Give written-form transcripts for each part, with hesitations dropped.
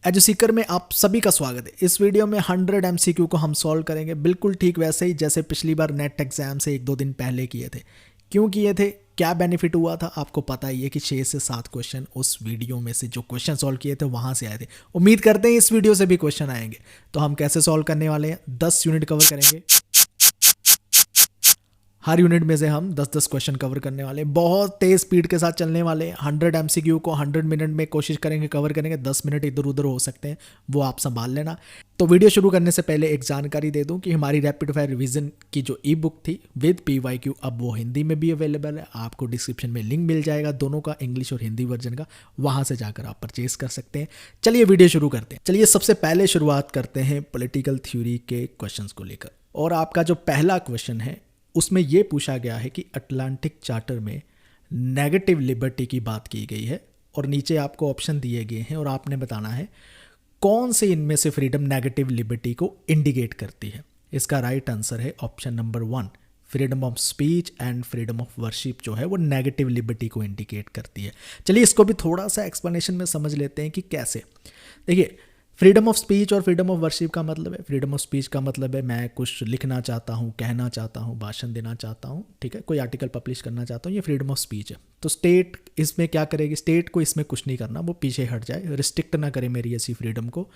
एजु सीकर में आप सभी का स्वागत है। इस वीडियो में 100 एमसीक्यू को हम सॉल्व करेंगे, बिल्कुल ठीक वैसे ही जैसे पिछली बार नेट एग्जाम से 1-2 दिन पहले किए थे। क्यों किए थे, क्या बेनिफिट हुआ था, आपको पता ही है कि 6 से 7 क्वेश्चन उस वीडियो में से जो क्वेश्चन सॉल्व किए थे वहाँ से आए थे। उम्मीद करते हैं इस वीडियो से भी क्वेश्चन आएंगे। तो हम कैसे सॉल्व करने वाले हैं, 10 यूनिट कवर करेंगे। हर यूनिट में से हम 10-10 क्वेश्चन कवर करने वाले हैं। बहुत तेज स्पीड के साथ चलने वाले हैं। 100 एमसीक्यू को 100 मिनट में कोशिश करेंगे कवर करेंगे। 10 मिनट इधर उधर हो सकते हैं, वो आप संभाल लेना। तो वीडियो शुरू करने से पहले एक जानकारी दे दूं कि हमारी रैपिड फायर रिवीजन की जो ई बुक थी विद पीवाईक्यू, अब वो हिंदी में भी अवेलेबल है। आपको डिस्क्रिप्शन में लिंक मिल जाएगा दोनों का, इंग्लिश और हिंदी वर्जन का, वहां से जाकर आप परचेज कर सकते हैं। चलिए वीडियो शुरू करते हैं। चलिए सबसे पहले शुरुआत करते हैं पॉलिटिकल थ्योरी के क्वेश्चंस को लेकर। और आपका जो पहला क्वेश्चन है उसमें यह पूछा गया है कि अटलांटिक चार्टर में नेगेटिव लिबर्टी की बात की गई है और नीचे आपको ऑप्शन दिए गए हैं और आपने बताना है कौन से इनमें से फ्रीडम नेगेटिव लिबर्टी को इंडिकेट करती है। इसका राइट आंसर है option number 1, freedom of speech and freedom of worship जो है वो नेगेटिव लिबर्टी को इंडिकेट करती है। चलिए इसको भी थोड़ा सा एक्सप्लेनेशन में समझ लेते हैं कि कैसे। देखिए, फ्रीडम ऑफ स्पीच और फ्रीडम ऑफ वर्शिप का मतलब है, फ्रीडम ऑफ स्पीच का मतलब है मैं कुछ लिखना चाहता हूँ, कहना चाहता हूँ, भाषण देना चाहता हूँ, ठीक है, कोई आर्टिकल पब्लिश करना चाहता हूँ, ये फ्रीडम ऑफ स्पीच है। तो स्टेट इसमें क्या करेगी, स्टेट को इसमें कुछ नहीं करना, वो पीछे हट जाए, रिस्ट्रिक्ट ना करे मेरी ऐसी फ्रीडम को,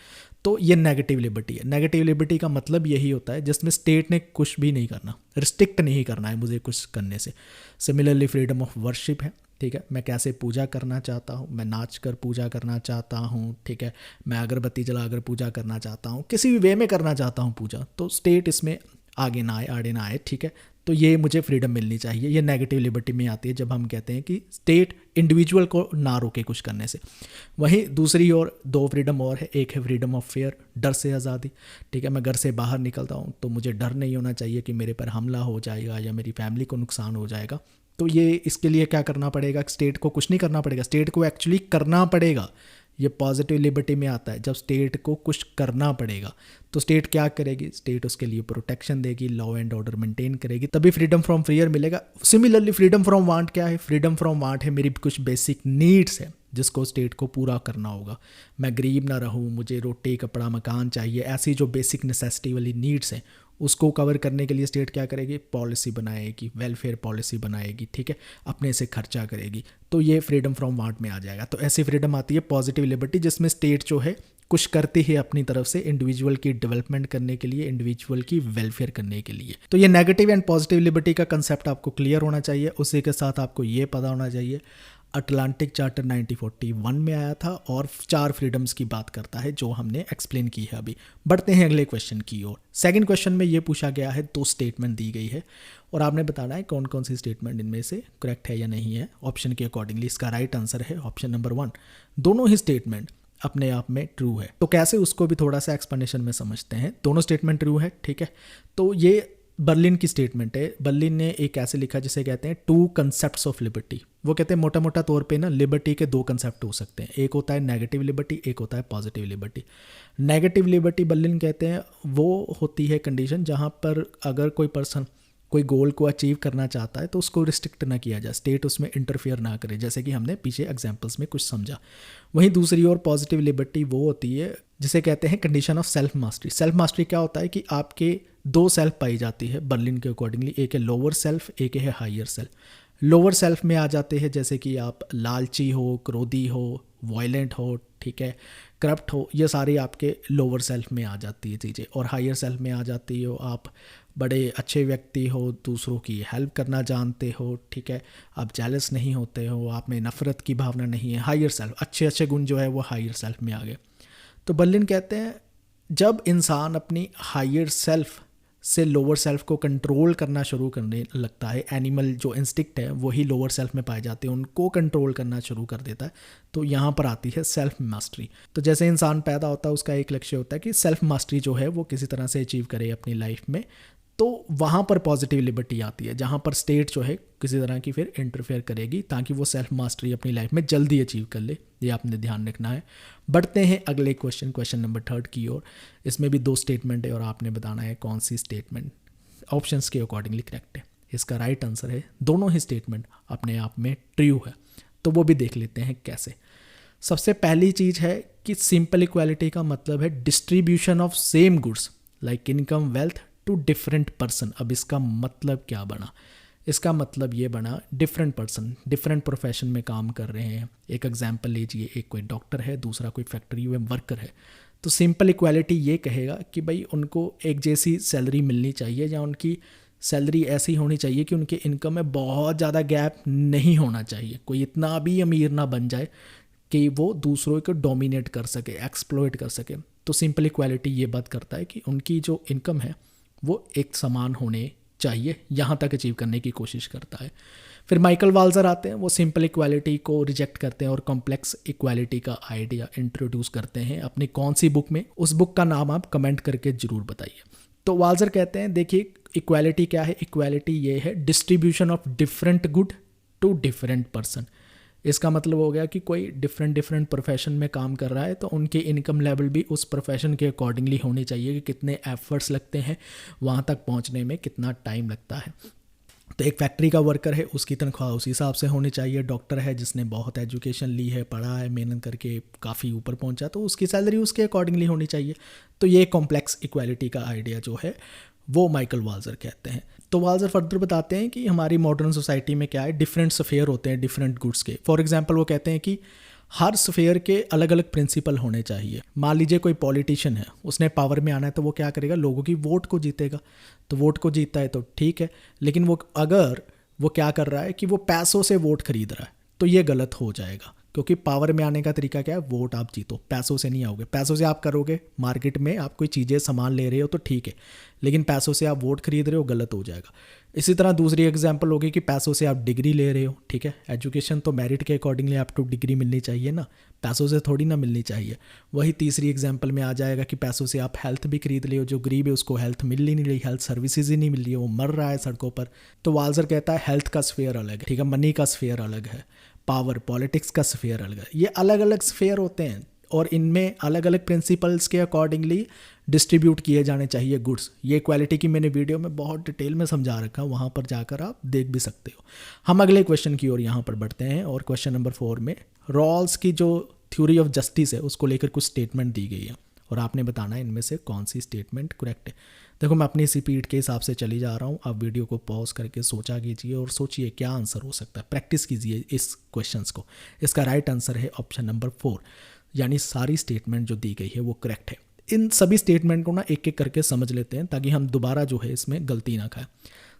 तो ये नेगेटिव लिबर्टी है। नेगेटिव लिबर्टी का मतलब यही होता है जिसमें स्टेट ने कुछ भी नहीं करना, रिस्ट्रिक्ट नहीं करना है मुझे कुछ करने से। सिमिलरली फ्रीडम ऑफ वर्शिप है, ठीक है, मैं कैसे पूजा करना चाहता हूँ, मैं नाच कर पूजा करना चाहता हूँ, ठीक है, मैं अगरबत्ती जलाकर पूजा करना चाहता हूँ, किसी भी वे में करना चाहता हूँ पूजा, तो स्टेट इसमें आगे ना आए, आड़े ना आए, ठीक है। तो ये मुझे फ्रीडम मिलनी चाहिए। ये नेगेटिव लिबर्टी में आती है जब हम कहते हैं कि स्टेट इंडिविजुअल को ना रोके कुछ करने से। वहीं दूसरी ओर 2 फ्रीडम और है, एक है फ्रीडम ऑफ फेयर, डर से आज़ादी, ठीक है, मैं घर से बाहर निकलता हूँ तो मुझे डर नहीं होना चाहिए कि मेरे पर हमला हो जाएगा या मेरी फैमिली को नुकसान हो जाएगा। तो ये इसके लिए क्या करना पड़ेगा, स्टेट को कुछ नहीं करना पड़ेगा, स्टेट को एक्चुअली करना पड़ेगा। ये पॉजिटिव लिबर्टी में आता है, जब स्टेट को कुछ करना पड़ेगा तो स्टेट क्या करेगी, स्टेट उसके लिए प्रोटेक्शन देगी, लॉ एंड ऑर्डर मेंटेन करेगी, तभी फ्रीडम फ्रॉम फियर मिलेगा। सिमिलरली फ्रीडम फ्रॉम वांट क्या है, फ्रीडम फ्रॉम वांट है मेरी कुछ बेसिक नीड्स है जिसको स्टेट को पूरा करना होगा। मैं गरीब ना रहूँ, मुझे रोटी कपड़ा मकान चाहिए, ऐसी जो बेसिक नेसेसिटी वाली नीड्स हैं उसको कवर करने के लिए स्टेट क्या करेगी, पॉलिसी बनाएगी, वेलफेयर पॉलिसी बनाएगी, ठीक है, अपने से खर्चा करेगी। तो ये फ्रीडम फ्रॉम वांट में आ जाएगा। तो ऐसी फ्रीडम आती है पॉजिटिव लिबर्टी जिसमें स्टेट जो है कुछ करती है अपनी तरफ से इंडिविजुअल की डेवलपमेंट करने के लिए, इंडिविजुअल की वेलफेयर करने के लिए। तो ये नेगेटिव एंड पॉजिटिव लिबर्टी का कंसेप्ट आपको क्लियर होना चाहिए। उसी के साथ आपको ये पता होना चाहिए अटलांटिक चार्टर 1941 में आया था और 4 फ्रीडम्स की बात करता है जो हमने एक्सप्लेन की है। अभी बढ़ते हैं अगले क्वेश्चन की ओर। सेकंड क्वेश्चन में ये पूछा गया है, 2 स्टेटमेंट दी गई है और आपने बताना है कौन कौन सी स्टेटमेंट इनमें से करेक्ट है या नहीं है ऑप्शन के अकॉर्डिंगली। इसका राइट आंसर है ऑप्शन नंबर 1, दोनों ही स्टेटमेंट अपने आप में ट्रू है। तो कैसे, उसको भी थोड़ा सा एक्सप्लेनेशन में समझते हैं। दोनों स्टेटमेंट ट्रू है, ठीक है। तो ये बर्लिन की स्टेटमेंट है। बर्लिन ने एक ऐसे लिखा जिसे कहते हैं 2 कंसेप्ट्स ऑफ लिबर्टी। वो कहते हैं मोटा मोटा तौर पे ना लिबर्टी के 2 कंसेप्ट हो सकते हैं, एक होता है नेगेटिव लिबर्टी, एक होता है positive liberty. Negative liberty Berlin कहते हैं वो होती है कंडीशन जहाँ पर अगर कोई पर्सन कोई गोल को अचीव करना चाहता है तो उसको रिस्ट्रिक्ट ना किया जाए, स्टेट उसमें इंटरफेयर ना करे, जैसे कि हमने पीछे एग्जांपल्स में कुछ समझा। वहीं दूसरी ओर पॉजिटिव लिबर्टी वो होती है जिसे कहते हैं condition of self mastery. Self mastery क्या होता है कि आपके 2 सेल्फ पाई जाती है बर्लिन के अकॉर्डिंगली, एक है लोअर सेल्फ, एक है हायर सेल्फ। लोअर सेल्फ में आ जाते हैं जैसे कि आप लालची हो, क्रोधी हो, वायलेंट हो, ठीक है, करप्ट हो, ये सारी आपके लोअर सेल्फ में आ जाती है चीज़ें। और हायर सेल्फ में आ जाती हो आप बड़े अच्छे व्यक्ति हो, दूसरों की हेल्प करना जानते हो, ठीक है, आप जेलस नहीं होते हो, आप में नफ़रत की भावना नहीं है। हायर सेल्फ, अच्छे अच्छे गुण जो है वो हायर सेल्फ में आ गए। तो बर्लिन कहते हैं जब इंसान अपनी हायर सेल्फ से लोअर सेल्फ को कंट्रोल करना शुरू करने लगता है, एनिमल जो इंस्टिक्ट है वही लोअर सेल्फ में पाए जाते हैं, उनको कंट्रोल करना शुरू कर देता है। तो यहाँ पर आती है सेल्फ मास्टरी। तो जैसे इंसान पैदा होता है उसका एक लक्ष्य होता है कि सेल्फ मास्टरी जो है वो किसी तरह से अचीव करे अपनी लाइफ में, तो वहाँ पर पॉजिटिव लिबर्टी आती है जहाँ पर स्टेट जो है किसी तरह की फिर इंटरफेयर करेगी ताकि वो सेल्फ मास्टरी अपनी लाइफ में जल्दी अचीव कर ले। ये आपने ध्यान रखना है। बढ़ते हैं अगले क्वेश्चन, क्वेश्चन नंबर 3 की ओर। इसमें भी 2 स्टेटमेंट है और आपने बताना है कौन सी स्टेटमेंट ऑप्शंस के अकॉर्डिंगली करेक्ट है। इसका राइट आंसर है दोनों ही स्टेटमेंट अपने आप में ट्रू है। तो वो भी देख लेते हैं कैसे। सबसे पहली चीज़ है कि सिंपल इक्वालिटी का मतलब है distribution of same goods like income wealth to different person. अब इसका मतलब क्या बना? इसका मतलब ये बना डिफरेंट पर्सन डिफरेंट प्रोफेशन में काम कर रहे हैं। एक एग्जांपल लीजिए, एक कोई डॉक्टर है, दूसरा कोई फैक्ट्री में वर्कर है। तो सिंपल इक्वालिटी ये कहेगा कि भाई उनको एक जैसी सैलरी मिलनी चाहिए या उनकी सैलरी ऐसी होनी चाहिए कि उनके इनकम में बहुत ज़्यादा गैप नहीं होना चाहिए। कोई इतना भी अमीर ना बन जाए कि वो दूसरों को डोमिनेट कर सके, एक्सप्लॉइट कर सके। तो सिंपल इक्वालिटी ये बात करता है कि उनकी जो इनकम है वो एक समान होने चाहिए, यहाँ तक अचीव करने की कोशिश करता है। फिर माइकल वाल्जर आते हैं, वो सिंपल इक्वालिटी को रिजेक्ट करते हैं और कॉम्प्लेक्स इक्वालिटी का आइडिया इंट्रोड्यूस करते हैं अपनी कौन सी बुक में। उस बुक का नाम आप कमेंट करके ज़रूर बताइए। तो वाल्जर कहते हैं देखिए इक्वालिटी क्या है, इक्वालिटी ये है distribution of different good to different person. इसका मतलब हो गया कि कोई डिफरेंट प्रोफेशन में काम कर रहा है तो उनकी इनकम लेवल भी उस प्रोफेशन के अकॉर्डिंगली होनी चाहिए कि कितने एफर्ट्स लगते हैं वहाँ तक पहुँचने में, कितना टाइम लगता है। तो एक फैक्ट्री का वर्कर है, उसकी तनख्वाह उसी हिसाब से होनी चाहिए। डॉक्टर है जिसने बहुत एजुकेशन ली है, पढ़ा है, मेहनत करके काफ़ी ऊपर पहुंचा, तो उसकी सैलरी उसके अकॉर्डिंगली होनी चाहिए। तो ये कॉम्प्लेक्स इक्वालिटी का आइडिया जो है वो माइकल वाल्जर कहते हैं। तो वाल्जर फर्दर बताते हैं कि हमारी मॉडर्न सोसाइटी में क्या है, डिफरेंट स्फेयर होते हैं डिफरेंट गुड्स के। फॉर एग्जांपल वो कहते हैं कि हर स्फेयर के अलग अलग प्रिंसिपल होने चाहिए। मान लीजिए कोई पॉलिटिशियन है, उसने पावर में आना है तो वो क्या करेगा, लोगों की वोट को जीतेगा। तो वोट को जीतता है तो ठीक है, लेकिन वो अगर वो क्या कर रहा है कि वो पैसों से वोट खरीद रहा है तो ये गलत हो जाएगा, क्योंकि पावर में आने का तरीका क्या है, वोट आप जीतो, पैसों से नहीं आओगे। पैसों से आप करोगे, मार्केट में आप कोई चीज़ें सामान ले रहे हो तो ठीक है, लेकिन पैसों से आप वोट खरीद रहे हो, गलत हो जाएगा। इसी तरह दूसरी एग्जांपल होगी कि पैसों से आप डिग्री ले रहे हो, ठीक है, एजुकेशन तो मेरिट के अकॉर्डिंगली आपको डिग्री मिलनी चाहिए ना, पैसों से थोड़ी ना मिलनी चाहिए। वही तीसरी एग्जांपल में आ जाएगा कि पैसों से आप हेल्थ भी खरीद रहे हो, जो गरीब है उसको हेल्थ मिल ही नहीं रही, हेल्थ सर्विसेज ही नहीं मिल रही है, वो मर रहा है सड़कों पर। तो वाल्जर कहता है हेल्थ का स्फेयर अलग है, ठीक है, मनी का स्फेयर अलग है, पावर पॉलिटिक्स का स्फेयर अलग है। ये अलग अलग स्फेयर होते हैं और इनमें अलग अलग प्रिंसिपल्स के अकॉर्डिंगली डिस्ट्रीब्यूट किए जाने चाहिए गुड्स। ये क्वालिटी की मैंने वीडियो में बहुत डिटेल में समझा रखा है, वहाँ पर जाकर आप देख भी सकते हो। हम अगले क्वेश्चन की ओर यहाँ पर बढ़ते हैं और क्वेश्चन नंबर 4 में रॉल्स की जो थ्योरी ऑफ जस्टिस है उसको लेकर कुछ स्टेटमेंट दी गई है और आपने बताना है इनमें से कौन सी स्टेटमेंट करेक्ट है। देखो मैं अपनी स्पीड के हिसाब से चली जा रहा हूँ, आप वीडियो को पॉज करके सोचा कीजिए और सोचिए क्या आंसर हो सकता है, प्रैक्टिस कीजिए इस क्वेश्चंस को। इसका राइट आंसर है ऑप्शन नंबर 4, यानी सारी स्टेटमेंट जो दी गई है वो करेक्ट है। इन सभी स्टेटमेंट को ना एक एक करके समझ लेते हैं ताकि हम दोबारा जो है इसमें गलती ना खाएं।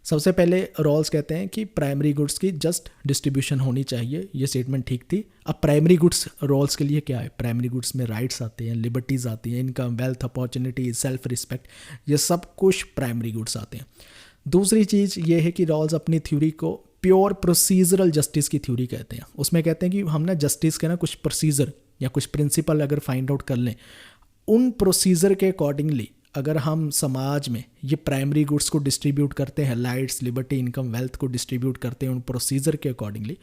सबसे पहले रॉल्स कहते हैं कि प्राइमरी गुड्स की जस्ट डिस्ट्रीब्यूशन होनी चाहिए, ये स्टेटमेंट ठीक थी। अब प्राइमरी गुड्स रॉल्स के लिए क्या है, प्राइमरी गुड्स में राइट्स आते हैं, लिबर्टीज़ आती हैं, income, wealth, opportunity, self respect, ये सब कुछ प्राइमरी गुड्स आते हैं। दूसरी चीज़ ये है कि रॉल्स अपनी थ्योरी को प्योर प्रोसीजरल जस्टिस की थ्योरी कहते हैं। उसमें कहते हैं कि हम ना जस्टिस के ना कुछ प्रोसीजर या कुछ प्रिंसिपल अगर फाइंड आउट कर लें, उन प्रोसीजर के अकॉर्डिंगली अगर हम समाज में ये प्राइमरी गुड्स को डिस्ट्रीब्यूट करते हैं, लाइट्स, लिबर्टी, इनकम, वेल्थ को डिस्ट्रीब्यूट करते हैं उन प्रोसीजर के अकॉर्डिंगली,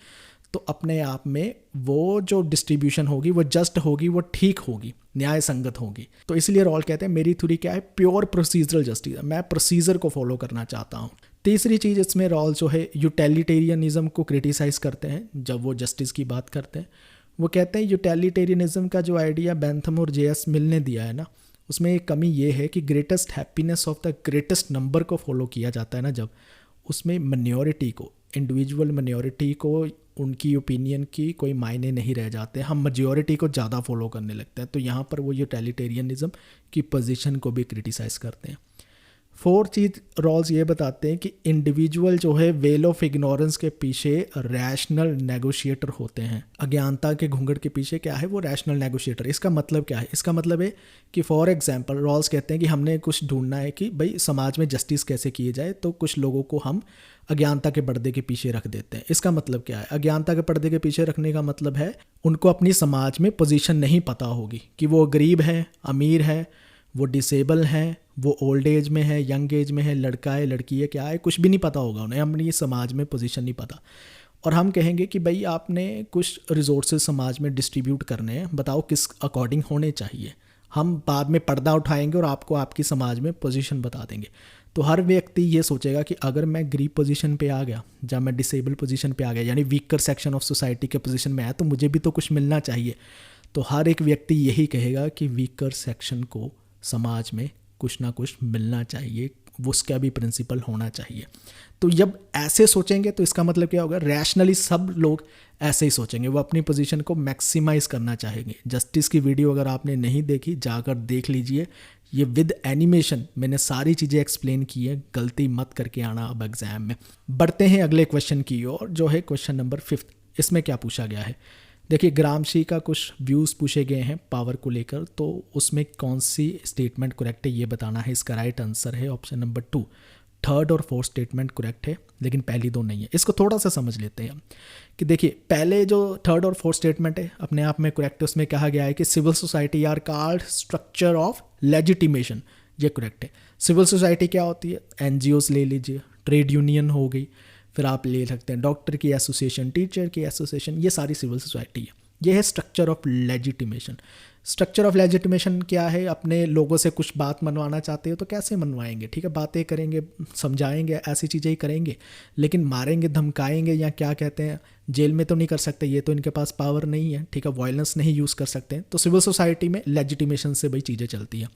तो अपने आप में वो जो डिस्ट्रीब्यूशन होगी वो जस्ट होगी, वो ठीक होगी, न्याय संगत होगी। तो इसलिए रॉल कहते हैं मेरी थ्योरी क्या है, प्योर प्रोसीजरल जस्टिस, मैं प्रोसीजर को फॉलो करना चाहता हूँ। तीसरी चीज़ इसमें रॉल जो है यूटिलिटेरियनिज्म को क्रिटिसाइज़ करते हैं जब वो जस्टिस की बात करते हैं। वो कहते हैं यूटिलिटेरियनिज्म का जो आइडिया बेंथम और जेएस मिल ने दिया है ना, उसमें एक कमी ये है कि greatest happiness of the greatest number को फॉलो किया जाता है ना, जब उसमें मिनॉरिटी को, इंडिविजुअल मिनॉरिटी को, उनकी ओपिनियन की कोई मायने नहीं रह जाते, हम मेजॉरिटी को ज़्यादा फॉलो करने लगते हैं। तो यहाँ पर वो यूटिलिटेरियनिज्म की पोजीशन को भी क्रिटिसाइज़ करते हैं। 4 चीज़ रॉल्स ये बताते हैं कि इंडिविजुअल जो है वेल ऑफ इग्नोरेंस के पीछे रैशनल नेगोशिएटर होते हैं। अज्ञानता के घूंघट के पीछे क्या है, वो रैशनल नेगोशिएटर। इसका मतलब क्या है, इसका मतलब है कि फॉर एग्जांपल रॉल्स कहते हैं कि हमने कुछ ढूंढना है कि भाई समाज में जस्टिस कैसे किए जाए, तो कुछ लोगों को हम अज्ञानता के पर्दे के पीछे रख देते हैं। इसका मतलब क्या है, अज्ञानता के पर्दे के पीछे रखने का मतलब है उनको अपनी समाज में पोजीशन नहीं पता होगी कि वो गरीब है, अमीर है, वो डिसेबल हैं, वो ओल्ड एज में है, यंग एज में है, लड़का है, लड़की है, क्या है, कुछ भी नहीं पता होगा उन्हें, अपनी समाज में पोजीशन नहीं पता। और हम कहेंगे कि भाई आपने कुछ रिसोर्सेज समाज में डिस्ट्रीब्यूट करने हैं, बताओ किस अकॉर्डिंग होने चाहिए। हम बाद में पर्दा उठाएंगे और आपको आपकी समाज में पोजीशन बता देंगे। तो हर व्यक्ति ये सोचेगा कि अगर मैं गरीब पोजीशन पे आ गया, जब मैं डिसेबल पोजीशन पे आ गया, यानी वीकर सेक्शन ऑफ सोसाइटी के पोजीशन में आया, तो मुझे भी तो कुछ मिलना चाहिए। तो हर एक व्यक्ति यही कहेगा कि वीकर सेक्शन को समाज में कुछ ना कुछ मिलना चाहिए, उसका भी प्रिंसिपल होना चाहिए। तो जब ऐसे सोचेंगे तो इसका मतलब क्या होगा, रैशनली सब लोग ऐसे ही सोचेंगे, वो अपनी पोजीशन को मैक्सिमाइज़ करना चाहेंगे। जस्टिस की वीडियो अगर आपने नहीं देखी, जाकर देख लीजिए, ये विद एनिमेशन मैंने सारी चीज़ें एक्सप्लेन की है, गलती मत करके आना अब एग्जाम में। बढ़ते हैं अगले क्वेश्चन की ओर, जो है क्वेश्चन नंबर 5। इसमें क्या पूछा गया है, देखिए ग्रामशी का कुछ व्यूज़ पूछे गए हैं पावर को लेकर, तो उसमें कौन सी स्टेटमेंट करेक्ट है ये बताना है। इसका राइट आंसर है ऑप्शन नंबर 2। थर्ड और फोर्थ स्टेटमेंट करेक्ट है, लेकिन पहली दो नहीं है। इसको थोड़ा सा समझ लेते हैं कि देखिए पहले जो थर्ड और फोर्थ स्टेटमेंट है अपने आप में करेक्ट है। उसमें कहा गया है कि civil society are called structure of legitimation, ये करेक्ट है। सिविल सोसाइटी क्या होती है, एनजीओज ले लीजिए, ट्रेड यूनियन हो गई, फिर आप ले सकते हैं डॉक्टर की एसोसिएशन, टीचर की एसोसिएशन, ये सारी सिविल सोसाइटी है। ये है structure of legitimation. Structure of legitimation क्या है, अपने लोगों से कुछ बात मनवाना चाहते हो तो कैसे मनवाएंगे, ठीक है, बातें करेंगे, समझाएंगे, ऐसी चीज़ें ही करेंगे, लेकिन मारेंगे, धमकाएंगे या क्या कहते हैं, जेल में तो नहीं कर सकते, ये तो इनके पास पावर नहीं है, ठीक है, वायलेंस नहीं यूज़ कर सकते हैं। तो सिविल सोसाइटी में लेजिटिमेशन से भाई चीज़ें चलती हैं।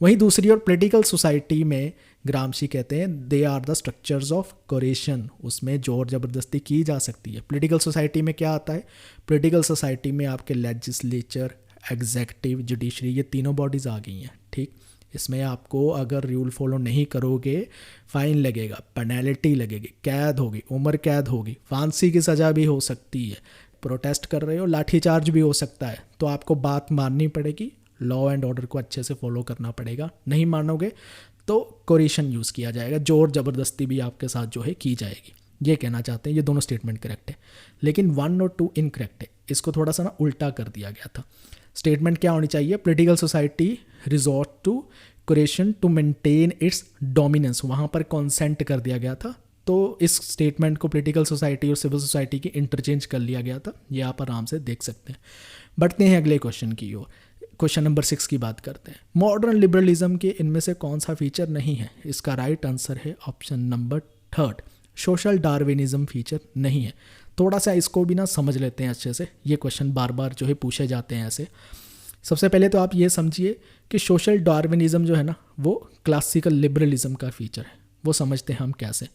वहीं दूसरी ओर पॉलिटिकल सोसाइटी में ग्रामशी कहते हैं they are the structures of coercion, उसमें जोर ज़बरदस्ती की जा सकती है। पॉलिटिकल सोसाइटी में क्या आता है, पॉलिटिकल सोसाइटी में आपके लेजिस्लेचर, एग्जेक्टिव, जुडिशरी, ये तीनों बॉडीज़ आ गई हैं, ठीक। इसमें आपको अगर रूल फॉलो नहीं करोगे फाइन लगेगा, पेनल्टी लगेगी, कैद होगी, उम्र कैद होगी, फांसी की सज़ा भी हो सकती है, प्रोटेस्ट कर रहे हो लाठीचार्ज भी हो सकता है। तो आपको बात माननी पड़ेगी, लॉ एंड ऑर्डर को अच्छे से फॉलो करना पड़ेगा। नहीं मानोगे तो कोरिशन यूज़ किया जाएगा, जोर ज़बरदस्ती भी आपके साथ जो है की जाएगी। ये कहना चाहते हैं। ये दोनों स्टेटमेंट करेक्ट है, लेकिन 1 और 2 इनकरेक्ट है। इसको थोड़ा सा ना उल्टा कर दिया गया था। स्टेटमेंट क्या होनी चाहिए, political society resort to coercion to maintain its dominance, वहाँ पर कॉन्सेंट कर दिया गया था। तो इस स्टेटमेंट को पॉलिटिकल सोसाइटी और सिविल सोसाइटी की इंटरचेंज कर लिया गया था, ये आप आराम से देख सकते हैं। बढ़ते हैं अगले क्वेश्चन की ओर, क्वेश्चन नंबर 6 की बात करते हैं। मॉडर्न लिबरलिज्म के इनमें से कौन सा फीचर नहीं है, इसका राइट आंसर है option number 3, social Darwinism feature नहीं है। थोड़ा सा इसको भी ना समझ लेते हैं अच्छे से, ये क्वेश्चन बार बार जो है पूछे जाते हैं ऐसे। सबसे पहले तो आप ये समझिए कि सोशल डार्विनिज्म जो है ना वो क्लासिकल लिबरलिज्म का फीचर है। वो समझते हैं हम कैसे।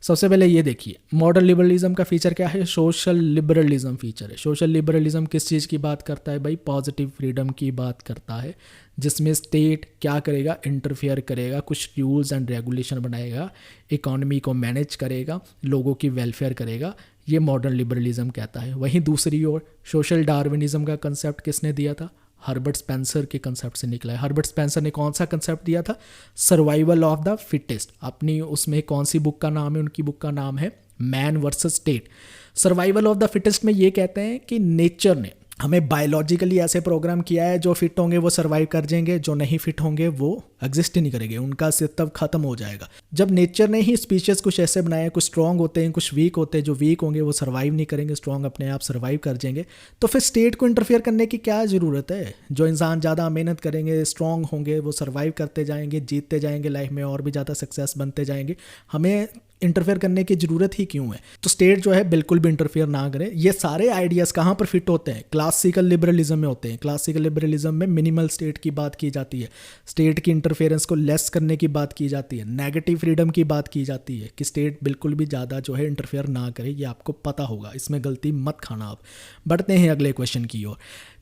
सबसे पहले ये देखिए, मॉडर्न लिबरलिज्म का फीचर क्या है, सोशल लिबरलिज्म फीचर है। सोशल लिबरलिज्म किस चीज़ की बात करता है भाई, पॉजिटिव फ्रीडम की बात करता है, जिसमें स्टेट क्या करेगा, इंटरफेयर करेगा, कुछ रूल्स एंड रेगुलेशन बनाएगा, इकोनॉमी को मैनेज करेगा, लोगों की वेलफेयर करेगा। ये मॉडर्न लिबरलिज्म कहता है। वहीं दूसरी ओर सोशल डार्विनिज्म का कंसेप्ट किसने दिया था, हर्बर्ट स्पेंसर के कंसेप्ट से निकला है। हर्बर्ट स्पेंसर ने कौन सा कंसेप्ट दिया था, सर्वाइवल ऑफ द फिटेस्ट। अपनी उसमें कौन सी बुक का नाम है, उनकी बुक का नाम है man versus state. Survival of the fittest में ये कहते हैं कि नेचर ने हमें बायोलॉजिकली ऐसे प्रोग्राम किया है, जो फिट होंगे वो सर्वाइव कर जाएंगे, जो नहीं फिट होंगे वो एग्जिस्ट ही नहीं करेंगे, उनका अस्तित्व खत्म हो जाएगा। जब नेचर ने ही स्पीशीज कुछ ऐसे बनाए, कुछ स्ट्रॉन्ग होते हैं, कुछ वीक होते हैं, जो वीक होंगे वो सर्वाइव नहीं करेंगे, स्ट्रॉन्ग अपने आप सर्वाइव कर जाएंगे, तो फिर स्टेट को इंटरफेयर करने की क्या ज़रूरत है। जो इंसान ज़्यादा मेहनत करेंगे, स्ट्रॉन्ग होंगे, वो सर्वाइव करते जाएंगे, जीतते जाएंगे लाइफ में, और भी ज़्यादा सक्सेस बनते जाएंगे। हमें इंटरफेयर करने की ज़रूरत ही क्यों है। तो स्टेट जो है बिल्कुल भी इंटरफेयर ना करे। ये सारे आइडियाज़ कहाँ पर फिट होते हैं, क्लासिकल लिबरलिज्म में होते हैं। क्लासिकल लिबरलिज्म में मिनिमल स्टेट की बात की जाती है, स्टेट की इंटरफेरेंस को लेस करने की बात की जाती है, नेगेटिव फ्रीडम की बात की जाती है कि स्टेट बिल्कुल भी ज़्यादा जो है इंटरफेयर ना करे। ये आपको पता होगा, इसमें गलती मत खाना आप। बढ़ते हैं अगले क्वेश्चन की ओर।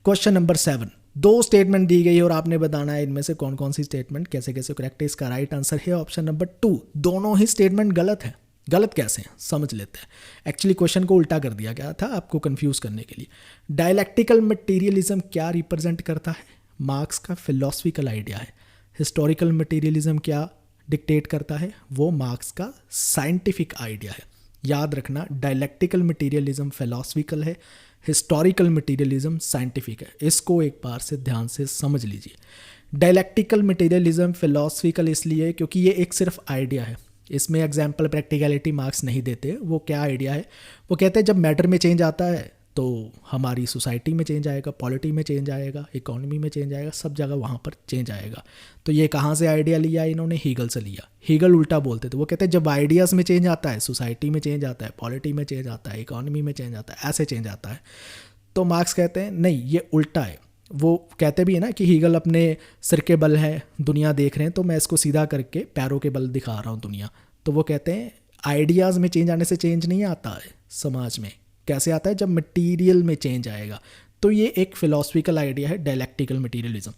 क्वेश्चन नंबर 7, 2 स्टेटमेंट दी गई और आपने बताना है इनमें से कौन कौन सी स्टेटमेंट कैसे कैसे करेक्ट है। इसका राइट आंसर है ऑप्शन नंबर 2। दोनों ही स्टेटमेंट गलत है। गलत कैसे हैं समझ लेते हैं। एक्चुअली क्वेश्चन को उल्टा कर दिया गया था आपको कंफ्यूज करने के लिए। डायलैक्टिकल मटेरियलिज्म क्या रिप्रेजेंट करता है, मार्क्स का फिलोसफिकल आइडिया है। हिस्टोरिकल मटेरियलिज्म क्या डिक्टेट करता है, वो मार्क्स का साइंटिफिक आइडिया है। याद रखना, डायलैक्टिकल मटेरियलिज्म फिलोसफिकल है, हिस्टोरिकल मटेरियलिज्म साइंटिफिक है। इसको एक बार से ध्यान से समझ लीजिए। डायलैक्टिकल मटेरियलिज्म फिलोसफिकल इसलिए क्योंकि ये एक सिर्फ आइडिया है, इसमें एग्जाम्पल प्रैक्टिकलिटी मार्क्स नहीं देते। वो क्या आइडिया है, वो कहते हैं जब मैटर में चेंज आता है तो हमारी सोसाइटी में चेंज आएगा, पॉलिटी में चेंज आएगा, इकोनॉमी में चेंज आएगा, सब जगह वहाँ पर चेंज आएगा। तो ये कहाँ से आइडिया लिया इन्होंने? हीगल से लिया। हीगल उल्टा बोलते थे, वो कहते हैं जब आइडियाज़ में चेंज आता है, सोसाइटी में चेंज आता है, पॉलिटी में चेंज आता है, इकोनॉमी में चेंज आता है, ऐसे चेंज आता है। तो मार्क्स कहते हैं नहीं, ये उल्टा है। वो कहते भी है ना कि हीगल अपने सिर के बल है दुनिया देख रहे हैं, तो मैं इसको सीधा करके पैरों के बल दिखा रहा हूँ दुनिया। तो वो कहते हैं आइडियाज़ में चेंज आने से चेंज नहीं आता है समाज में। कैसे आता है? जब मटेरियल में चेंज आएगा। तो ये एक फिलोसफिकल आइडिया है, डायलैक्टिकल मटेरियलिज्म।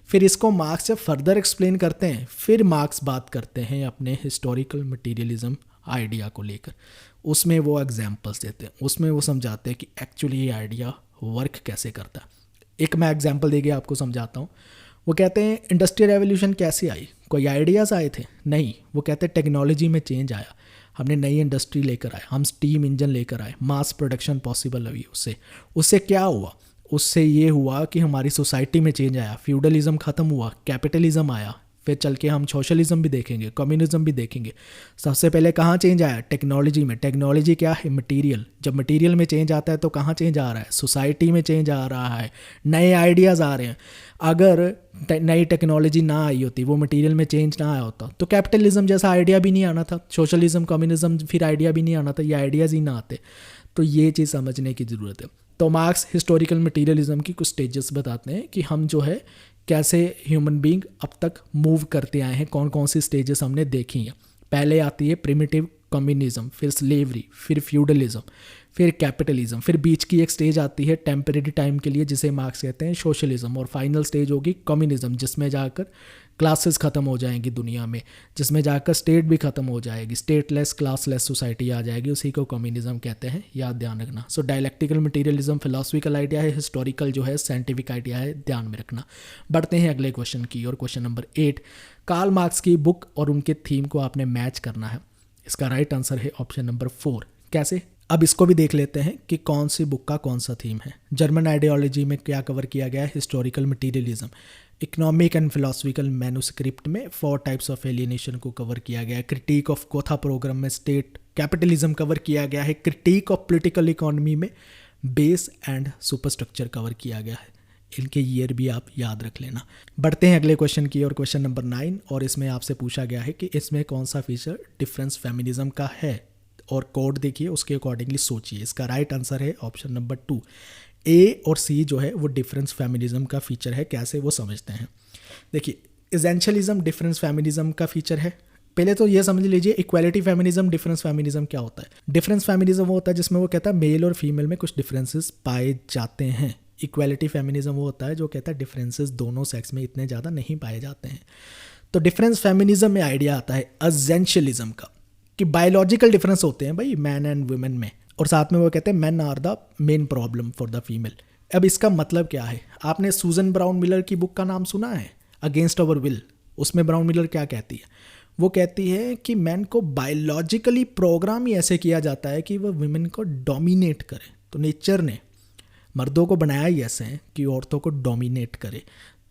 फिर इसको मार्क्स जब फर्दर एक्सप्लेन करते हैं, फिर मार्क्स बात करते हैं अपने हिस्टोरिकल मटेरियलिज्म आइडिया को लेकर। उसमें वो एग्जाम्पल्स देते हैं, उसमें वो समझाते हैं कि एक्चुअली ये आइडिया वर्क कैसे करता है। एक मैं एग्जाम्पल देके आपको समझाता हूँ। वो कहते हैं इंडस्ट्रियल रेवोल्यूशन कैसे आई? कोई आइडियाज़ आए थे? नहीं। वो कहते हैं टेक्नोलॉजी में चेंज आया, हमने नई इंडस्ट्री लेकर आए, हम स्टीम इंजन लेकर आए, मास प्रोडक्शन पॉसिबल हुई। उससे क्या हुआ? उससे ये हुआ कि हमारी सोसाइटी में चेंज आया, फ्यूडलिज्म ख़त्म हुआ, कैपिटलिज्म आया। फिर चल के हम सोशलिज्म भी देखेंगे, कम्युनिज्म भी देखेंगे। सबसे पहले कहाँ चेंज आया? टेक्नोलॉजी में। टेक्नोलॉजी क्या है? मटेरियल। जब मटेरियल में चेंज आता है तो कहाँ चेंज आ रहा है? सोसाइटी में चेंज आ रहा है, नए आइडियाज़ आ रहे हैं। अगर नई टेक्नोलॉजी ना आई होती, वो मटेरियल में चेंज ना आया होता, तो कैपिटलिज्म जैसा आइडिया भी नहीं आना था, सोशलिज्म कम्युनिज्म फिर आइडिया भी नहीं आना था, ये आइडियाज़ ही ना आते। तो ये चीज़ समझने की ज़रूरत है। तो मार्क्स हिस्टोरिकल मटेरियलिज्म की कुछ स्टेजेस बताते हैं कि हम जो है कैसे ह्यूमन बीइंग अब तक मूव करते आए हैं, कौन कौन सी स्टेजेस हमने देखी हैं। पहले आती है प्रिमिटिव कम्युनिज्म, फिर स्लेवरी, फिर फ्यूडलिज्म, फिर कैपिटलिज्म, फिर बीच की एक स्टेज आती है टेम्परेरी टाइम के लिए जिसे मार्क्स कहते हैं सोशलिज्म, और फाइनल स्टेज होगी कम्युनिज्म, जिसमें जाकर क्लासेस ख़त्म हो जाएंगी दुनिया में, जिसमें जाकर स्टेट भी ख़त्म हो जाएगी, स्टेटलेस क्लासलेस सोसाइटी आ जाएगी, उसी को कम्युनिज्म कहते हैं, याद ध्यान रखना। सो डायलैक्टिकल मटेरियलिज्म फिलोसफिकल आइडिया है, हिस्टोरिकल जो है साइंटिफिक आइडिया है, ध्यान में रखना। बढ़ते हैं अगले क्वेश्चन की और क्वेश्चन नंबर 8। कार्ल मार्क्स की बुक और उनके थीम को आपने मैच करना है। इसका राइट आंसर है ऑप्शन नंबर 4। कैसे? अब इसको भी देख लेते हैं कि कौन सी बुक का कौन सा थीम है। जर्मन आइडियोलॉजी में क्या कवर किया गया है? Historical materialism. Economic and philosophical manuscript में 4 टाइप्स ऑफ एलियनेशन को कवर किया गया है। क्रिटिक ऑफ गोथा प्रोग्राम में स्टेट कैपिटलिज्म कवर किया गया है। क्रिटिक ऑफ पॉलिटिकल इकोनॉमी में बेस एंड सुपरस्ट्रक्चर कवर किया गया है। इनके ईयर भी आप याद रख लेना। बढ़ते हैं अगले क्वेश्चन की और क्वेश्चन नंबर 9, और इसमें आपसे पूछा गया है कि इसमें कौन सा फीचर डिफरेंस फेमिनिज्म का है, और कोड देखिए, उसके अकॉर्डिंगली सोचिए। इसका राइट आंसर है ऑप्शन नंबर 2। ए और सी जो है वो डिफरेंस फेमिनिज्म का फीचर है। कैसे वो समझते हैं। देखिए, एसेंशियलिज्म डिफरेंस फेमिनिज्म का फीचर है। पहले तो ये समझ लीजिए इक्वालिटी फेमिनिज्म डिफरेंस फेमिनिज्म क्या होता है। डिफरेंस फेमिनिज्म वो होता है जिसमें वो कहता है मेल और फीमेल में कुछ डिफरेंसेस पाए जाते हैं। इक्वालिटी फेमिनिज्म वो होता है जो कहता है डिफरेंसेस दोनों सेक्स में इतने ज़्यादा नहीं पाए जाते हैं। तो डिफरेंस फेमिनिज्म में आइडिया आता है एसेंशियलिज्म का कि बायोलॉजिकल डिफरेंस होते हैं भाई मैन एंड वुमेन में, और साथ में वो कहते हैं man are the main problem for the female. अब इसका मतलब क्या है? आपने सूजन ब्राउन मिलर की बुक का नाम सुना है, अगेंस्ट अवर विल? उसमें ब्राउन मिलर क्या कहती है? वो कहती है कि मैन को बायोलॉजिकली प्रोग्राम ही ऐसे किया जाता है कि वह वुमेन को डोमिनेट करे। तो नेचर ने मर्दों को बनाया ही ऐसे हैं कि औरतों को डोमिनेट करे।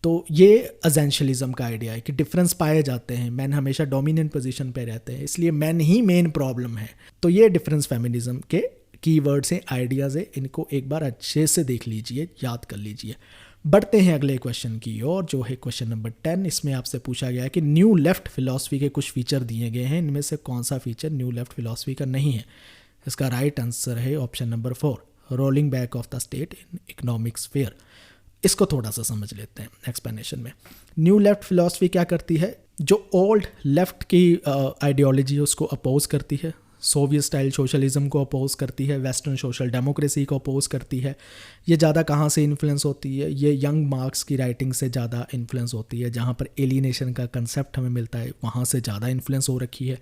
तो ये एसेंशियलिज्म का आइडिया है कि डिफरेंस पाए जाते हैं, मैन हमेशा डोमिनेंट पोजीशन पे रहते हैं, इसलिए मैन ही मेन प्रॉब्लम है। तो ये डिफरेंस फेमिनिज्म के कीवर्ड्स हैं, आइडियाज़ है, इनको एक बार अच्छे से देख लीजिए, याद कर लीजिए। बढ़ते हैं अगले क्वेश्चन की और जो है क्वेश्चन नंबर 10। इसमें आपसे पूछा गया है कि न्यू लेफ्ट फिलॉसफी के कुछ फीचर दिए गए हैं, इनमें से कौन सा फीचर न्यू लेफ्ट फिलॉसफी का नहीं है। इसका राइट आंसर है option number 4, rolling back of the state in economic sphere. इसको थोड़ा सा समझ लेते हैं एक्सप्लेनेशन में। न्यू लेफ्ट फिलॉसफी क्या करती है? जो ओल्ड लेफ्ट की आइडियोलॉजी है उसको अपोज करती है, सोवियत स्टाइल सोशलिज्म को अपोज करती है, वेस्टर्न सोशल डेमोक्रेसी को अपोज करती है। ये ज़्यादा कहाँ से इन्फ्लुएंस होती है? ये यंग मार्क्स की राइटिंग से ज़्यादा इन्फ्लुएंस होती है, जहाँ पर एलिनेशन का कंसेप्ट हमें मिलता है, वहाँ से ज़्यादा इन्फ्लुएंस हो रखी है।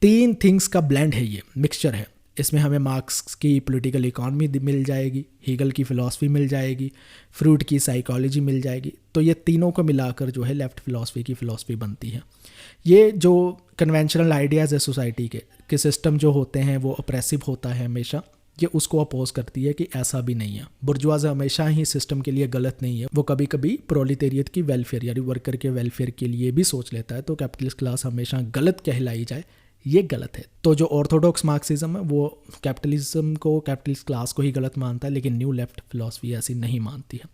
3 थिंग्स का ब्लेंड है, ये मिक्सचर है। इसमें हमें मार्क्स की पॉलिटिकल इकॉनमी मिल जाएगी, हीगल की फ़िलासफ़ी मिल जाएगी, फ्रूड की साइकोलॉजी मिल जाएगी। तो ये तीनों को मिलाकर जो है लेफ़्ट फ़िलासफ़ी की फ़िलासफ़ी बनती है। ये जो कन्वेंशनल आइडियाज़ है सोसाइटी के सिस्टम जो होते हैं वो अप्रेसिव होता है हमेशा, ये उसको अपोज करती है कि ऐसा भी नहीं है। बुर्जुआज हमेशा ही सिस्टम के लिए गलत नहीं है, वो कभी कभी प्रोलिटेरियत की वेलफेयर यानी वर्कर के वेलफेयर के लिए भी सोच लेता है। तो कैपिटलिस्ट क्लास हमेशा गलत कहलाई जाए ये गलत है। तो जो ऑर्थोडॉक्स मार्क्सिज्म है वो कैपिटलिज्म को, कैपिटलिस्ट क्लास को ही गलत मानता है, लेकिन न्यू लेफ्ट फिलॉसफी ऐसी नहीं मानती है।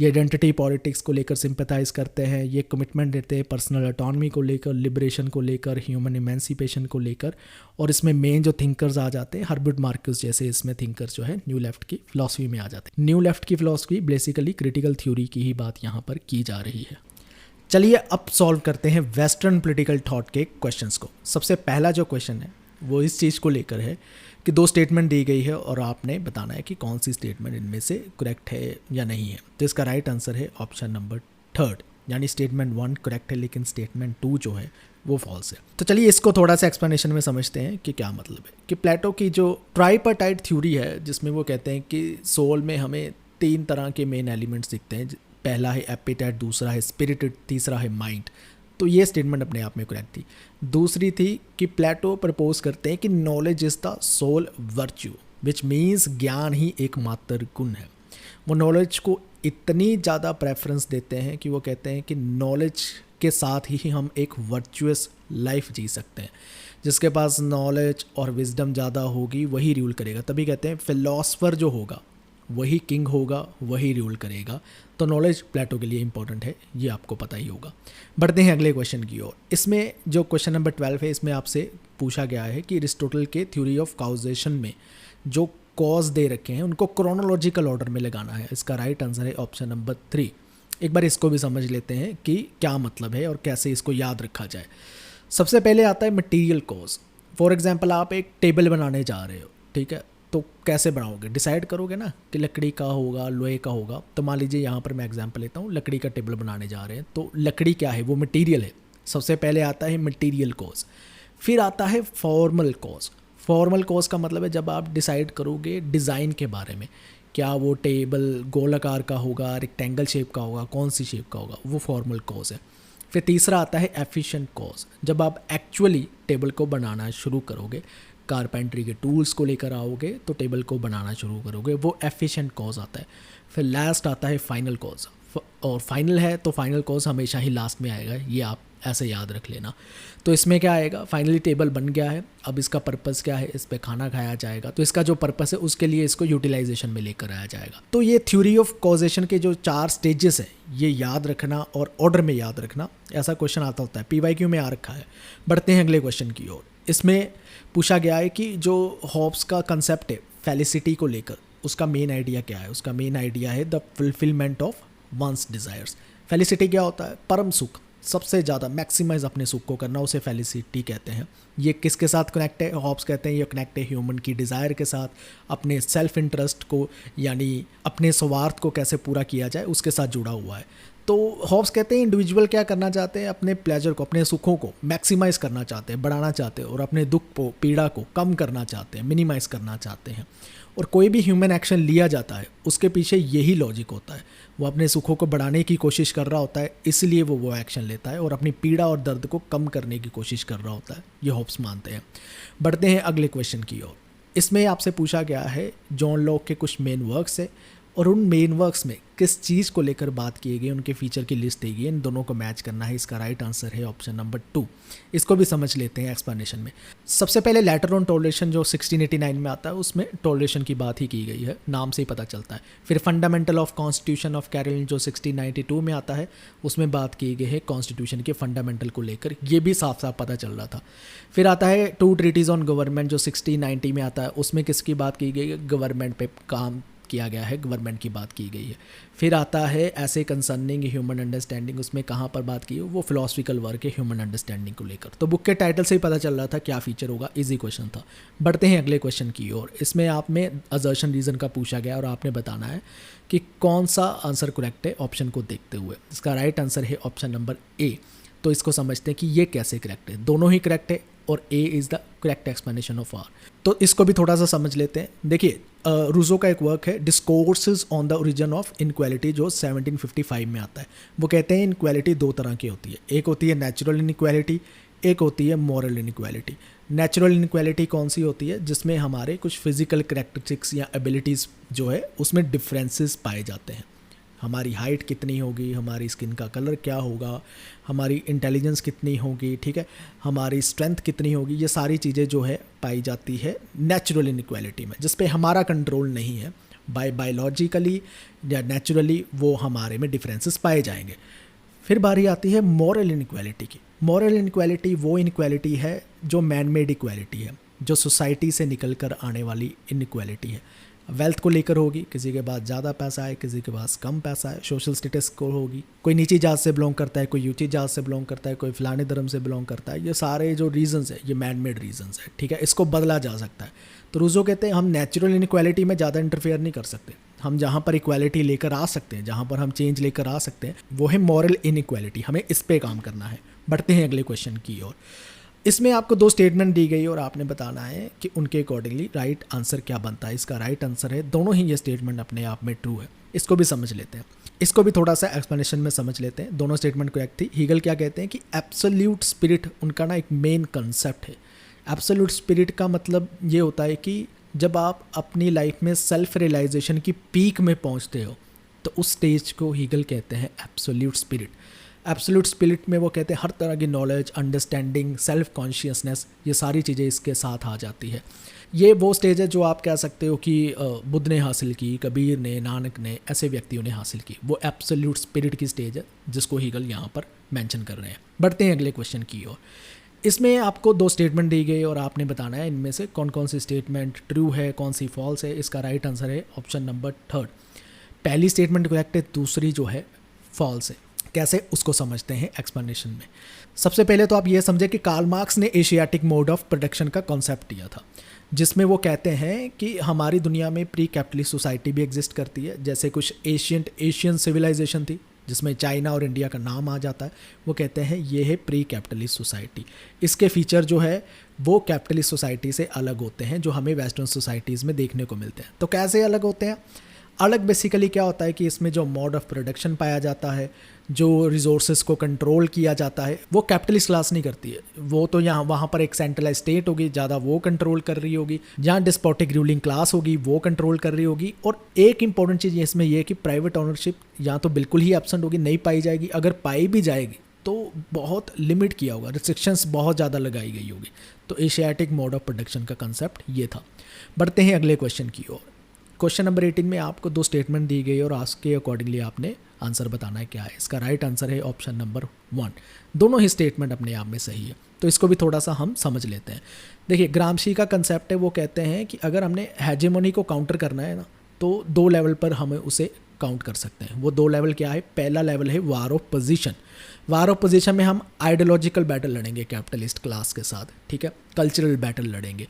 ये आइडेंटिटी पॉलिटिक्स को लेकर सिंपैथाइज करते हैं, ये कमिटमेंट देते हैं पर्सनल ऑटोनॉमी को लेकर, लिबरेशन को लेकर, ह्यूमन इमेंसिपेशन को लेकर। और इसमें मेन जो थिंकर्स आ जाते हैं हर्बर्ट मार्क्यूस जैसे इसमें थिंकर्स जो है न्यू लेफ्ट की फिलॉसफी में आ जाते हैं। न्यू लेफ्ट की फिलॉसफी बेसिकली क्रिटिकल थ्योरी की ही बात यहाँ पर की जा रही है। चलिए अब सॉल्व करते हैं वेस्टर्न पॉलिटिकल थॉट के क्वेश्चंस को। सबसे पहला जो क्वेश्चन है वो इस चीज़ को लेकर है कि दो स्टेटमेंट दी गई है और आपने बताना है कि कौन सी स्टेटमेंट इनमें से करेक्ट है या नहीं है। तो इसका राइट आंसर है ऑप्शन नंबर 3, यानी स्टेटमेंट 1 करेक्ट है लेकिन स्टेटमेंट 2 जो है वो फॉल्स है। तो चलिए इसको थोड़ा सा एक्सप्लेनेशन में समझते हैं कि क्या मतलब है। कि प्लेटो की जो ट्राइपार्टाइट थ्योरी है जिसमें वो कहते हैं कि सोल में हमें 3 तरह के मेन एलिमेंट्स दिखते हैं, पहला है एपिटाइट, दूसरा है स्पिरिट, तीसरा है माइंड। तो ये स्टेटमेंट अपने आप में करेक्ट थी। दूसरी थी कि प्लेटो प्रपोज करते हैं कि knowledge is the sole virtue which means ज्ञान ही एकमात्र गुण है। वो नॉलेज को इतनी ज़्यादा प्रेफरेंस देते हैं कि वो कहते हैं कि नॉलेज के साथ ही हम एक वर्चुअस लाइफ जी सकते हैं। जिसके पास नॉलेज और विजडम ज़्यादा होगी वही रूल करेगा। तभी कहते हैं फिलोसफर जो होगा वही किंग होगा, वही रूल करेगा। तो नॉलेज प्लेटो के लिए इंपॉर्टेंट है, ये आपको पता ही होगा। बढ़ते हैं अगले क्वेश्चन की ओर। इसमें जो क्वेश्चन नंबर 12 है इसमें आपसे पूछा गया है कि अरिस्टोटल के थ्योरी ऑफ काउजेशन में जो कॉज दे रखे हैं उनको क्रोनोलॉजिकल ऑर्डर में लगाना है। इसका राइट आंसर है ऑप्शन नंबर 3। एक बार इसको भी समझ लेते हैं कि क्या मतलब है और कैसे इसको याद रखा जाए। सबसे पहले आता है मटीरियल कॉज। फॉर एग्जाम्पल आप एक टेबल बनाने जा रहे हो, ठीक है, तो कैसे बनाओगे? डिसाइड करोगे ना कि लकड़ी का होगा, लोहे का होगा। तो मान लीजिए यहाँ पर मैं एग्जांपल लेता हूँ, लकड़ी का टेबल बनाने जा रहे हैं तो लकड़ी क्या है? वो मटेरियल है। सबसे पहले आता है मटेरियल कॉज, फिर आता है फॉर्मल कॉज। फॉर्मल कॉज का मतलब है जब आप डिसाइड करोगे डिज़ाइन के बारे में, क्या वो टेबल गोलाकार का होगा, रेक्टेंगल शेप का होगा, कौन सी शेप का होगा, वो फॉर्मल कॉज है। फिर तीसरा आता है एफिशिएंट कॉज। जब आप एक्चुअली टेबल को बनाना शुरू करोगे, कारपेंट्री के टूल्स को लेकर आओगे तो टेबल को बनाना शुरू करोगे, वो एफिशिएंट कॉज आता है। फिर लास्ट आता है फाइनल कॉज, और फाइनल है तो फाइनल कॉज हमेशा ही लास्ट में आएगा, ये आप ऐसे याद रख लेना। तो इसमें क्या आएगा? फाइनली टेबल बन गया है, अब इसका पर्पस क्या है? इस पे खाना खाया जाएगा, तो इसका जो पर्पस है उसके लिए इसको यूटिलाइजेशन में लेकर आया जाएगा। तो ये थ्योरी ऑफ कॉजेशन के जो 4 स्टेजेस हैं ये याद रखना और ऑर्डर में याद रखना, ऐसा क्वेश्चन आता होता है, PYQ में आ रखा है। बढ़ते हैं अगले क्वेश्चन की ओर। इसमें पूछा गया है कि जो हॉब्स का कंसेप्ट है फेलिसिटी को लेकर, उसका मेन आइडिया क्या है? उसका मेन आइडिया है the fulfilment of one's desires. Felicity क्या होता है? परम सुख, सबसे ज़्यादा मैक्सिमाइज अपने सुख को करना, उसे फेलिसिटी कहते हैं। ये किसके साथ कनेक्ट है? हॉब्स कहते हैं ये कनेक्ट है ह्यूमन की डिज़ायर के साथ, अपने सेल्फ इंटरेस्ट को यानी अपने स्वार्थ को कैसे पूरा किया जाए उसके साथ जुड़ा हुआ है। तो हॉब्स कहते हैं इंडिविजुअल क्या करना चाहते हैं? अपने प्लेजर को, अपने सुखों को मैक्सिमाइज़ करना चाहते हैं, बढ़ाना चाहते हैं, और अपने दुख को, पीड़ा को कम करना चाहते हैं, मिनिमाइज़ करना चाहते हैं। और कोई भी ह्यूमन एक्शन लिया जाता है उसके पीछे यही लॉजिक होता है, वो अपने सुखों को बढ़ाने की कोशिश कर रहा होता है, इसलिए वो एक्शन लेता है, और अपनी पीड़ा और दर्द को कम करने की कोशिश कर रहा होता है, ये हॉब्स मानते हैं। बढ़ते हैं अगले क्वेश्चन की ओर। इसमें आपसे पूछा गया है जॉन लॉक के कुछ मेन वर्क्स है और उन मेन वर्क्स में किस चीज़ को लेकर बात की गई, उनके फीचर की लिस्ट दी गई है, इन दोनों को मैच करना है। इसका राइट आंसर है ऑप्शन नंबर 2। इसको भी समझ लेते हैं एक्सप्लेनेशन में। सबसे पहले लेटर ऑन टॉलरेशन जो 1689 में आता है उसमें टॉलरेशन की बात ही की गई है, नाम से ही पता चलता है। फिर fundamental of constitution of Carolina जो 1692 में आता है उसमें बात की गई है कॉन्स्टिट्यूशन के फंडामेंटल को लेकर, ये भी साफ साफ पता चल रहा था। फिर आता है 2 ट्रीटीज ऑन गवर्नमेंट जो 1690 में आता है, उसमें किसकी बात की गई है? गवर्नमेंट पे काम किया गया है, गवर्नमेंट की बात की गई है। फिर आता है ऐसे कंसर्निंग ह्यूमन अंडरस्टैंडिंग, उसमें कहाँ पर बात की है? वो फिलोसफिकल वर्क है ह्यूमन अंडरस्टैंडिंग को लेकर। तो बुक के टाइटल से ही पता चल रहा था क्या फीचर होगा, इजी क्वेश्चन था। बढ़ते हैं अगले क्वेश्चन की ओर। इसमें आप में असर्शन रीजन का पूछा गया और आपने बताना है कि कौन सा आंसर करेक्ट है ऑप्शन को देखते हुए। इसका राइट आंसर है ऑप्शन नंबर ए। तो इसको समझते हैं कि ये कैसे करेक्ट है। दोनों ही करेक्ट है और A is the correct explanation of R. तो इसको भी थोड़ा सा समझ लेते हैं। देखिए रूजो का एक वर्क है discourses on the origin of inequality जो 1755 में आता है। वो कहते हैं इनक्वालिटी 2 तरह की होती है, एक होती है नेचुरल इनक्वालिटी, एक होती है मॉरल इनक्वालिटी। नेचुरल इनक्वालिटी कौन सी होती है? जिसमें हमारे कुछ फिजिकल करैक्टरिस्टिक्स या एबिलिटीज़ जो है उसमें डिफरेंसेस पाए जाते हैं, हमारी हाइट कितनी होगी, हमारी स्किन का कलर क्या होगा, हमारी इंटेलिजेंस कितनी होगी, ठीक है, हमारी स्ट्रेंथ कितनी होगी, ये सारी चीज़ें जो है पाई जाती है नेचुरल इनइक्वालिटी में, जिस पे हमारा कंट्रोल नहीं है। बायोलॉजिकली या नेचुरली वो हमारे में डिफरेंसेस पाए जाएंगे। फिर बारी आती है मॉरल इनइक्वालिटी की। मॉरल इनइक्वालिटी वो इनइक्वालिटी है जो मैन मेड इक्वालिटी है, जो सोसाइटी से निकल कर आने वाली इनइक्वालिटी है। वेल्थ को लेकर होगी, किसी के पास ज़्यादा पैसा है, किसी के पास कम पैसा है, सोशल स्टेटस को होगी, कोई नीची जात से बिलोंग करता है, कोई ऊंची जात से बिलोंग करता है, कोई फलाने धर्म से बिलोंग करता है। ये सारे जो रीजंस है ये मैन मेड रीजंस है, ठीक है, इसको बदला जा सकता है। तो रूसो कहते हैं हम नेचुरल इनइक्वालिटी में ज़्यादा इंटरफेयर नहीं कर सकते, हम जहाँ पर इक्वालिटी लेकर आ सकते हैं, जहाँ पर हम चेंज लेकर आ सकते हैं, वो है मॉरल इनइक्वालिटी। हमें इस पे काम करना है। बढ़ते हैं अगले क्वेश्चन की ओर। इसमें आपको 2 स्टेटमेंट दी गई और आपने बताना है कि उनके अकॉर्डिंगली राइट आंसर क्या बनता है। इसका राइट आंसर है, दोनों ही ये स्टेटमेंट अपने आप में ट्रू है। इसको भी समझ लेते हैं, इसको भी थोड़ा सा एक्सप्लेनेशन में समझ लेते हैं। दोनों स्टेटमेंट को एक थी। हीगल क्या कहते हैं कि एब्सोल्यूट स्पिरिट उनका ना एक मेन कंसेप्ट है। एब्सोल्यूट स्पिरिट का मतलब ये होता है कि जब आप अपनी लाइफ में सेल्फ रियलाइजेशन की पीक में पहुंचते हो तो उस स्टेज को हीगल कहते हैं एब्सोल्यूट स्पिरिट। एब्सोल्यूट स्पिरिट में वो कहते हैं हर तरह की नॉलेज, अंडरस्टैंडिंग, सेल्फ कॉन्शियसनेस, ये सारी चीज़ें इसके साथ आ जाती है। ये वो स्टेज है जो आप कह सकते हो कि बुद्ध ने हासिल की, कबीर ने, नानक ने, ऐसे व्यक्तियों ने हासिल की। वो एब्सोल्यूट स्पिरिट की स्टेज है जिसको हीगल यहाँ पर मेंशन कर रहे हैं। बढ़ते हैं अगले क्वेश्चन की ओर। इसमें आपको 2 स्टेटमेंट दी गई और आपने बताना है इनमें से कौन कौन सी स्टेटमेंट ट्रू है, कौन सी फॉल्स है। इसका राइट आंसर है ऑप्शन नंबर 3। पहली स्टेटमेंट करेक्ट है, दूसरी जो है फॉल्स है। कैसे, उसको समझते हैं एक्सप्लेनेशन में। सबसे पहले तो आप ये समझे कि कार्ल मार्क्स ने एशियाटिक मोड ऑफ प्रोडक्शन का कॉन्सेप्ट दिया था, जिसमें वो कहते हैं कि हमारी दुनिया में प्री कैपिटलिस्ट सोसाइटी भी एग्जिस्ट करती है। जैसे कुछ एशियन सिविलाइजेशन थी जिसमें चाइना और इंडिया का नाम आ जाता है, वो कहते हैं ये है प्री कैपिटलिस्ट सोसाइटी। इसके फीचर जो है वो कैपिटलिस्ट सोसाइटी से अलग होते हैं जो हमें वेस्टर्न सोसाइटीज़ में देखने को मिलते हैं। तो कैसे अलग होते हैं? अलग बेसिकली क्या होता है कि इसमें जो मोड ऑफ प्रोडक्शन पाया जाता है, जो रिसोर्सेज को कंट्रोल किया जाता है, वो कैपिटलिस्ट क्लास नहीं करती है। वो तो यहाँ वहाँ पर एक सेंट्रलाइज स्टेट होगी, ज़्यादा वो कंट्रोल कर रही होगी। जहाँ डिस्पोटिक रूलिंग क्लास होगी वो कंट्रोल कर रही होगी। और एक इंपॉर्टेंट चीज़ इसमें यह है कि प्राइवेट ओनरशिप या तो बिल्कुल ही एब्सेंट होगी, नहीं पाई जाएगी। अगर पाई भी जाएगी तो बहुत लिमिट किया होगा, रिस्ट्रिक्शंस बहुत ज़्यादा लगाई गई होगी। तो एशियाटिक मोड ऑफ प्रोडक्शन का कंसेप्ट ये था। बढ़ते हैं अगले क्वेश्चन की ओर। क्वेश्चन नंबर 18 में आपको 2 स्टेटमेंट दी गई और उसके अकॉर्डिंगली आपने आंसर बताना है क्या है। इसका राइट आंसर है ऑप्शन नंबर 1। दोनों ही स्टेटमेंट अपने आप में सही है। तो इसको भी थोड़ा सा हम समझ लेते हैं। देखिए, ग्रामशी का कंसेप्ट है, वो कहते हैं कि अगर हमने हेजेमोनी को काउंटर करना है ना, तो 2 लेवल पर हमें उसे काउंट कर सकते हैं। वो 2 लेवल क्या है? पहला लेवल है war of position. War of position में हम आइडियोलॉजिकल बैटल लड़ेंगे कैपिटलिस्ट क्लास के साथ, ठीक है, कल्चरल बैटल लड़ेंगे।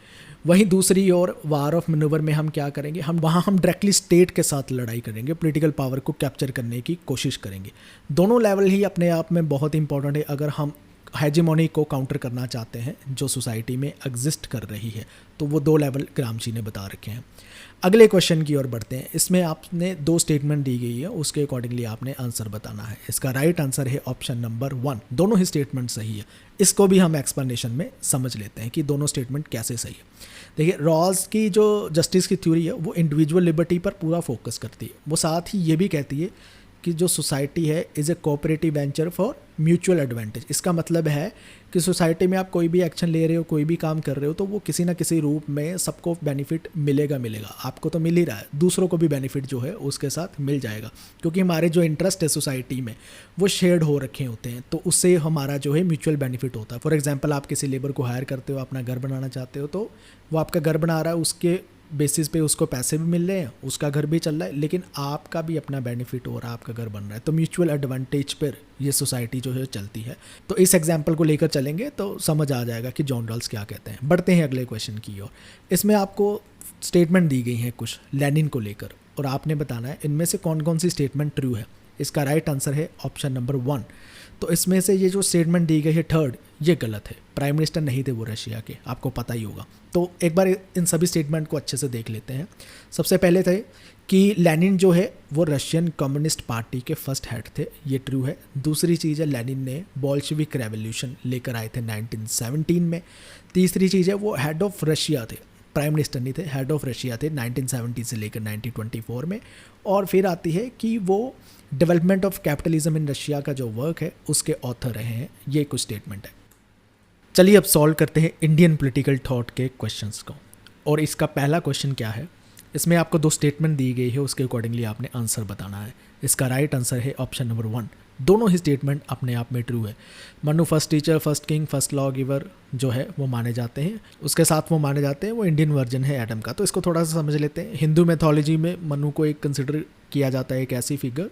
वहीं दूसरी ओर वार ऑफ मैन्यूवर में हम क्या करेंगे? हम डायरेक्टली स्टेट के साथ लड़ाई करेंगे, पॉलिटिकल पावर को कैप्चर करने की कोशिश करेंगे। दोनों लेवल ही अपने आप में बहुत इंपॉर्टेंट है अगर हम हेजेमोनी को काउंटर करना चाहते हैं जो सोसाइटी में एग्जिस्ट कर रही है। तो वो 2 लेवल ग्रामशी ने बता रखे हैं। अगले क्वेश्चन की ओर बढ़ते हैं। इसमें आपने 2 स्टेटमेंट दी गई है, उसके अकॉर्डिंगली आपने आंसर बताना है। इसका राइट आंसर है ऑप्शन नंबर 1। दोनों ही स्टेटमेंट सही है। इसको भी हम एक्सप्लेनेशन में समझ लेते हैं कि दोनों स्टेटमेंट कैसे सही है। देखिए, रॉल्स की जो जस्टिस की थ्योरी है वो इंडिविजुअल लिबर्टी पर पूरा फोकस करती है। वो साथ ही ये भी कहती है कि जो सोसाइटी है is a cooperative venture for mutual advantage. इसका मतलब है कि सोसाइटी में आप कोई भी एक्शन ले रहे हो, कोई भी काम कर रहे हो, तो वो किसी ना किसी रूप में सबको बेनिफिट मिलेगा। आपको तो मिल ही रहा है, दूसरों को भी बेनिफिट जो है उसके साथ मिल जाएगा, क्योंकि हमारे जो इंटरेस्ट है सोसाइटी में वो शेयर्ड हो रखे होते हैं। तो उससे हमारा जो है म्यूचुअल बेनिफिट होता है। फॉर एग्जाम्पल, आप किसी लेबर को हायर करते हो, अपना घर बनाना चाहते हो, तो वो आपका घर बना रहा है, उसके बेसिस पे उसको पैसे भी मिल रहे हैं, उसका घर भी चल रहा है, लेकिन आपका भी अपना बेनिफिट हो रहा है, आपका घर बन रहा है। तो म्यूचुअल एडवांटेज पर ये सोसाइटी जो है चलती है। तो इस एग्जांपल को लेकर चलेंगे तो समझ आ जाएगा कि जॉन रॉल्स क्या कहते हैं। बढ़ते हैं अगले क्वेश्चन की ओर। इसमें आपको स्टेटमेंट दी गई हैं कुछ लेनिन को लेकर और आपने बताना है इनमें से कौन कौन सी स्टेटमेंट ट्रू है। इसका राइट आंसर है ऑप्शन नंबर 1। तो इसमें से ये जो स्टेटमेंट दी गई है 3rd, ये गलत है। प्राइम मिनिस्टर नहीं थे वो रशिया के, आपको पता ही होगा। तो एक बार इन सभी स्टेटमेंट को अच्छे से देख लेते हैं। सबसे पहले थे कि लेनिन जो है वो रशियन कम्युनिस्ट पार्टी के फर्स्ट हेड थे, ये ट्रू है। दूसरी चीज़ है लेनिन ने बोल्शेविक रेवोल्यूशन लेकर आए थे 1917 में। तीसरी चीज़ है वो हेड ऑफ रशिया थे प्राइम मिनिस्टर नहीं थे, हेड ऑफ रशिया थे 1970 से लेकर 1924 में। और फिर आती है कि वो development of capitalism in Russia का जो वर्क है उसके ऑथर रहे हैं। ये कुछ स्टेटमेंट है। चलिए अब सॉल्व करते हैं इंडियन पॉलिटिकल थॉट के क्वेश्चंस को। और इसका पहला क्वेश्चन क्या है, इसमें आपको 2 स्टेटमेंट दी गई है, उसके अकॉर्डिंगली आपने आंसर बताना है। इसका राइट आंसर है ऑप्शन नंबर 1। दोनों ही स्टेटमेंट अपने आप में ट्रू है। Manu first teacher, first king, first law giver जो है वो माने जाते हैं, उसके साथ वो माने जाते हैं वो इंडियन वर्जन है एडम का। तो इसको थोड़ा सा समझ लेते हैं। हिंदू मैथोलॉजी में मनु को एक कंसिडर किया जाता है एक ऐसी फिगर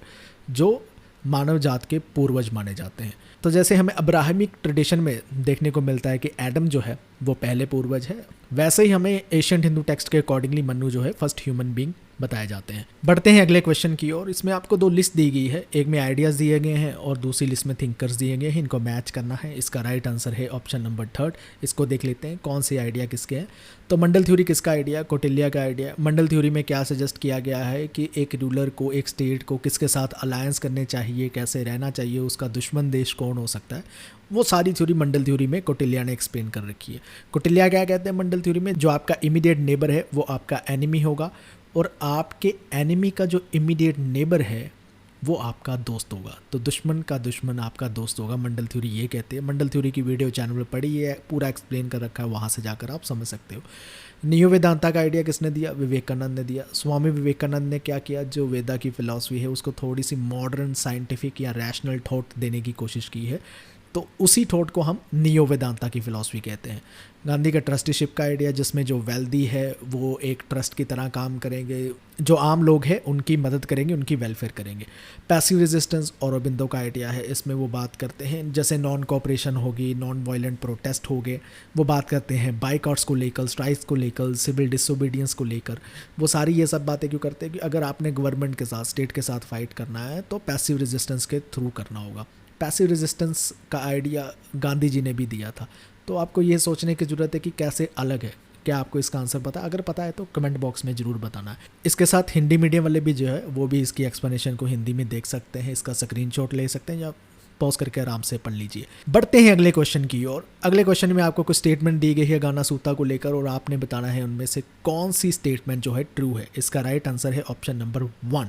जो मानव जात के पूर्वज माने जाते हैं। तो जैसे हमें अब्राहमिक ट्रेडिशन में देखने को मिलता है कि एडम जो है वो पहले पूर्वज है, वैसे ही हमें एशियंट हिंदू टेक्स्ट के अकॉर्डिंगली मनु जो है फर्स्ट ह्यूमन बीइंग बताए जाते हैं। बढ़ते हैं अगले क्वेश्चन की ओर। इसमें आपको 2 लिस्ट दी गई है, एक में आइडियाज़ दिए गए हैं और दूसरी लिस्ट में थिंकर्स दिए गए हैं। इनको मैच करना है। इसका राइट आंसर है ऑप्शन नंबर 3। इसको देख लेते हैं कौन से आइडिया किसके हैं। तो मंडल थ्योरी किसका आइडिया? कौटिल्य का आइडिया। मंडल थ्योरी में क्या सजेस्ट किया गया है कि एक रूलर को, एक स्टेट को किसके साथ अलायंस करने चाहिए, कैसे रहना चाहिए, उसका दुश्मन देश कौन हो सकता है, वो सारी थ्योरी मंडल थ्योरी में कौटिल्य ने एक्सप्लेन कर रखी है। कौटिल्य क्या कहते हैं मंडल थ्योरी में, जो आपका इमीडिएट नेबर है वो आपका एनिमी होगा और आपके एनिमी का जो इमीडिएट नेबर है वो आपका दोस्त होगा। तो दुश्मन का दुश्मन आपका दोस्त होगा, मंडल थ्योरी ये कहते हैं। मंडल थ्योरी की वीडियो चैनल पर पड़ी है, पूरा एक्सप्लेन कर रखा है, वहाँ से जाकर आप समझ सकते हो। नियो वेदांता का आइडिया किसने दिया? विवेकानंद ने दिया। स्वामी विवेकानंद ने क्या किया, जो वेदा की फिलॉसफी है उसको थोड़ी सी मॉडर्न साइंटिफिक या रैशनल थॉट देने की कोशिश की है, तो उसी थॉट को हम नियो वेदांता की फिलॉसफी कहते हैं। गांधी का ट्रस्टीशिप का आइडिया, जिसमें जो वेल्दी है वो एक ट्रस्ट की तरह काम करेंगे, जो आम लोग हैं उनकी मदद करेंगे, उनकी वेलफेयर करेंगे। पैसिव रेजिस्टेंस औरोबिंदो का आइडिया है, इसमें वो बात करते हैं जैसे नॉन कोऑपरेशन होगी, नॉन वायलेंट प्रोटेस्ट हो गए, वो बात करते हैं बाइकआउट्स को लेकर, स्ट्राइक्स को लेकर, सिविल डिसोबीडियंस को लेकर। वो सारी ये सब बातें क्यों करते हैं कि अगर आपने गवर्नमेंट के साथ, स्टेट के साथ फाइट करना है तो पैसिव रेजिस्टेंस के थ्रू करना होगा। पैसिव रेजिस्टेंस का आइडिया गांधी जी ने भी दिया था। तो आपको ये सोचने की ज़रूरत है कि कैसे अलग है। क्या आपको इसका आंसर पता है? अगर पता है तो कमेंट बॉक्स में ज़रूर बताना है। इसके साथ हिंदी मीडियम वाले भी जो है वो भी इसकी एक्सप्लेनेशन को हिंदी में देख सकते हैं, इसका स्क्रीनशॉट ले सकते हैं या पॉज करके आराम से पढ़ लीजिए। बढ़ते हैं अगले क्वेश्चन की ओर। अगले क्वेश्चन में आपको कुछ स्टेटमेंट दी गई है गाना सूता को लेकर और आपने बताना है उनमें से कौन सी स्टेटमेंट जो है ट्रू है। इसका राइट आंसर है ऑप्शन नंबर 1।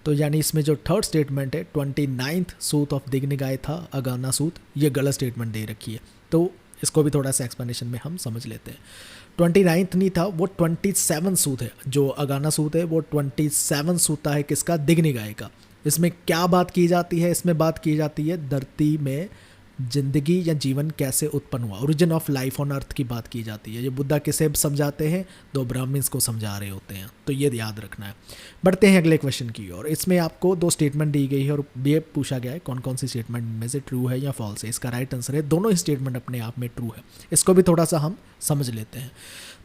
तो यानी इसमें जो थर्ड स्टेटमेंट है 29th सूत ऑफ दिग्निगाय था अगाना सूत, ये गलत स्टेटमेंट दे रखी है। तो इसको भी थोड़ा सा एक्सप्लेनेशन में हम समझ लेते हैं। 29th नहीं था, वो 27 सूत है। जो अगाना सूत है वो 27 सूता है किसका? दिग्निगाय का। इसमें क्या बात की जाती है? इसमें बात की जाती है धरती में जिंदगी या जीवन कैसे उत्पन्न हुआ, origin of life on earth की बात की जाती है। ये बुद्धा किसे समझाते हैं? 2 ब्राह्मण्स को समझा रहे होते हैं, तो ये याद रखना है। बढ़ते हैं अगले क्वेश्चन की ओर। इसमें आपको 2 स्टेटमेंट दी गई है और ये पूछा गया है कौन कौन सी स्टेटमेंट में से ट्रू है या फॉल्स है। इसका राइट आंसर है दोनों ही स्टेटमेंट अपने आप में ट्रू है। इसको भी थोड़ा सा हम समझ लेते हैं।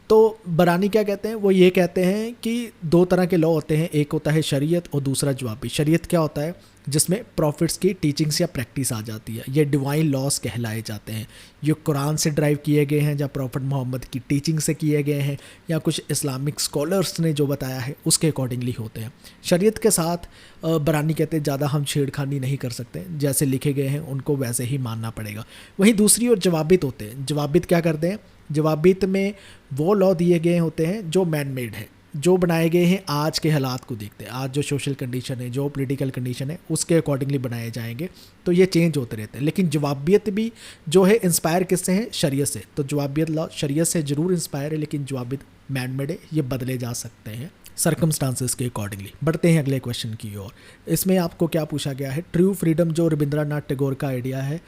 तो बरानी क्या कहते हैं? वो ये कहते हैं कि 2 तरह के लॉ होते हैं, एक होता है शरीयत और दूसरा जवाबी। शरीयत क्या होता है? जिसमें प्रॉफिट्स की टीचिंग्स या प्रैक्टिस आ जाती है, ये डिवाइन लॉस कहलाए जाते हैं। ये कुरान से ड्राइव किए गए हैं, या प्रॉफिट मोहम्मद की टीचिंग से किए गए हैं, या कुछ इस्लामिक स्कॉलर्स ने जो बताया है उसके अकॉर्डिंगली होते हैं। शरीयत के साथ बरानी कहते हैं ज़्यादा हम छेड़खानी नहीं कर सकते, जैसे लिखे गए हैं उनको वैसे ही मानना पड़ेगा। वहीं दूसरी ओर जवाबित होते हैं। जवाबित क्या करते हैं? जवाबित में वो लॉ दिए गए होते हैं जो मैन मेड है, जो बनाए गए हैं आज के हालात को देखते हैं, आज जो सोशल कंडीशन है, जो पॉलिटिकल कंडीशन है उसके अकॉर्डिंगली बनाए जाएंगे, तो ये चेंज होते रहते हैं। लेकिन जवाबियत भी जो है इंस्पायर किससे है? शरीयत से। तो जवाबियत लॉ शरीयत से जरूर इंस्पायर है, लेकिन जवाबियत मैन मेड है, ये बदले जा सकते हैं सर्कमस्टांसेस के अकॉर्डिंगली। बढ़ते हैं अगले क्वेश्चन की ओर। इसमें आपको क्या पूछा गया है? ट्रू फ्रीडम जो रविंद्रनाथ टैगोर का आइडिया है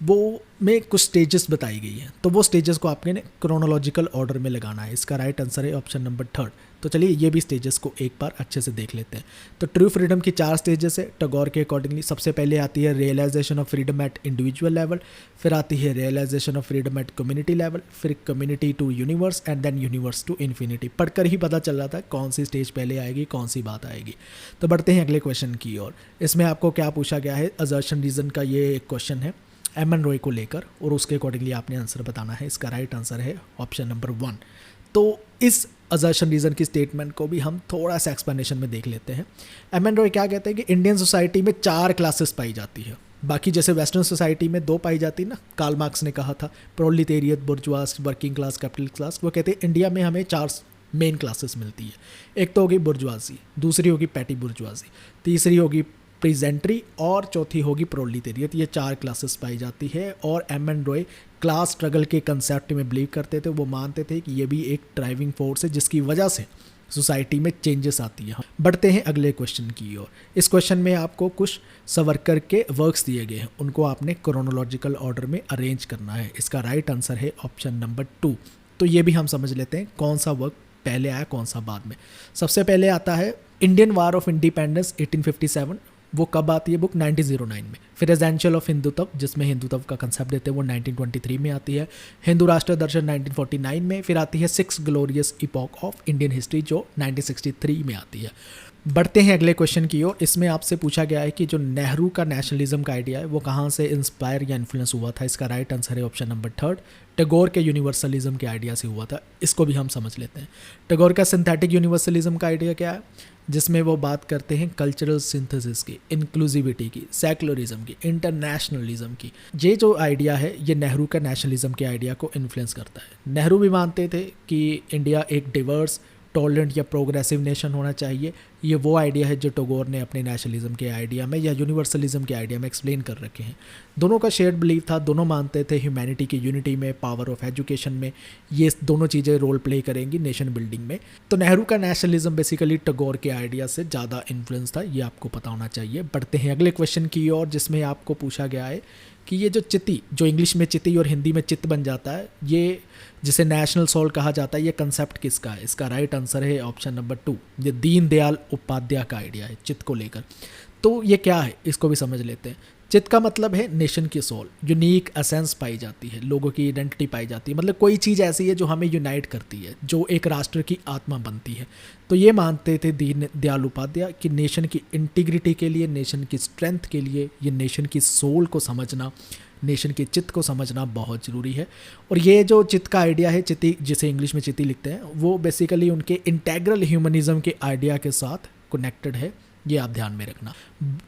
वो में कुछ स्टेजेस बताई गई हैं, तो वो स्टेजेस को आपने क्रोनोलॉजिकल ऑर्डर में लगाना है। इसका राइट आंसर है ऑप्शन नंबर 3। तो चलिए ये भी स्टेजेस को एक बार अच्छे से देख लेते हैं। तो ट्रू फ्रीडम की 4 स्टेजेस है टैगोर के अकॉर्डिंगली। सबसे पहले आती है realisation of freedom at individual level, फिर आती है realisation of freedom at community level, फिर community to universe and then universe to infinity. पढ़कर ही पता चल रहा था कौन सी स्टेज पहले आएगी, कौन सी बात आएगी। तो बढ़ते हैं अगले क्वेश्चन की ओर। इसमें आपको क्या पूछा गया है? असर्शन रीजन का ये एक क्वेश्चन है एमन रॉय को लेकर, और उसके अकॉर्डिंगली आपने आंसर बताना है। इसका राइट आंसर है ऑप्शन नंबर 1। तो इस असर्शन रीजन की स्टेटमेंट को भी हम थोड़ा सा एक्सप्लेनेशन में देख लेते हैं। एमन रॉय क्या कहते हैं कि इंडियन सोसाइटी में 4 क्लासेस पाई जाती है। बाकी जैसे वेस्टर्न सोसाइटी में दो पाई जाती ना, कार्ल मार्क्स ने कहा था proletariat, bourgeois, working class, capital class. वो कहते हैं इंडिया में हमें 4 मेन क्लासेस मिलती है। एक तो होगी बुर्जुआसी, दूसरी होगी पैटी बुर्जुआसी, तीसरी होगी प्रीजेंट्री और चौथी होगी प्रोलिटेरियत। ये 4 क्लासेस पाई जाती है। और M N Roy class struggle के कंसेप्ट में बिलीव करते थे। वो मानते थे कि ये भी एक ड्राइविंग फोर्स है जिसकी वजह से सोसाइटी में चेंजेस आती है। बढ़ते हैं अगले क्वेश्चन की ओर। इस क्वेश्चन में आपको कुछ सावरकर के वर्क्स दिए गए हैं, उनको आपने क्रोनोलॉजिकल ऑर्डर में अरेंज करना है। इसका राइट आंसर है ऑप्शन नंबर 2। तो ये भी हम समझ लेते हैं कौन सा वर्क पहले आया कौन सा बाद में। सबसे पहले आता है इंडियन वार ऑफ इंडिपेंडेंस 1857। वो कब आती है बुक? 1909 में। फिर एसेंशियल ऑफ हिंदुत्व, जिसमें हिंदुत्व का कंसेप्ट देते हैं, वो 1923 में आती है। हिंदू राष्ट्र दर्शन 1949 में। फिर आती है 6 glorious epoch of Indian history जो 1963 में आती है। बढ़ते हैं अगले क्वेश्चन की ओर। इसमें आपसे पूछा गया है कि जो नेहरू का नेशनलिज्म का आइडिया है वो कहाँ से इंस्पायर या इन्फ्लुएंस हुआ था। इसका राइट आंसर है ऑप्शन नंबर 3, टैगोर के यूनिवर्सलिज्म के आइडिया से हुआ था। इसको भी हम समझ लेते हैं। टैगोर का सिंथेटिक यूनिवर्सलिज्म का आइडिया क्या है, जिसमें वो बात करते हैं कल्चरल सिंथेसिस की, इंक्लूसिविटी की, सेकुलरिज्म की, इंटरनेशनलिज्म की। ये जो आइडिया है ये नेहरू का नेशनलिज्म के आइडिया को इन्फ्लुएंस करता है। नेहरू भी मानते थे कि इंडिया एक डिवर्स, टॉलरेंट या प्रोग्रेसिव नेशन होना चाहिए। ये वो आइडिया है जो टैगोर ने अपने नेशनलिज्म के आइडिया में या यूनिवर्सलिज्म के आइडिया में एक्सप्लेन कर रखे हैं। दोनों का शेयर्ड बिलीव था, दोनों मानते थे ह्यूमैनिटी की यूनिटी में, पावर ऑफ एजुकेशन में, ये दोनों चीज़ें रोल प्ले करेंगी नेशन बिल्डिंग में। तो नेहरू का नेशनलिज्म बेसिकली टैगोर के आइडिया से ज़्यादा इन्फ्लुएंस था, ये आपको पता होना चाहिए। बढ़ते हैं अगले क्वेश्चन की ओर, जिसमें आपको पूछा गया है कि ये जो चिति, जो इंग्लिश में चिति और हिंदी में चित्त बन जाता है, ये जिसे नेशनल सोल कहा जाता है, ये कंसेप्ट किसका है। इसका राइट आंसर है ऑप्शन नंबर 2। ये दीनदयाल उपाध्याय का आइडिया है चित्त को लेकर। तो ये क्या है इसको भी समझ लेते हैं। चित्त का मतलब है नेशन की सोल, यूनिक एसेंस पाई जाती है, लोगों की आइडेंटिटी पाई जाती है, मतलब कोई चीज़ ऐसी है जो हमें यूनाइट करती है, जो एक राष्ट्र की आत्मा बनती है। तो ये मानते थे दीनदयाल उपाध्याय कि नेशन की इंटीग्रिटी के लिए, नेशन की स्ट्रेंथ के लिए, ये नेशन की सोल को समझना, नेशन के चित्त को समझना बहुत ज़रूरी है। और ये जो चित्त का आइडिया है, चिति जिसे इंग्लिश में चिति लिखते हैं, वो बेसिकली उनके इंटेग्रल ह्यूमनिज्म के आइडिया के साथ कनेक्टेड है, ये आप ध्यान में रखना।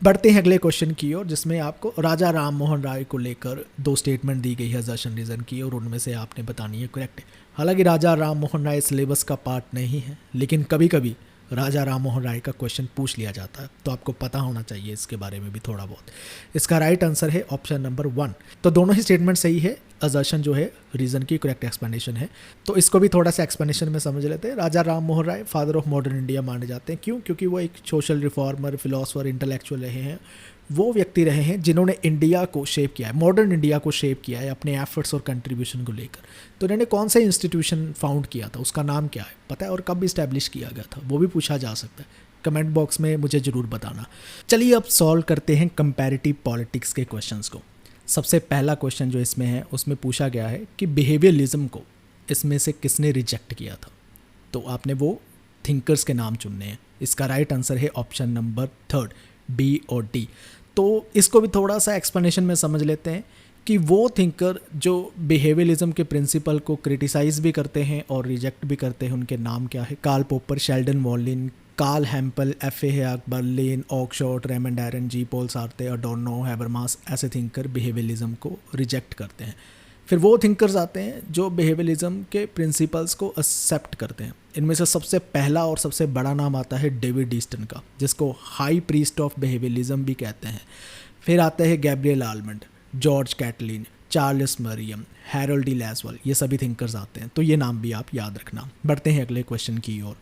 बढ़ते हैं अगले क्वेश्चन की ओर, जिसमें आपको राजा राम मोहन राय को लेकर 2 स्टेटमेंट दी गई है असर्शन रीजन की, और उनमें से आपने बतानी है करेक्ट है। हालांकि राजा राम मोहन राय सिलेबस का पार्ट नहीं है, लेकिन कभी कभी राजा राम मोहन राय का क्वेश्चन पूछ लिया जाता है, तो आपको पता होना चाहिए इसके बारे में भी थोड़ा बहुत। इसका राइट आंसर है ऑप्शन नंबर 1। तो दोनों ही स्टेटमेंट सही है, असर्शन जो है रीज़न की करेक्ट एक्सप्लेनेशन है। तो इसको भी थोड़ा सा एक्सप्लेनेशन में समझ लेते हैं। राजा Ram Mohan Roy father of modern India माने जाते हैं। क्यों? क्योंकि वो एक सोशल रिफॉर्मर, फिलोसफर, इंटेलेक्चुअल रहे हैं। वो व्यक्ति रहे हैं जिन्होंने इंडिया को शेप किया है, मॉडर्न इंडिया को शेप किया है अपने एफर्ट्स और कंट्रीब्यूशन को लेकर। तो इन्होंने कौन सा इंस्टीट्यूशन फाउंड किया था, उसका नाम क्या है पता है, और कब इस्टेब्लिश किया गया था, वो भी पूछा जा सकता है। कमेंट बॉक्स में मुझे ज़रूर बताना। चलिए अब सॉल्व करते हैं कंपैरेटिव पॉलिटिक्स के क्वेश्चंस को। सबसे पहला क्वेश्चन जो इसमें है उसमें पूछा गया है कि बिहेवियरलिज्म को इसमें से किसने रिजेक्ट किया था। तो आपने वो थिंकर्स के नाम चुनने हैं। इसका राइट आंसर है ऑप्शन नंबर 3, बी और डी। तो इसको भी थोड़ा सा एक्सप्लेनेशन में समझ लेते हैं कि वो थिंकर जो बिहेवियरलिज्म के प्रिंसिपल को क्रिटिसाइज भी करते हैं और रिजेक्ट भी करते हैं, उनके नाम क्या है। Karl Popper, Sheldon Wolin, Carl Hempel, F A Hayek, Berlin, Oxford, Raymond Aron, Jean Paul Sartre, Adorno, Habermas, ऐसे थिंकर बिहेवियरलिज्म को रिजेक्ट करते हैं। फिर वो थिंकर्स आते हैं जो बिहेवियरलिज्म के प्रिंसिपल्स को एक्सेप्ट करते हैं। इनमें से सबसे पहला और सबसे बड़ा नाम आता है डेविड ईस्टन का, जिसको हाई प्रीस्ट ऑफ बिहेवियरलिज्म भी कहते हैं। फिर आते हैं Gabriel Almond, George Catlin, Charles Merriam, Harold D Lasswell, ये सभी थिंकर्स आते हैं। तो ये नाम भी आप याद रखना। बढ़ते हैं अगले क्वेश्चन की ओर।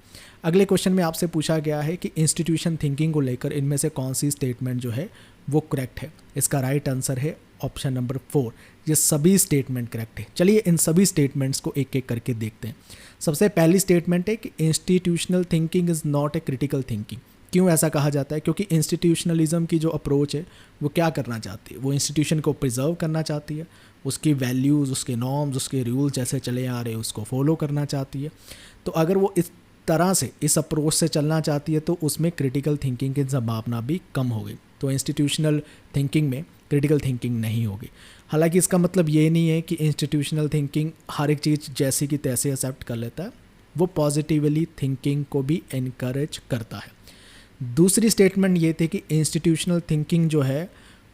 अगले क्वेश्चन में आपसे पूछा गया है कि इंस्टीट्यूशन थिंकिंग को लेकर इनमें से कौन सी स्टेटमेंट जो है वो करेक्ट है। इसका राइट आंसर है ऑप्शन नंबर 4। ये सभी स्टेटमेंट करेक्ट है। चलिए इन सभी स्टेटमेंट्स को एक एक करके देखते हैं। सबसे पहली स्टेटमेंट है कि institutional thinking is not a critical thinking. क्यों ऐसा कहा जाता है? क्योंकि इंस्टीट्यूशनलिज्म की जो अप्रोच है वो क्या करना चाहती है, वो इंस्टीट्यूशन को प्रिजर्व करना चाहती है, उसकी वैल्यूज़, उसके नॉर्म्स, उसके रूल्स जैसे चले आ रहे हैं उसको फॉलो करना चाहती है। तो अगर वो इस तरह से, इस अप्रोच से चलना चाहती है तो उसमें क्रिटिकल थिंकिंग की संभावना भी कम होगी। तो इंस्टीट्यूशनल थिंकिंग में क्रिटिकल थिंकिंग नहीं होगी। हालांकि इसका मतलब ये नहीं है कि इंस्टीट्यूशनल थिंकिंग हर एक चीज़ जैसी की तैसे एक्सेप्ट कर लेता है, वो पॉजिटिवली थिंकिंग को भी इनकरेज करता है। दूसरी स्टेटमेंट ये थी कि इंस्टीट्यूशनल थिंकिंग जो है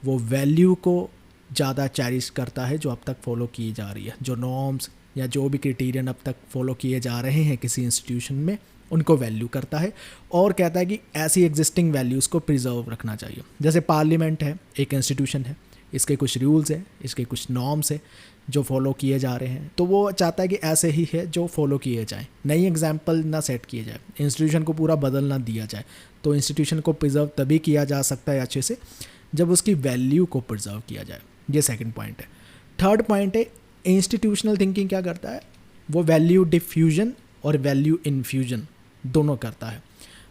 वो वैल्यू को ज़्यादा चेरिश करता है जो अब तक फॉलो की जा रही है, जो नॉर्म्स या जो भी क्राइटेरियन अब तक फॉलो किए जा रहे हैं किसी इंस्टीट्यूशन में, उनको वैल्यू करता है और कहता है कि ऐसी एग्जिस्टिंग वैल्यूज़ को प्रिजर्व रखना चाहिए। जैसे पार्लियामेंट है, एक इंस्टीट्यूशन है, इसके कुछ रूल्स हैं, इसके कुछ नॉर्म्स हैं जो फॉलो किए जा रहे हैं, तो वो चाहता है कि ऐसे ही है जो फॉलो किए जाएं, नई एग्जाम्पल ना सेट किए जाए, इंस्टीट्यूशन को पूरा बदल ना दिया जाए। तो इंस्टीट्यूशन को प्रिजर्व तभी किया जा सकता है अच्छे से जब उसकी वैल्यू को प्रिजर्व किया जाए। ये सेकंड पॉइंट है। थर्ड पॉइंट है, इंस्टीट्यूशनल थिंकिंग क्या करता है, वो वैल्यू डिफ्यूजन और वैल्यू इन्फ्यूजन दोनों करता है।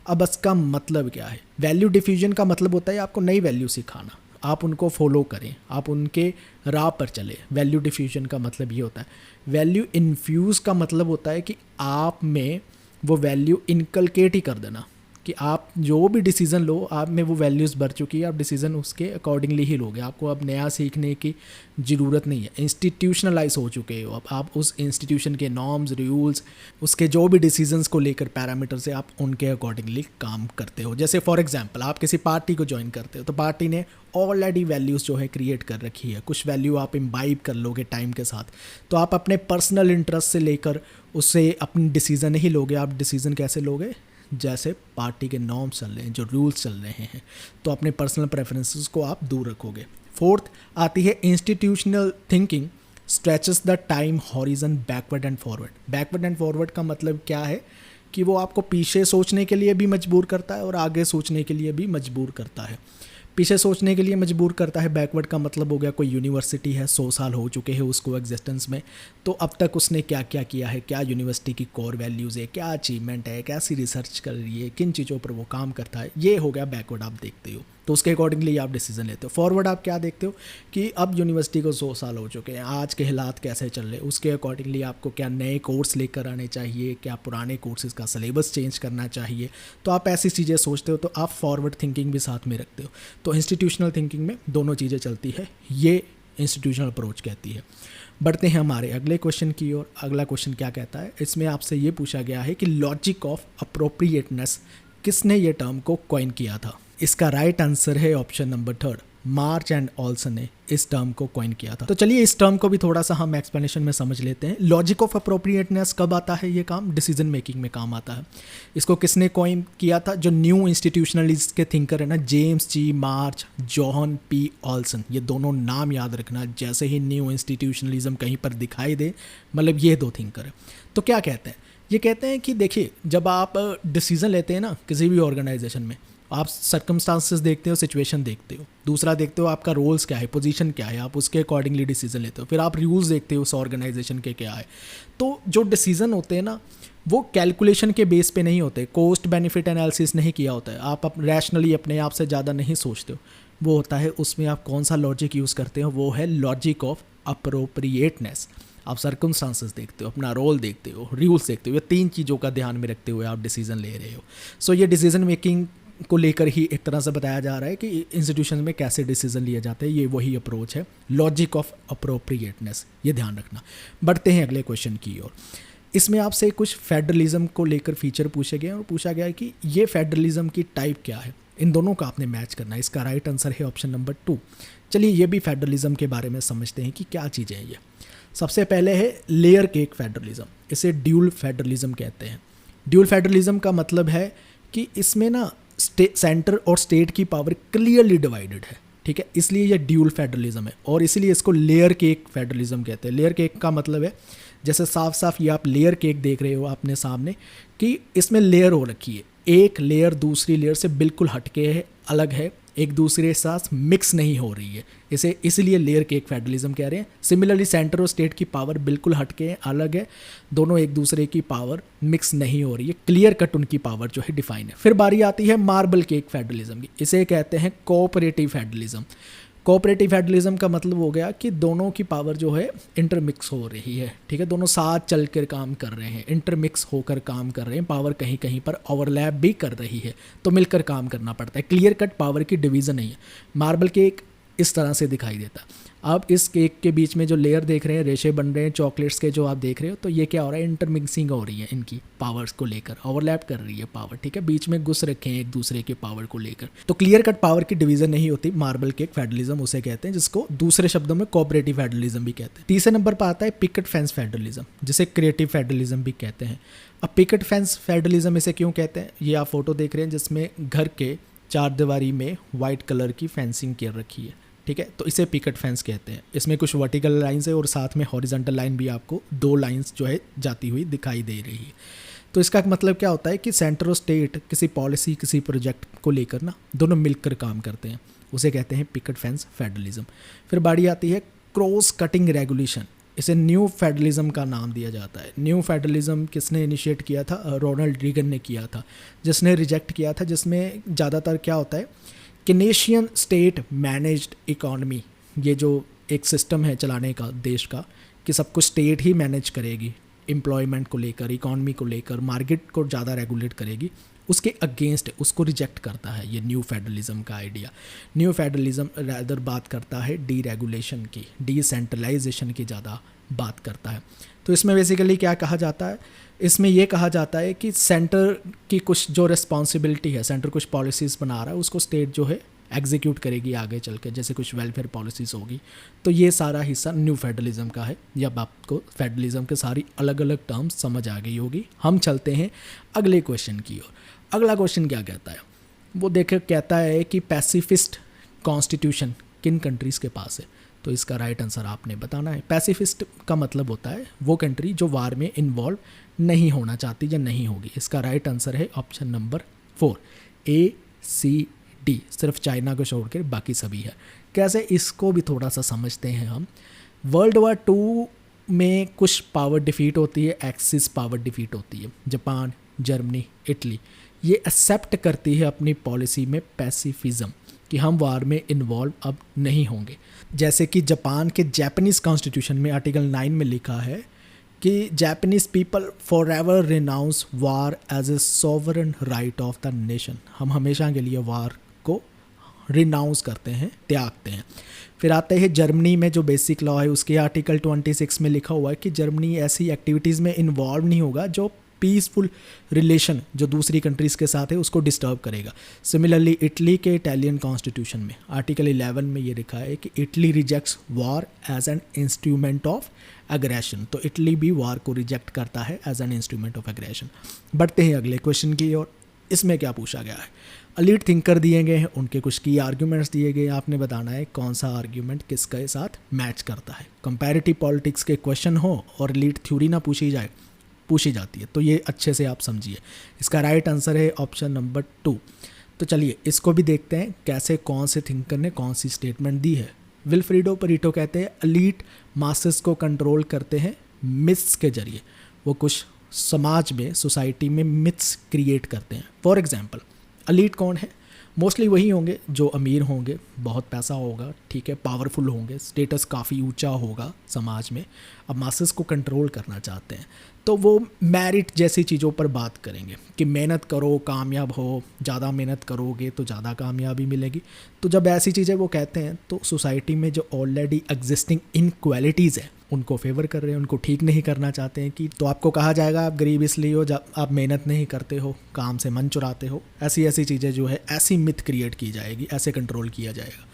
अब इसका मतलब क्या है? वैल्यू डिफ्यूजन का मतलब होता है आपको नई वैल्यू सिखाना, आप उनको फॉलो करें, आप उनके राह पर चले। वैल्यू डिफ्यूजन का मतलब ये होता है। वैल्यू इन्फ्यूज़ का मतलब होता है कि आप में वो वैल्यू इनकलकेट ही कर देना, कि आप जो भी डिसीज़न लो, आप में वो वैल्यूज़ बढ़ चुकी है, आप डिसीज़न उसके अकॉर्डिंगली ही लोगे, आपको अब नया सीखने की ज़रूरत नहीं है। इंस्टीट्यूशनलाइज हो चुके हो, अब आप उस इंस्टीट्यूशन के नॉर्म्स, रूल्स, उसके जो भी डिसीजंस को लेकर पैरामीटर से आप उनके अकॉर्डिंगली काम करते हो। जैसे फॉर एग्जांपल आप किसी पार्टी को ज्वाइन करते हो तो पार्टी ने ऑलरेडी वैल्यूज़ जो है क्रिएट कर रखी है, कुछ वैल्यू आप इम्बाइब कर लोगे टाइम के साथ, तो आप अपने पर्सनल इंटरेस्ट से लेकर उससे अपनी डिसीज़न नहीं लोगे। आप डिसीज़न कैसे लोगे? जैसे पार्टी के नॉर्म्स चल रहे हैं, जो रूल्स चल रहे हैं, तो अपने पर्सनल प्रेफरेंसेस को आप दूर रखोगे। फोर्थ आती है institutional thinking stretches the time horizon backward and forward. Backward and forward का मतलब क्या है कि वो आपको पीछे सोचने के लिए भी मजबूर करता है और आगे सोचने के लिए भी मजबूर करता है। पीछे सोचने के लिए मजबूर करता है, बैकवर्ड का मतलब हो गया कोई यूनिवर्सिटी है, 100 साल हो चुके हैं उसको एग्जिस्टेंस में, तो अब तक उसने क्या क्या किया है, क्या यूनिवर्सिटी की कोर वैल्यूज़ है, क्या अचीवमेंट है, कैसी रिसर्च कर रही है, किन चीज़ों पर वो काम करता है, ये हो गया बैकवर्ड। आप देखते हो तो उसके अकॉर्डिंगली आप डिसीजन लेते हो। फॉरवर्ड आप क्या देखते हो कि अब यूनिवर्सिटी को 100 साल हो चुके हैं, आज के हालात कैसे चल रहे हैं, उसके अकॉर्डिंगली आपको क्या नए कोर्स लेकर आने चाहिए, क्या पुराने कोर्सेज का सिलेबस चेंज करना चाहिए, तो आप ऐसी चीज़ें सोचते हो, तो आप फॉरवर्ड थिंकिंग भी साथ में रखते हो। तो इंस्टीट्यूशनल थिंकिंग में दोनों चीज़ें चलती है, ये इंस्टीट्यूशनल अप्रोच कहती है। बढ़ते हैं हमारे अगले क्वेश्चन की ओर। अगला क्वेश्चन क्या कहता है, इसमें आपसे ये पूछा गया है कि लॉजिक ऑफ अप्रोप्रिएटनेस किसने ये टर्म को कॉइन किया था। इसका राइट आंसर है option number 3, March and Olson ने इस टर्म को कॉइन किया था। तो चलिए इस टर्म को भी थोड़ा सा हम एक्सप्लेनेशन में समझ लेते हैं। लॉजिक ऑफ अप्रोप्रिएटनेस कब आता है? ये काम डिसीजन मेकिंग में काम आता है। इसको किसने कॉइन किया था? जो न्यू इंस्टीट्यूशनलिस्ट के थिंकर है ना, जेम्स जी मार्च, जॉन पी ऑल्सन, ये दोनों नाम याद रखना। जैसे ही न्यू इंस्टीट्यूशनलिज्म कहीं पर दिखाई दे, मतलब ये दो थिंकर है। तो क्या कहते हैं? ये कहते हैं कि देखिए, जब आप डिसीजन लेते हैं ना किसी भी ऑर्गेनाइजेशन में, आप सर्कमस्टांसेस देखते हो, सिचुएशन देखते हो, दूसरा देखते हो आपका रोल्स क्या है, पोजीशन क्या है, आप उसके अकॉर्डिंगली डिसीजन लेते हो, फिर आप रूल्स देखते हो उस ऑर्गेनाइजेशन के क्या है। तो जो डिसीजन होते हैं ना, वो कैलकुलेशन के बेस पे नहीं होते, कॉस्ट बेनिफिट एनालिसिस नहीं किया होता है, आप रैशनली अपने आप से ज़्यादा नहीं सोचते हो। वो होता है उसमें आप कौन सा लॉजिक यूज़ करते हो, वो है लॉजिक ऑफ अप्रोप्रिएटनेस। आप सर्कमस्टांसेस देखते हो, अपना रोल देखते हो, रूल्स देखते हो, ये तीन चीज़ों का ध्यान में रखते हुए आप डिसीजन ले रहे हो। सो ये डिसीजन मेकिंग को लेकर ही एक तरह से बताया जा रहा है कि इंस्टीट्यूशन में कैसे डिसीजन लिए जाते हैं, ये वही अप्रोच है, लॉजिक ऑफ अप्रोप्रिएटनेस, ये ध्यान रखना। बढ़ते हैं अगले क्वेश्चन की ओर। इसमें आपसे कुछ फेडरलिज्म को लेकर फीचर पूछे गए और पूछा गया है कि ये फेडरलिज्म की टाइप क्या है, इन दोनों का आपने मैच करना है। इसका राइट आंसर है ऑप्शन नंबर 2। चलिए ये भी फेडरलिज्म के बारे में समझते हैं कि क्या चीज़ें हैं ये। सबसे पहले है लेयर केक फेडरलिज्म, इसे ड्यूल फेडरलिज्म कहते हैं। ड्यूल फेडरलिज्म का मतलब है कि इसमें ना सेंटर और स्टेट की पावर क्लियरली डिवाइडेड है, ठीक है, इसलिए ये ड्यूल फेडरलिज्म है और इसीलिए इसको लेयर केक फेडरलिज्म कहते हैं। लेयर केक का मतलब है, जैसे साफ साफ ये आप लेयर केक देख रहे हो अपने सामने, कि इसमें लेयर हो रखी है, एक लेयर दूसरी लेयर से बिल्कुल हटके है, अलग है, एक दूसरे के साथ मिक्स नहीं हो रही है, इसे इसलिए लेयर केक फेडरलिज्म कह रहे हैं। सिमिलरली सेंटर और स्टेट की पावर बिल्कुल हटके है, अलग है, दोनों एक दूसरे की पावर मिक्स नहीं हो रही है, क्लियर कट उनकी पावर जो है डिफाइन है। फिर बारी आती है मार्बल केक फेडरलिज्म की, इसे कहते हैं कोऑपरेटिव फेडरलिज्म। कोऑपरेटिव फेडरलिज्म का मतलब हो गया कि दोनों की पावर जो है इंटरमिक्स हो रही है, ठीक है, दोनों साथ चल कर काम कर रहे हैं, इंटरमिक्स होकर काम कर रहे हैं, पावर कहीं कहीं पर ओवरलैप भी कर रही है, तो मिलकर काम करना पड़ता है, क्लियर कट पावर की डिवीज़न नहीं है। मार्बल केक इस तरह से दिखाई देता है। आप इस केक के बीच में जो लेयर देख रहे हैं, रेशे बन रहे हैं चॉकलेट्स के जो आप देख रहे हो, तो ये क्या हो रहा है, इंटरमिक्सिंग हो रही है इनकी पावर्स को लेकर, ओवरलैप कर रही है पावर, ठीक है, बीच में घुस रखे हैं एक दूसरे के पावर को लेकर। तो क्लियर कट पावर की डिवीजन नहीं होती, मार्बल केक फेडरलिज्म उसे कहते हैं, जिसको दूसरे शब्दों में कोऑपरेटिव फेडरलिज्म भी कहते हैं। तीसरे नंबर पर आता है पिकेट फेंस फेडरलिज्म, जिसे क्रिएटिव फेडरलिज्म भी कहते हैं। अब पिकेट फेंस फेडरलिज्म इसे क्यों कहते हैं, ये आप फोटो देख रहे हैं जिसमें घर के चार दीवारी में वाइट कलर की फेंसिंग कर रखी है, ठीक है, तो इसे पिकेट फेंस कहते हैं। इसमें कुछ वर्टिकल लाइंस है और साथ में हॉरिजॉन्टल लाइन भी आपको 2 लाइंस जो है जाती हुई दिखाई दे रही है। तो इसका मतलब क्या होता है कि सेंटर और स्टेट किसी पॉलिसी किसी प्रोजेक्ट को लेकर ना दोनों मिलकर काम करते हैं, उसे कहते हैं पिकेट फेंस फेडरलिज्म। फिर बारी आती है क्रॉस कटिंग रेगुलेशन, इसे न्यू फेडरलिज्म का नाम दिया जाता है। न्यू फेडरलिज्म किसने इनिशिएट किया था, रोनाल्ड रीगन ने किया था, जिसने रिजेक्ट किया था, जिसमें ज़्यादातर क्या होता है, केनेशियन स्टेट मैनेज्ड इकोनॉमी, ये जो एक सिस्टम है चलाने का देश का, कि सब कुछ स्टेट ही मैनेज करेगी, एम्प्लॉयमेंट को लेकर, इकोनॉमी को लेकर, मार्केट को ज़्यादा रेगुलेट करेगी, उसके अगेंस्ट उसको रिजेक्ट करता है ये न्यू फेडरलिज्म का आइडिया। न्यू फेडरलिज्म रैदर बात करता है डी रेगुलेशन की, डिसेंट्रलाइजेशन की ज़्यादा बात करता है। तो इसमें बेसिकली क्या कहा जाता है, इसमें ये कहा जाता है कि सेंटर की कुछ जो रिस्पॉन्सिबिलिटी है, सेंटर कुछ पॉलिसीज़ बना रहा है, उसको स्टेट जो है एग्जीक्यूट करेगी आगे चल के, जैसे कुछ वेलफेयर पॉलिसीज़ होगी। तो ये सारा हिस्सा न्यू फेडरलिज्म का है। जब आपको फेडरलिज्म के सारी अलग अलग टर्म्स समझ आ गई होगी, हम चलते हैं अगले क्वेश्चन की ओर। अगला क्वेश्चन क्या कहता है, वो देखे कहता है कि पैसिफिस्ट कॉन्स्टिट्यूशन किन कंट्रीज़ के पास है। तो इसका राइट आंसर आपने बताना है। पैसिफिस्ट का मतलब होता है वो कंट्री जो वार में इन्वॉल्व नहीं होना चाहती या नहीं होगी। इसका राइट आंसर है ऑप्शन नंबर 4, ACD। सिर्फ चाइना को छोड़ कर बाकी सभी है। कैसे, इसको भी थोड़ा सा समझते हैं हम। वर्ल्ड वार 2 में कुछ पावर डिफीट होती है, एक्सिस पावर डिफीट होती है। जापान, जर्मनी, इटली ये एक्सेप्ट करती है अपनी पॉलिसी में पैसिफिज्म कि हम वार में इन्वॉल्व अब नहीं होंगे। जैसे कि जापान के जापानीज़ कॉन्स्टिट्यूशन में आर्टिकल 9 में लिखा है कि Japanese people forever renounce war as a sovereign right of the nation. हम हमेशा के लिए वार को रिनाउंस करते हैं, त्यागते हैं। फिर आते हैं जर्मनी में जो बेसिक लॉ है, उसके आर्टिकल 26 में लिखा हुआ है कि जर्मनी ऐसी एक्टिविटीज़ में इन्वॉल्व नहीं होगा जो पीसफुल रिलेशन जो दूसरी कंट्रीज़ के साथ है उसको डिस्टर्ब करेगा। सिमिलरली इटली के इटालियन कॉन्स्टिट्यूशन में आर्टिकल 11 में ये लिखा है कि Italy rejects war as an instrument of aggression. तो इटली भी वार को रिजेक्ट करता है as an instrument of aggression. बढ़ते हैं अगले क्वेश्चन की ओर। इसमें क्या पूछा गया है, एलीट थिंकर दिए गए हैं, उनके कुछ की आर्ग्यूमेंट्स दिए गए हैं, आपने बताना है कौन सा आर्ग्यूमेंट किसके साथ मैच करता है। कंपैरेटिव पॉलिटिक्स के क्वेश्चन हो और एलीट थ्योरी ना पूछी जाती है, तो ये अच्छे से आप समझिए। इसका राइट आंसर है ऑप्शन नंबर 2। तो चलिए इसको भी देखते हैं कैसे, कौन से थिंकर ने कौन सी स्टेटमेंट दी है। विल्फ्रेडो परेटो कहते हैं एलीट मासेस को कंट्रोल करते हैं मिथ्स के जरिए। वो कुछ समाज में, सोसाइटी में मिथ्स क्रिएट करते हैं। फॉर एग्जांपल एलीट कौन है, मोस्टली वही होंगे जो अमीर होंगे, बहुत पैसा होगा, ठीक है, पावरफुल होंगे, स्टेटस काफ़ी ऊंचा होगा समाज में। अब मासेस को कंट्रोल करना चाहते हैं तो वो मेरिट जैसी चीज़ों पर बात करेंगे कि मेहनत करो, कामयाब हो, ज़्यादा मेहनत करोगे तो ज़्यादा कामयाबी मिलेगी। तो जब ऐसी चीज़ें वो कहते हैं तो सोसाइटी में जो ऑलरेडी एग्जिस्टिंग इनक्वालिटीज़ है उनको फेवर कर रहे हैं, उनको ठीक नहीं करना चाहते हैं। कि तो आपको कहा जाएगा आप गरीब इसलिए हो जब आप मेहनत नहीं करते हो, काम से मन चुराते हो, ऐसी चीज़ें जो है, ऐसी मिथ क्रिएट की जाएगी, ऐसे कंट्रोल किया जाएगा।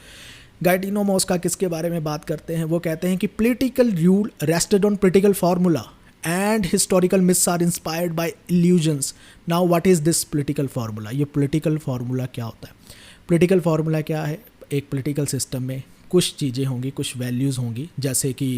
गाइटिनो मॉस्का किसके बारे में बात करते हैं, वो कहते हैं कि political rule rested on political formula and historical myths are inspired by illusions. Now what is this political formula? ये political formula क्या होता है? political formula क्या है? एक political system में कुछ चीज़ें होंगी, कुछ values होंगी, जैसे कि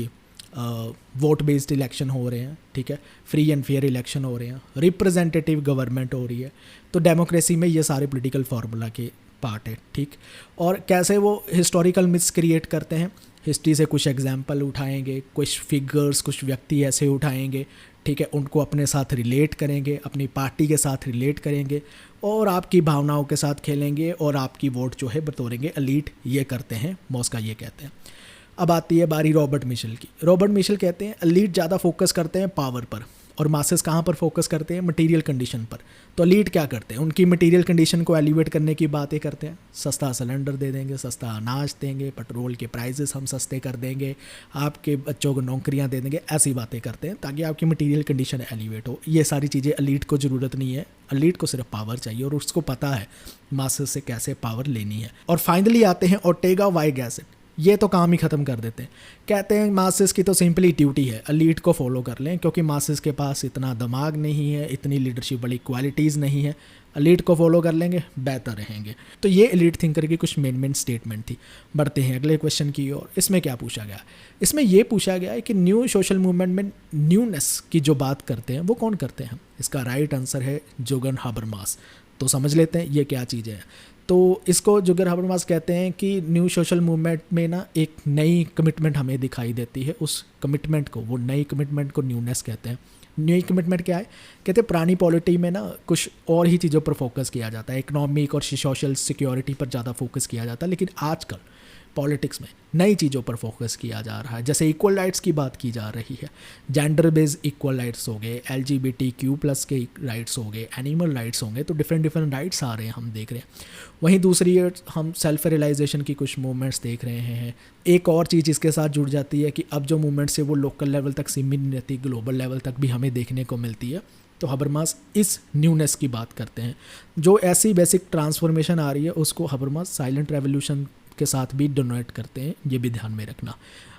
वोट बेस्ड इलेक्शन हो रहे हैं, ठीक है, फ्री एंड फेयर इलेक्शन हो रहे हैं, रिप्रेजेंटेटिव गवर्नमेंट हो रही है। तो डेमोक्रेसी में ये सारे पॉलिटिकल फार्मूला के पार्ट है, ठीक। और कैसे वो हिस्टोरिकल मिथ्स क्रिएट करते हैं, हिस्ट्री से कुछ एग्जाम्पल उठाएंगे, कुछ फिगर्स, कुछ व्यक्ति ऐसे उठाएंगे, ठीक है, उनको अपने साथ रिलेट करेंगे, अपनी पार्टी के साथ रिलेट करेंगे और आपकी भावनाओं के साथ खेलेंगे और आपकी वोट जो है बतौरेंगे एलीट। ये करते हैं मॉस्का, ये कहते हैं। अब आती है बारी रॉबर्ट मिशेल की। रॉबर्ट मिशेल कहते हैं एलीट ज़्यादा फोकस करते हैं पावर पर और मासेस कहाँ पर फोकस करते हैं, मटेरियल कंडीशन पर। तो एलीट क्या करते हैं, उनकी मटेरियल कंडीशन को एलिवेट करने की बातें करते हैं, सस्ता सिलेंडर दे देंगे, सस्ता अनाज देंगे, पेट्रोल के प्राइसेस हम सस्ते कर देंगे, आपके बच्चों को नौकरियां दे देंगे, ऐसी बातें करते हैं ताकि आपकी मटेरियल कंडीशन एलिवेट हो। ये सारी चीज़ें एलीट को ज़रूरत नहीं है, एलीट को सिर्फ पावर चाहिए और उसको पता है मासेस से कैसे पावर लेनी है। और फाइनली आते हैं ओर्टेगा वाई गैसेट, ये तो काम ही ख़त्म कर देते हैं। कहते हैं मासेस की तो सिंपली ड्यूटी है एलीट को फॉलो कर लें, क्योंकि मासेस के पास इतना दिमाग नहीं है, इतनी लीडरशिप वाली क्वालिटीज़ नहीं है, एलीट को फॉलो कर लेंगे बेहतर रहेंगे। तो ये एलीट थिंकर की कुछ मेन स्टेटमेंट थी। बढ़ते हैं अगले क्वेश्चन की ओर। इसमें क्या पूछा गया, इसमें ये पूछा गया है कि न्यू सोशल मूवमेंट में न्यूनेस की जो बात करते हैं वो कौन करते हैं। इसका राइट आंसर है जोगन हाबरमास। तो समझ लेते हैं ये क्या चीज़ है। तो इसको जुगर हाबरमास कहते हैं कि न्यू सोशल मूवमेंट में ना एक नई कमिटमेंट हमें दिखाई देती है, उस कमिटमेंट को, वो नई कमिटमेंट को न्यूनेस कहते हैं। नई कमिटमेंट क्या है, कहते हैं पुरानी पॉलिटी में ना कुछ और ही चीज़ों पर फोकस किया जाता है, इकोनॉमिक और सोशल सिक्योरिटी पर ज़्यादा फोकस किया जाता है, लेकिन आजकल पॉलिटिक्स में नई चीज़ों पर फोकस किया जा रहा है। जैसे इक्वल राइट्स की बात की जा रही है, जेंडर बेस्ड इक्वल राइट्स हो गए, LGBTQ+ के राइट्स हो गए, एनिमल राइट्स होंगे, तो डिफरेंट राइट्स आ रहे हैं, हम देख रहे हैं। वहीं दूसरी हम सेल्फ रियलाइजेशन की कुछ मूवमेंट्स देख रहे हैं। एक और चीज़ इसके साथ जुड़ जाती है कि अब जो मूवमेंट्स है वो लोकल लेवल तक सीमित नहीं रहती, ग्लोबल लेवल तक भी हमें देखने को मिलती है। तो हाबरमास इस न्यूनेस की बात करते हैं। जो ऐसी बेसिक ट्रांसफॉर्मेशन आ रही है उसको हाबरमास साइलेंट रेवोल्यूशन के साथ भी डोनेट करते हैं, ये भी ध्यान में रखना।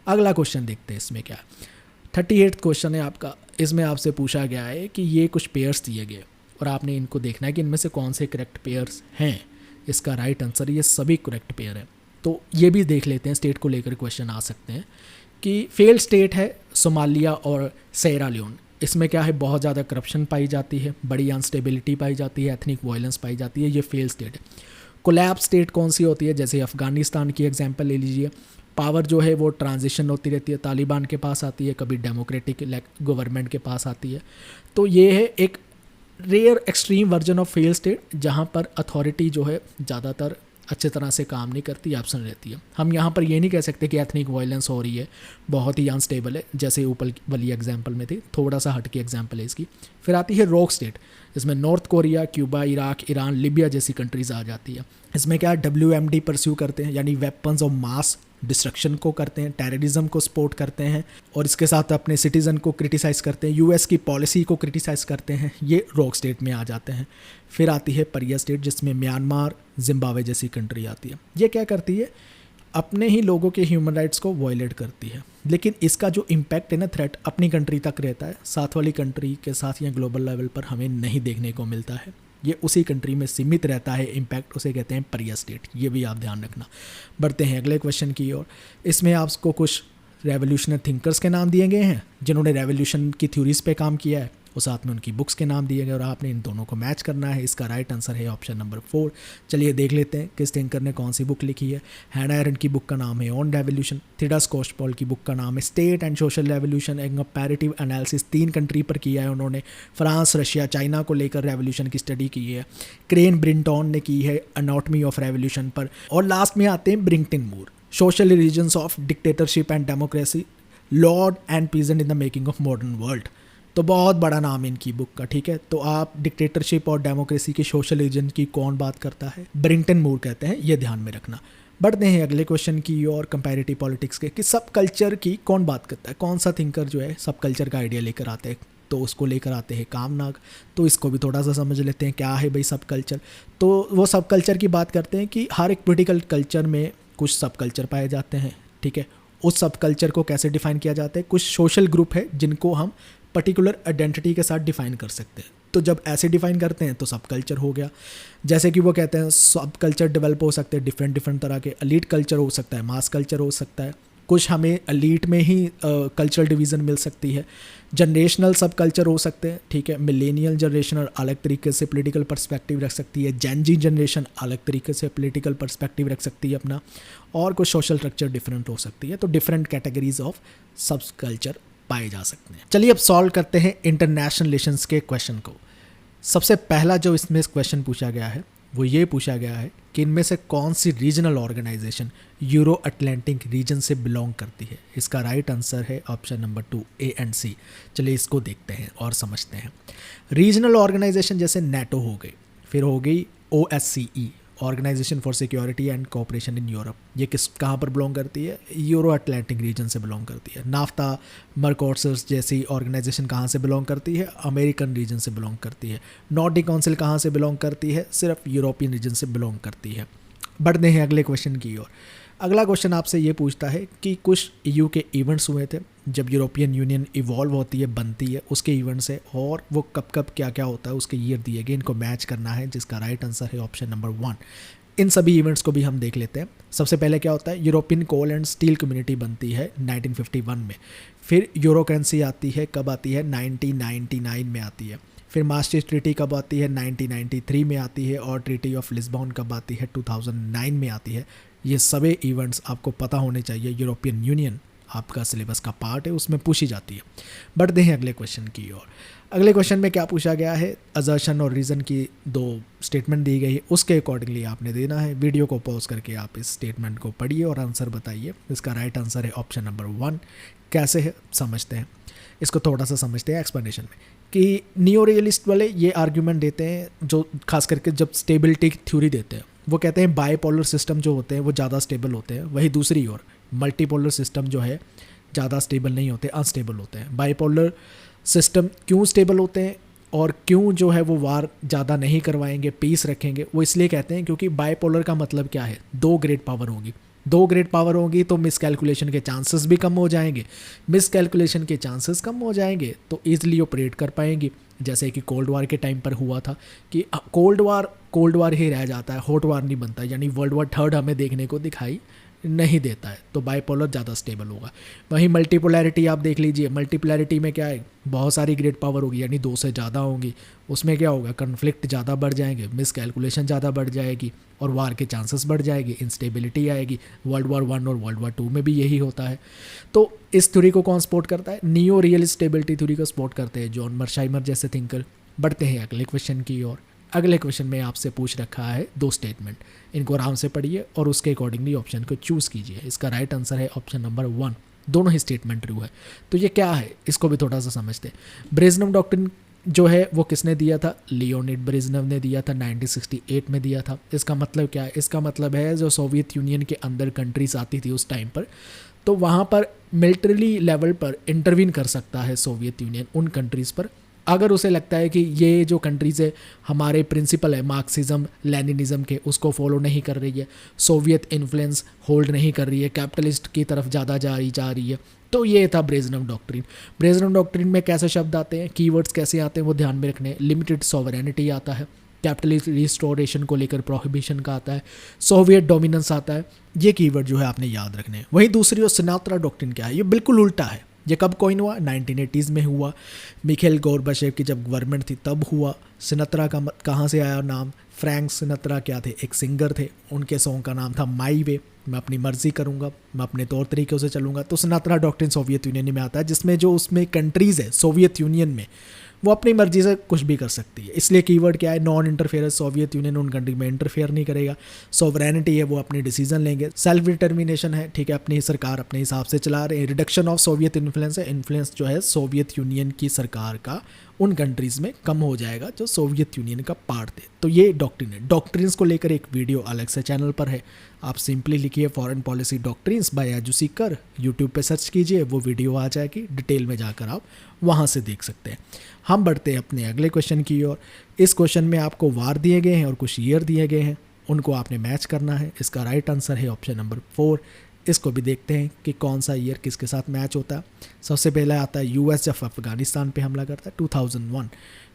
अगला क्वेश्चन देखते हैं इसमें क्या है। 38वां क्वेश्चन है आपका। इसमें आपसे पूछा गया है कि ये कुछ पेयर्स दिए गए और आपने इनको देखना है कि इनमें से कौन से करेक्ट पेयर्स हैं। इसका राइट आंसर ये सभी करेक्ट पेयर है। तो ये भी देख लेते हैं, स्टेट को लेकर क्वेश्चन आ सकते हैं कि फेल स्टेट है सोमालिया और सेरा लियोन। इसमें क्या है, बहुत ज़्यादा करप्शन पाई जाती है, बड़ी अनस्टेबिलिटी पाई जाती है, एथनिक वायलेंस पाई जाती है, ये फेल स्टेट है। कोलैप्स स्टेट कौन सी होती है, जैसे अफ़गानिस्तान की एग्जांपल ले लीजिए। पावर जो है वो ट्रांजिशन होती रहती है, तालिबान के पास आती है, कभी डेमोक्रेटिक गवर्नमेंट के पास आती है। तो ये है एक rare extreme version of fail state जहाँ पर अथॉरिटी जो है ज़्यादातर अच्छे तरह से काम नहीं करती, एब्सेंट रहती है। हम यहाँ पर ये नहीं कह सकते कि एथनिक वायलेंस हो रही है, बहुत ही अनस्टेबल है, जैसे ऊपर वाली एग्जांपल में थी, थोड़ा सा हट के एग्जांपल है इसकी। फिर आती है रॉक स्टेट, इसमें north Korea, Cuba, Iraq, Iran, Libya जैसी कंट्रीज आ जाती है। इसमें क्या WMD परस्यू करते हैं, यानी वेपन्स ऑफ मास डिस्ट्रक्शन को करते हैं, टेररिज्म को सपोर्ट करते हैं और इसके साथ अपने सिटीज़न को क्रिटिसाइज़ करते हैं, US की पॉलिसी को क्रिटिसाइज़ करते हैं। ये रॉक स्टेट में आ जाते हैं। फिर आती है परिया स्टेट, जिसमें म्यांमार, जिम्बाब्वे जैसी कंट्री आती है। ये क्या करती है, अपने ही लोगों के ह्यूमन राइट्स को वायलेट करती है, लेकिन इसका जो इम्पैक्ट है ना, थ्रेट अपनी कंट्री तक रहता है, साथ वाली कंट्री के साथ या ग्लोबल लेवल पर हमें नहीं देखने को मिलता है। ये उसी कंट्री में सीमित रहता है इम्पैक्ट, उसे कहते हैं परिया स्टेट। ये भी आप ध्यान रखना। बढ़ते हैं अगले क्वेश्चन की ओर। इसमें आपको कुछ रेवोल्यूशनरी थिंकर्स के नाम दिए गए हैं जिन्होंने रेवोल्यूशन की थ्योरीज पे काम किया है, और साथ में उनकी बुक्स के नाम दिए गए और आपने इन दोनों को मैच करना है। इसका राइट आंसर है ऑप्शन नंबर 4। चलिए देख लेते हैं किस थिंकर ने कौन सी बुक लिखी है। हैना एरेंट की बुक का नाम है ऑन रेवोल्यूशन। थीडस कोस्टपॉल की बुक का नाम है स्टेट एंड सोशल रेवोल्यूशन, एक कंपैरेटिव एनालिसिस 3 कंट्री पर किया है उन्होंने, फ्रांस, रशिया, चाइना को लेकर रेवोल्यूशन की स्टडी की है। क्रेन ब्रिंटॉन ने की है एनाटॉमी ऑफ रेवोल्यूशन पर। और लास्ट में आते हैं Barrington Moore, social reasons of dictatorship and democracy, lord and peasant in the making of modern world. तो बहुत बड़ा नाम है इनकी बुक का, ठीक है। तो आप डिक्टेटरशिप और डेमोक्रेसी की सोशल रीजन की कौन बात करता है, ब्रिंगटन मूर कहते हैं, ये ध्यान में रखना। बढ़ते हैं अगले क्वेश्चन की और कंपैरेटिव पॉलिटिक्स के, कि सब कल्चर की कौन बात करता है, कौन सा थिंकर जो है सब कल्चर का आइडिया लेकर आते हैं। तो उसको लेकर आते हैं कामनाग। तो इसको भी थोड़ा सा समझ लेते हैं, क्या है भाई सब कल्चर। तो वो सब कल्चर की बात करते हैं कि हर एक पोलिटिकल कल्चर में कुछ सब कल्चर पाए जाते हैं, ठीक है। उस सब कल्चर को कैसे डिफाइन किया जाता है, कुछ सोशल ग्रुप है जिनको हम पर्टिकुलर आइडेंटिटी के साथ डिफाइन कर सकते हैं। तो जब ऐसे डिफाइन करते हैं तो सब कल्चर हो गया। जैसे कि वो कहते हैं सब कल्चर डेवलप हो सकते हैं, डिफरेंट तरह के। एलीट कल्चर हो सकता है, मास कल्चर हो सकता है, कुछ हमें एलीट में ही कल्चरल डिवीज़न मिल सकती है। जनरेशनल सब कल्चर हो सकते हैं, ठीक है। मिलेनियल जनरेशन अलग तरीके से पॉलिटिकल पर्सपेक्टिव रख सकती है, जेन जी जनरेशन अलग तरीके से पॉलिटिकल पर्सपेक्टिव रख सकती है अपना, और कुछ सोशल स्ट्रक्चर डिफरेंट हो सकती है। तो डिफरेंट कैटेगरीज ऑफ सब कल्चर पाए जा सकते हैं। चलिए अब सॉल्व करते हैं इंटरनेशनल रिलेशंस के क्वेश्चन को। सबसे पहला जो इसमें क्वेश्चन पूछा गया है वो ये पूछा गया है कि इनमें से कौन सी regional organisation Euro Atlantic region से बिलोंग करती है। इसका राइट आंसर है option number 2 A and C. चलिए इसको देखते हैं और समझते हैं। रीजनल ऑर्गेनाइजेशन जैसे नेटो हो गई, फिर हो गई OSCE organization for security and cooperation in Europe, ये कहाँ पर बिलोंग करती है, यूरो अटलांटिक रीजन से बिलोंग करती है। नाफ्ता, मर्कोसर जैसी ऑर्गेनाइजेशन कहाँ से बिलोंग करती है, अमेरिकन रीजन से बिलोंग करती है। नॉर्डिक काउंसिल कहाँ से बिलोंग करती है, सिर्फ यूरोपियन रीजन से बिलोंग करती है। बढ़ते हैं अगले क्वेश्चन की ओर। अगला क्वेश्चन आपसे ये पूछता है कि कुछ EU के इवेंट्स हुए थे जब यूरोपियन यूनियन इवॉल्व होती है, बनती है, उसके इवेंट्स है, और वो कब कब क्या क्या होता है उसके ईयर दिए गए, इनको मैच करना है, जिसका राइट आंसर है ऑप्शन नंबर 1। इन सभी इवेंट्स को भी हम देख लेते हैं। सबसे पहले क्या होता है, European coal and steel community बनती है 1951 में। फिर यूरो करेंसी आती है, कब आती है, 1999 में आती है। फिर मास्ट्रिक्ट ट्रीटी कब आती है, 1993 में आती है। और ट्रीटी ऑफ लिस्बन कब आती है, 2009 में आती है। ये सभी इवेंट्स आपको पता होने चाहिए। यूरोपियन यूनियन आपका सिलेबस का पार्ट है, उसमें पूछी जाती है। बढ़ते हैं अगले क्वेश्चन की ओर। अगले क्वेश्चन में क्या पूछा गया है, असर्शन और रीज़न की 2 स्टेटमेंट दी गई है, उसके अकॉर्डिंगली आपने देना है। वीडियो को पॉज करके आप इस स्टेटमेंट को पढ़िए और आंसर बताइए। इसका राइट आंसर है ऑप्शन नंबर 1। कैसे है समझते हैं, इसको थोड़ा सा समझते हैं एक्सप्लेनेशन में। कि नियो रियलिस्ट वाले ये आर्ग्यूमेंट देते हैं, जो खास करके जब स्टेबिलिटी थ्योरी देते हैं, वो कहते हैं बाइपोलर सिस्टम जो होते हैं वो ज़्यादा स्टेबल होते हैं। वही दूसरी ओर मल्टीपोलर सिस्टम जो है ज़्यादा स्टेबल नहीं होते, अनस्टेबल होते हैं। बाइपोलर सिस्टम क्यों स्टेबल होते हैं और क्यों जो है वो वार ज़्यादा नहीं करवाएंगे, पीस रखेंगे, वो इसलिए कहते हैं क्योंकि बाइपोलर का मतलब क्या है, 2 ग्रेट पावर होगी। 2 ग्रेट पावर होगी तो मिसकैलकुलेशन के चांसेस भी कम हो जाएंगे। मिसकैलकुलेशन के चांसेस कम हो जाएंगे तो ईजिली ऑपरेट कर पाएंगी। जैसे कि कोल्ड वार के टाइम पर हुआ था कि कोल्ड वार ही रह जाता है, हॉट वार नहीं बनता, यानी वर्ल्ड वार 3 हमें देखने को दिखाई नहीं देता है। तो बाइपोलर ज़्यादा स्टेबल होगा। वहीं मल्टीपोलैरिटी आप देख लीजिए, मल्टीपोलैरिटी में क्या है, बहुत सारी ग्रेट पावर होगी, यानी 2 से ज़्यादा होंगी। उसमें क्या होगा, कन्फ्लिक्ट ज़्यादा बढ़ जाएंगे, मिसकैलकुलेशन ज़्यादा बढ़ जाएगी और वार के चांसेस बढ़ जाएगी, इंस्टेबिलिटी आएगी। वर्ल्ड वार 1 और वर्ल्ड वार 2 में भी यही होता है। तो इस थ्योरी को कौन सपोर्ट करता है, नियो रियल स्टेबिलिटी थ्योरी को सपोर्ट करते हैं जॉन मर्शाइमर जैसे थिंकर। बढ़ते हैं अगले क्वेश्चन की ओर। अगले क्वेश्चन में आपसे पूछ रखा है 2 स्टेटमेंट, इनको आराम से पढ़िए और उसके अकॉर्डिंगली ऑप्शन को चूज़ कीजिए। इसका राइट आंसर है ऑप्शन नंबर 1। दोनों ही स्टेटमेंट ट्रू है। तो ये क्या है, इसको भी थोड़ा सा समझते हैं। ब्रेजनेव डॉक्ट्रिन जो है वो किसने दिया था, लियोनिड ब्रेजनेव ने दिया था, 1968 में दिया था। इसका मतलब क्या है, इसका मतलब है जो सोवियत यूनियन के अंदर कंट्रीज आती थी उस टाइम पर, तो वहाँ पर मिलिट्री लेवल पर इंटरवीन कर सकता है सोवियत यूनियन उन कंट्रीज़ पर, अगर उसे लगता है कि ये जो कंट्रीज़ है हमारे प्रिंसिपल है मार्क्सिज्म लेनिनिज्म के, उसको फॉलो नहीं कर रही है, सोवियत इन्फ्लुएंस होल्ड नहीं कर रही है, कैपिटलिस्ट की तरफ ज़्यादा जा रही है। तो ये था ब्रेजनेव डॉक्ट्रिन। ब्रेजनेव डॉक्ट्रिन में कैसे शब्द आते हैं, कीवर्ड्स कैसे आते हैं वो ध्यान में रखने। लिमिटेड सॉवरेनिटी आता है, कैपिटलिस्ट रिस्टोरेशन को लेकर प्रोहिबिशन का आता है, सोवियत डोमिनेंस आता है। ये कीवर्ड जो है आपने याद रखने हैं। वहीं दूसरी ओर सिनात्रा डॉक्ट्रिन क्या है, ये बिल्कुल उल्टा है। ये कब कॉइन हुआ, 1980s में हुआ। मिखेल गोर्बाचेव की जब गवर्नमेंट थी तब हुआ। सिनात्रा का कहाँ से आया नाम, फ्रैंक सिनात्रा क्या थे, एक सिंगर थे, उनके सॉन्ग का नाम था माई वे, मैं अपनी मर्जी करूँगा, मैं अपने तौर तरीक़ों से चलूँगा। तो सिनात्रा डॉक्ट्रिन सोवियत यूनियन में आता है, जिसमें जो उसमें कंट्रीज़ है सोवियत यूनियन में वो अपनी मर्जी से कुछ भी कर सकती है। इसलिए कीवर्ड क्या है, नॉन इंटरफेरेंस। सोवियत यूनियन उन कंट्री में इंटरफेयर नहीं करेगा। सोवरेनिटी है, वो अपने डिसीजन लेंगे। सेल्फ डिटर्मिनेशन है, ठीक है, अपनी सरकार अपने हिसाब से चला रहे हैं। रिडक्शन ऑफ सोवियत इन्फ्लुएंस है, इन्फ्लुएंस जो है सोवियत यूनियन की सरकार का उन कंट्रीज़ में कम हो जाएगा जो सोवियत यूनियन का पार्ट थे। तो ये डॉक्ट्रिन है। डॉक्ट्रिन्स को लेकर एक वीडियो अलग से चैनल पर है, आप सिंपली लिखिए foreign policy doctrines by edu seeker, YouTube पे सर्च कीजिए, वो वीडियो आ जाएगी, डिटेल में जाकर आप वहाँ से देख सकते हैं। हम बढ़ते हैं अपने अगले क्वेश्चन की ओर। इस क्वेश्चन में आपको वार दिए गए हैं और कुछ ईयर दिए गए हैं, उनको आपने मैच करना है। इसका राइट आंसर है ऑप्शन नंबर 4। इसको भी देखते हैं कि कौन सा ईयर किसके साथ मैच होता है। सबसे पहले आता है यूएस जब अफगानिस्तान पे हमला करता है 2001,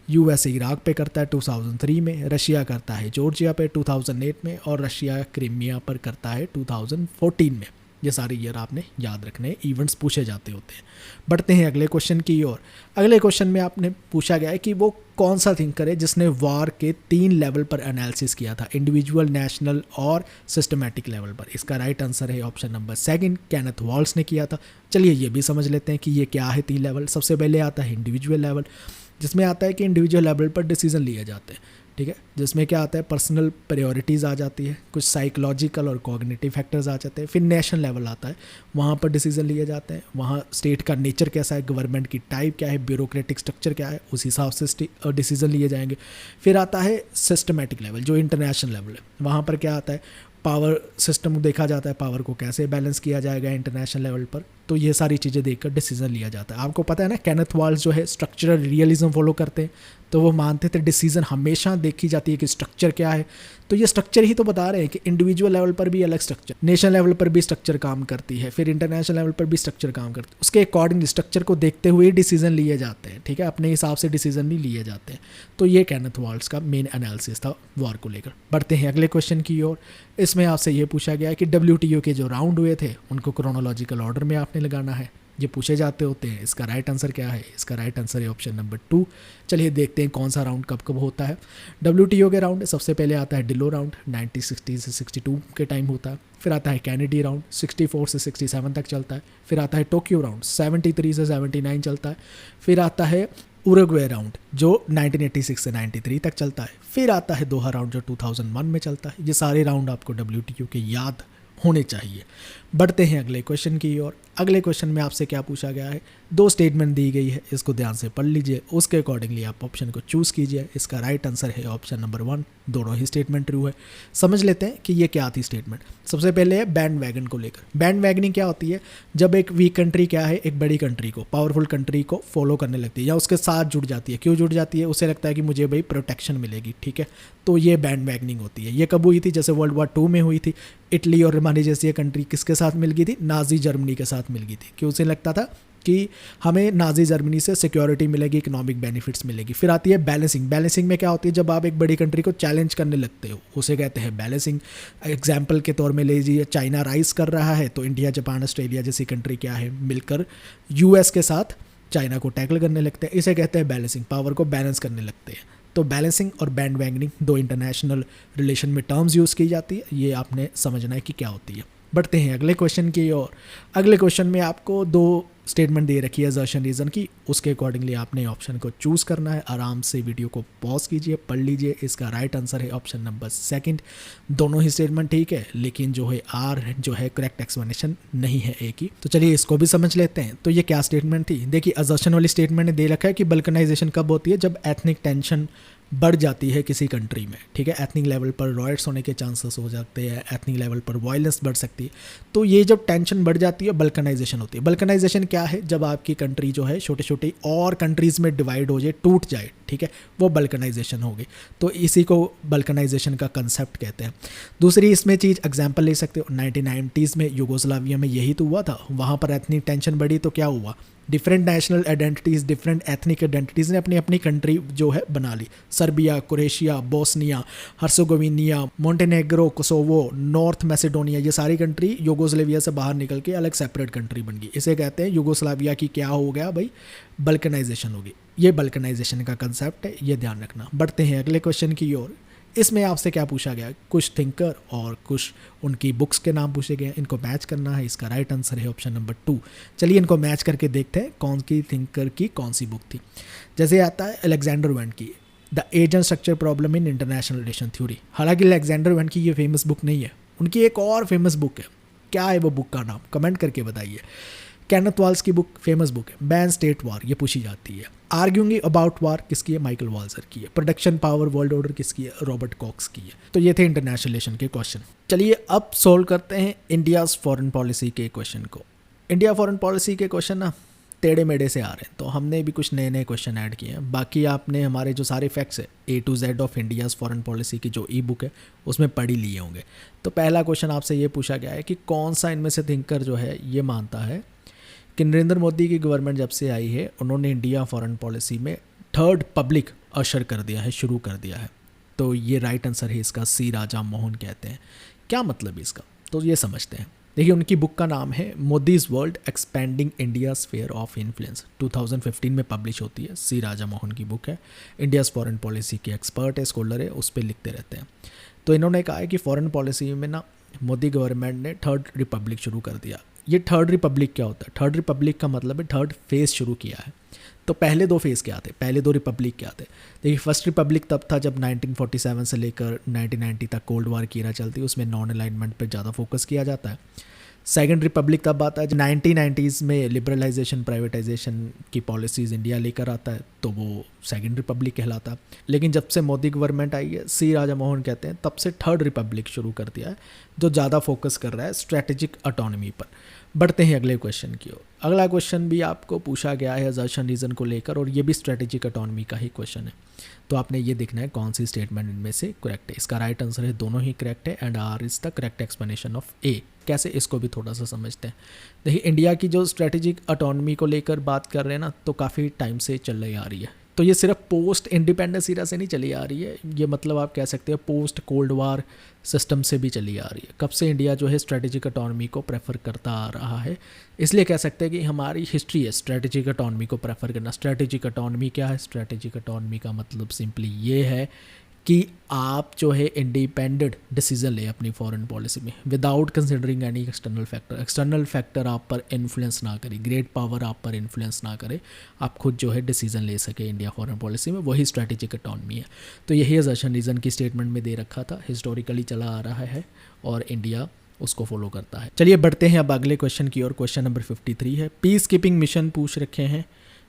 यूएस इराक पे करता है 2003 में, रशिया करता है जॉर्जिया पे 2008 में, और रशिया क्रीमिया पर करता है 2014 में। ये सारे ईयर आपने याद रखने, इवेंट्स पूछे जाते होते हैं। बढ़ते हैं अगले क्वेश्चन की ओर। अगले क्वेश्चन में आपने पूछा गया है कि वो कौन सा थिंकर है जिसने वार के 3 लेवल पर एनालिसिस किया था, इंडिविजुअल, नेशनल और सिस्टमैटिक लेवल पर। इसका राइट आंसर है ऑप्शन नंबर 2, केनेथ वॉल्स ने किया था। चलिए ये भी समझ लेते हैं कि ये क्या है 3 लेवल। सबसे पहले आता है इंडिविजुअल लेवल, जिसमें आता है कि इंडिविजुअल लेवल पर डिसीजन लिए जाते हैं। ठीक है, जिसमें क्या आता है पर्सनल प्रायोरिटीज़ आ जाती है, कुछ साइकोलॉजिकल और कॉग्निटिव फैक्टर्स आ जाते हैं, फिर नेशनल लेवल आता है, वहाँ पर डिसीजन लिए जाते हैं, वहाँ स्टेट का नेचर कैसा है, गवर्नमेंट की टाइप क्या है, ब्यूरोक्रेटिक स्ट्रक्चर क्या है, उस हिसाब से डिसीजन लिए जाएंगे। फिर आता है सिस्टमेटिक लेवल जो इंटरनेशनल लेवल है, वहाँ पर क्या आता है पावर सिस्टम देखा जाता है, पावर को कैसे बैलेंस किया जाएगा इंटरनेशनल लेवल पर, तो ये सारी चीज़ें देखकर डिसीजन लिया जाता है। आपको पता है ना केनेथ वाल्स जो है स्ट्रक्चरल रियलिज्म फॉलो करते हैं, तो वो मानते थे डिसीजन हमेशा देखी जाती है कि स्ट्रक्चर क्या है, तो ये स्ट्रक्चर ही तो बता रहे हैं कि इंडिविजुअल लेवल पर भी अलग स्ट्रक्चर, नेशनल लेवल पर भी स्ट्रक्चर काम करती है, फिर इंटरनेशनल लेवल पर भी स्ट्रक्चर काम करती है, उसके अकॉर्डिंग स्ट्रक्चर को देखते हुए डिसीजन लिए जाते हैं, ठीक है, अपने हिसाब से डिसीजन नहीं लिए जाते हैं। तो ये केनेथ वाल्स का मेन एनालिसिस था वॉर को लेकर। बढ़ते हैं अगले क्वेश्चन की ओर। इसमें आपसे ये पूछा गया है कि WTO के जो राउंड हुए थे उनको क्रोनोलॉजिकल ऑर्डर में आपने लगाना है, ये पूछे जाते होते हैं। इसका राइट आंसर क्या है? इसका राइट आंसर है ऑप्शन नंबर 2। चलिए देखते हैं कौन सा राउंड कब कब होता है। WTO के राउंड सबसे पहले आता है डिलो राउंड, 1960 से 62 के टाइम होता है। फिर आता है कैनेडी राउंड, 64 से 67 तक चलता है। फिर आता है टोक्यो राउंड, 73 से 79 चलता है। फिर आता है उरुग्वे राउंड जो 1986 से 93 तक चलता है। फिर आता है दोहा राउंड जो 2001 में चलता है। ये सारे राउंड आपको WTO के याद होने चाहिए। बढ़ते हैं अगले क्वेश्चन की ओर। अगले क्वेश्चन में आपसे क्या पूछा गया है, 2 स्टेटमेंट दी गई है, इसको ध्यान से पढ़ लीजिए, उसके अकॉर्डिंगली आप ऑप्शन को चूज़ कीजिए। इसका राइट आंसर है ऑप्शन नंबर 1, दोनों ही स्टेटमेंट ट्रू है। समझ लेते हैं कि ये क्या थी स्टेटमेंट। सबसे पहले है बैंड वैगन को लेकर। बैंड वैगनिंग क्या होती है? जब एक वीक कंट्री क्या है एक बड़ी कंट्री को, पावरफुल कंट्री को फॉलो करने लगती है या उसके साथ जुड़ जाती है। क्यों जुड़ जाती है? उसे लगता है कि मुझे भाई प्रोटेक्शन मिलेगी, ठीक है, तो ये बैंड वैगनिंग होती है। ये कब हुई थी? जैसे वर्ल्ड वॉर 2 में हुई थी। इटली और रोमानिया जैसी कंट्री किसके साथ मिल गई थी? नाजी जर्मनी के साथ मिल गई थी। क्यों? उसे लगता था कि हमें नाजी जर्मनी से सिक्योरिटी मिलेगी, इकोनॉमिक बेनिफिट्स मिलेगी। फिर आती है बैलेंसिंग। बैलेंसिंग में क्या होती है? जब आप एक बड़ी कंट्री को चैलेंज करने लगते हो उसे कहते हैं बैलेंसिंग। एग्जाम्पल के तौर में ले लीजिए, चाइना राइज कर रहा है तो इंडिया, जापान, ऑस्ट्रेलिया जैसी कंट्री क्या है मिलकर US के साथ चाइना को टैकल करने लगते हैं। इसे कहते हैं बैलेंसिंग, पावर को बैलेंस करने लगते हैं। तो बैलेंसिंग और बैंड वैगनिंग 2 इंटरनेशनल रिलेशन में टर्म्स यूज़ की जाती है, ये आपने समझना है कि क्या होती है। बढ़ते हैं अगले क्वेश्चन की ओर। अगले क्वेश्चन में आपको 2 स्टेटमेंट दे रखी है असर्शन रीज़न की, उसके अकॉर्डिंगली आपने ऑप्शन को चूज़ करना है। आराम से वीडियो को पॉज कीजिए, पढ़ लीजिए। इसका राइट आंसर है ऑप्शन नंबर 2। दोनों ही स्टेटमेंट ठीक है, लेकिन जो है आर जो है करेक्ट एक्सप्लेनेशन नहीं है एक ही। तो चलिए इसको भी समझ लेते हैं। तो ये क्या स्टेटमेंट थी? देखिए असर्शन वाली स्टेटमेंट ने दे रखा है कि बल्कनाइजेशन कब होती है? जब एथनिक टेंशन बढ़ जाती है किसी कंट्री में, ठीक है, एथनिक लेवल पर रॉयट्स होने के चांसेस हो जाते हैं, एथनिक लेवल पर वायलेंस बढ़ सकती है। तो ये जब टेंशन बढ़ जाती है बल्कनाइजेशन होती है। बल्कनाइजेशन क्या है? जब आपकी कंट्री जो है छोटे छोटे और कंट्रीज़ में डिवाइड हो जाए, टूट जाए, ठीक है, वो बल्कनाइजेशन होगी। तो इसी को बल्कनाइजेशन का कंसेप्ट कहते हैं। दूसरी इसमें चीज़ एग्जांपल ले सकते हो, 1990s में यूगोस्लाविया में यही तो हुआ था। वहाँ पर एथनिक टेंशन बढ़ी तो क्या हुआ? Different national identities, different ethnic identities ने अपनी अपनी कंट्री जो है बना ली। Serbia, Croatia, Bosnia, Herzegovina, Montenegro, Kosovo, North Macedonia, ये सारी कंट्री यूगोस्लाविया से बाहर निकल के अलग सेपरेट कंट्री बन गई। इसे कहते हैं यूगोस्लाविया की क्या हो गया भाई? बल्कनाइजेशन होगी। ये बल्कनाइजेशन का कंसेप्ट है, ये ध्यान रखना। बढ़ते हैं अगले क्वेश्चन की ओर। इसमें आपसे क्या पूछा गया? कुछ थिंकर और कुछ उनकी बुक्स के नाम पूछे गए, इनको मैच करना है। इसका राइट आंसर है ऑप्शन नंबर 2। चलिए इनको मैच करके देखते हैं कौन की थिंकर की कौन सी बुक थी। जैसे आता है अलेक्जेंडर वेंट की the age and structure problem in international relation theory. हालांकि अलेक्जेंडर वेंट की ये फेमस बुक नहीं है, उनकी एक और फेमस बुक है। क्या है वो बुक का नाम? कमेंट करके बताइए। केनेथ वाल्स की बुक फेमस बुक है बैन स्टेट वार, ये पूछी जाती है। आर्ग्यूइंग अबाउट वार किसकी है? माइकल वाल्जर की है। प्रोडक्शन पावर वर्ल्ड ऑर्डर किसकी है? रॉबर्ट कॉक्स की है। तो ये थे इंटरनेशनल रिलेशन के क्वेश्चन। चलिए अब सोल्व करते हैं इंडियाज़ फॉरेन पॉलिसी के क्वेश्चन को। इंडिया फॉरेन पॉलिसी के क्वेश्चन ना टेढ़े मेढ़े से आ रहे हैं, तो हमने भी कुछ नए नए क्वेश्चन ऐड किए हैं। बाकी आपने हमारे जो सारे फैक्ट्स है A to Z of India's foreign policy की जो ई-बुक है उसमें पढ़ ही लिए होंगे। तो पहला क्वेश्चन आपसे ये पूछा गया है कि कौन सा इनमें से थिंकर जो है ये मानता है कि नरेंद्र मोदी की गवर्नमेंट जब से आई है उन्होंने इंडिया फॉरेन पॉलिसी में थर्ड पब्लिक अशर कर दिया है, शुरू कर दिया है। तो ये राइट आंसर है इसका, C राजा मोहन कहते हैं। क्या मतलब है इसका? तो ये समझते हैं। देखिए उनकी बुक का नाम है Modi's world expanding India sphere of influence, 2015 में पब्लिश होती है। C राजा मोहन की बुक है। इंडियाज़ फॉरेन पॉलिसी के एक्सपर्ट है, स्कॉलर है, उस पर लिखते रहते हैं। तो इन्होंने कहा है कि फॉरेन पॉलिसी में ना मोदी गवर्नमेंट ने थर्ड रिपब्लिक शुरू कर दिया। ये थर्ड रिपब्लिक क्या होता है? थर्ड रिपब्लिक का मतलब है थर्ड फेज़ शुरू किया है। तो पहले दो फेज़ क्या थे, पहले दो रिपब्लिक क्या थे? देखिए फर्स्ट रिपब्लिक तब था जब 1947 से लेकर 1990 तक कोल्ड वार की era चलती है, उसमें नॉन अलाइनमेंट पे ज़्यादा फोकस किया जाता है। सेकेंड रिपब्लिक तब आता है जब 1990s में लिबरलाइजेशन प्राइवेटाइजेशन की पॉलिसीज़ इंडिया लेकर आता है, तो वो सेकेंड रिपब्लिक कहलाता है। लेकिन जब से मोदी गवर्नमेंट आई है, सी राजा मोहन कहते हैं, तब से थर्ड रिपब्लिक शुरू कर दिया है, जो ज़्यादा फोकस कर रहा है स्ट्रेटेजिक ऑटोनॉमी पर। बढ़ते हैं अगले क्वेश्चन की ओर। अगला क्वेश्चन भी आपको पूछा गया है अजर्शन रीजन को लेकर, और ये भी स्ट्रेटेजिक ऑटोनॉमी का ही क्वेश्चन है। तो आपने ये देखना है कौन सी स्टेटमेंट इनमें से करेक्ट है। इसका राइट आंसर है दोनों ही करेक्ट है, and R is the correct explanation of A. कैसे, इसको भी थोड़ा सा समझते हैं। देखिए इंडिया की जो स्ट्रेटेजिक ऑटोनॉमी को लेकर बात कर रहे हैं ना, तो काफ़ी टाइम से चल रही आ रही है। तो ये सिर्फ पोस्ट इंडिपेंडेंस ईरा से नहीं चली आ रही है, ये मतलब आप कह सकते हैं पोस्ट कोल्ड वार सिस्टम से भी चली आ रही है। कब से इंडिया जो है स्ट्रेटेजिक ऑटोनॉमी को प्रेफर करता आ रहा है, इसलिए कह सकते हैं कि हमारी हिस्ट्री है स्ट्रेटेजिक ऑटोनॉमी को प्रेफर करना। स्ट्रेटेजिक ऑटोनॉमी क्या है? स्ट्रेटेजिक ऑटोनॉमी का मतलब सिंपली ये है कि आप जो है इंडिपेंडेंट डिसीजन ले अपनी फॉरेन पॉलिसी में, without considering any external factor. External factor आप पर इन्फ्लुएंस ना करे, ग्रेट पावर आप पर इन्फ्लुएंस ना करे, आप खुद जो है डिसीजन ले सके इंडिया फॉरेन पॉलिसी में, वही स्ट्रेटेजिक ऑटोनॉमी है। तो यही अजर्शन रीजन की स्टेटमेंट में दे रखा था, हिस्टोरिकली चला आ रहा है और इंडिया उसको फॉलो करता है। चलिए बढ़ते हैं अब अगले क्वेश्चन की ओर। क्वेश्चन नंबर 53 है, पीस कीपिंग मिशन पूछ रखे हैं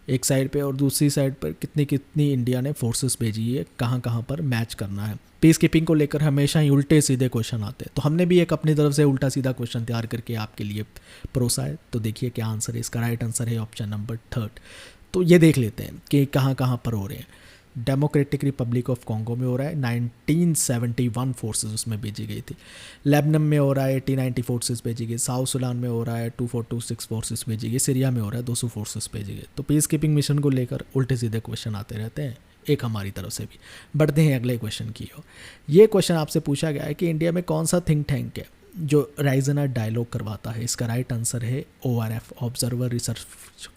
एक साइड पे, और दूसरी साइड पर कितनी कितनी इंडिया ने फोर्सेस भेजी है, कहाँ कहाँ पर मैच करना है। पीस कीपिंग को लेकर हमेशा ही उल्टे सीधे क्वेश्चन आते हैं, तो हमने भी एक अपनी तरफ से उल्टा सीधा क्वेश्चन तैयार करके आपके लिए परोसा है। तो देखिए क्या आंसर है इसका। राइट आंसर है ऑप्शन नंबर 3। तो ये देख लेते हैं कि कहाँ कहाँ पर हो रहे हैं। डेमोक्रेटिक रिपब्लिक ऑफ कॉन्गो में हो रहा है, 1971 फोर्सेस उसमें भेजी गई थी। लेबनन में हो रहा है, 80-90 फोर्सेस भेजी गई। साउथ सुडान में हो रहा है, 2426 फोर्सेस भेजी गई। सीरिया में हो रहा है, 200 फोर्सेस भेजी गई। तो पीस कीपिंग मिशन को लेकर उल्टे सीधे क्वेश्चन आते रहते हैं, एक हमारी तरफ से भी। बढ़ते हैं अगले क्वेश्चन की ओर। ये क्वेश्चन आपसे पूछा गया है कि इंडिया में कौन सा थिंक टैंक है जो राइजनर डायलॉग करवाता है। इसका राइट आंसर है ORF, ऑब्जर्वर रिसर्च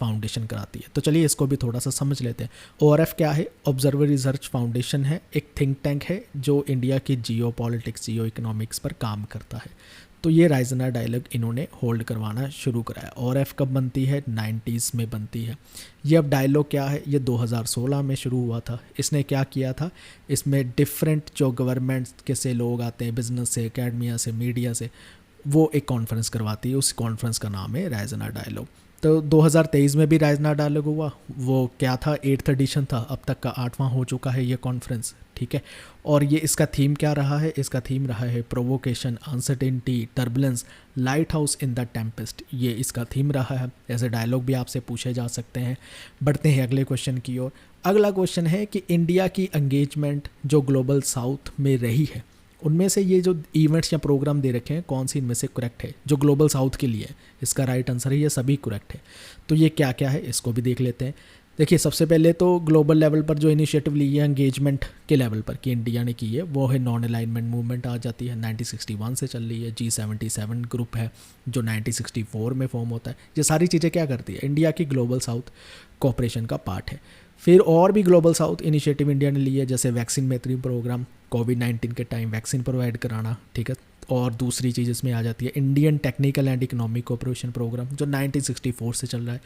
फाउंडेशन कराती है। तो चलिए इसको भी थोड़ा सा समझ लेते हैं। ORF क्या है? ऑब्जर्वर रिसर्च फाउंडेशन है, एक थिंक टैंक है जो इंडिया की जियो पॉलिटिक्स, जियो इकोनॉमिक्स पर काम करता है। तो ये राइजनर डायलॉग इन्होंने होल्ड करवाना शुरू कराया। ORF कब बनती है? 90s में बनती है। ये अब डायलॉग क्या है? ये 2016 में शुरू हुआ था। इसने क्या किया था? इसमें डिफरेंट जो गवर्नमेंट के से लोग आते हैं, बिजनेस से, एकेडमिया से, मीडिया से, वो एक कॉन्फ्रेंस करवाती है। उस कॉन्फ्रेंस का नाम है राइजनर डायलॉग। तो 2023 में भी राइजनर डायलॉग हुआ। वो क्या था? 8th एडिशन था, अब तक का 8वां हो चुका है ये कॉन्फ्रेंस, ठीक है। और ये इसका थीम क्या रहा है? इसका थीम रहा है provocation, uncertainty, turbulence, light house in the Tempest. ये इसका थीम रहा है। ऐसे डायलॉग भी आपसे पूछे जा सकते हैं। बढ़ते हैं अगले क्वेश्चन की ओर। अगला क्वेश्चन है कि इंडिया की एंगेजमेंट जो ग्लोबल साउथ में रही है, उनमें से ये जो इवेंट्स या प्रोग्राम दे रखे हैं, कौन सी इनमें से करेक्ट है जो ग्लोबल साउथ के लिए है? इसका राइट आंसर है ये सभी करेक्ट है। तो ये क्या क्या है इसको भी देख लेते हैं। देखिए सबसे पहले तो ग्लोबल लेवल पर जो इनिशिएटिव ली है एंगेजमेंट के लेवल पर कि इंडिया ने की है, वो है नॉन अलाइनमेंट मूवमेंट आ जाती है, 1961 से चल रही है। G77 ग्रुप है जो 1964 में फॉर्म होता है। ये सारी चीज़ें क्या करती है? इंडिया की ग्लोबल साउथ कोऑपरेशन का पार्ट है। फिर और भी ग्लोबल साउथ इनिशिएटिव इंडिया ने लिए, जैसे वैक्सीन मैत्री प्रोग्राम, कोविड-19 के टाइम वैक्सीन प्रोवाइड कराना, ठीक है। और दूसरी चीज़ इसमें आ जाती है Indian technical and economic cooperation programme जो 1964 से चल रहा है।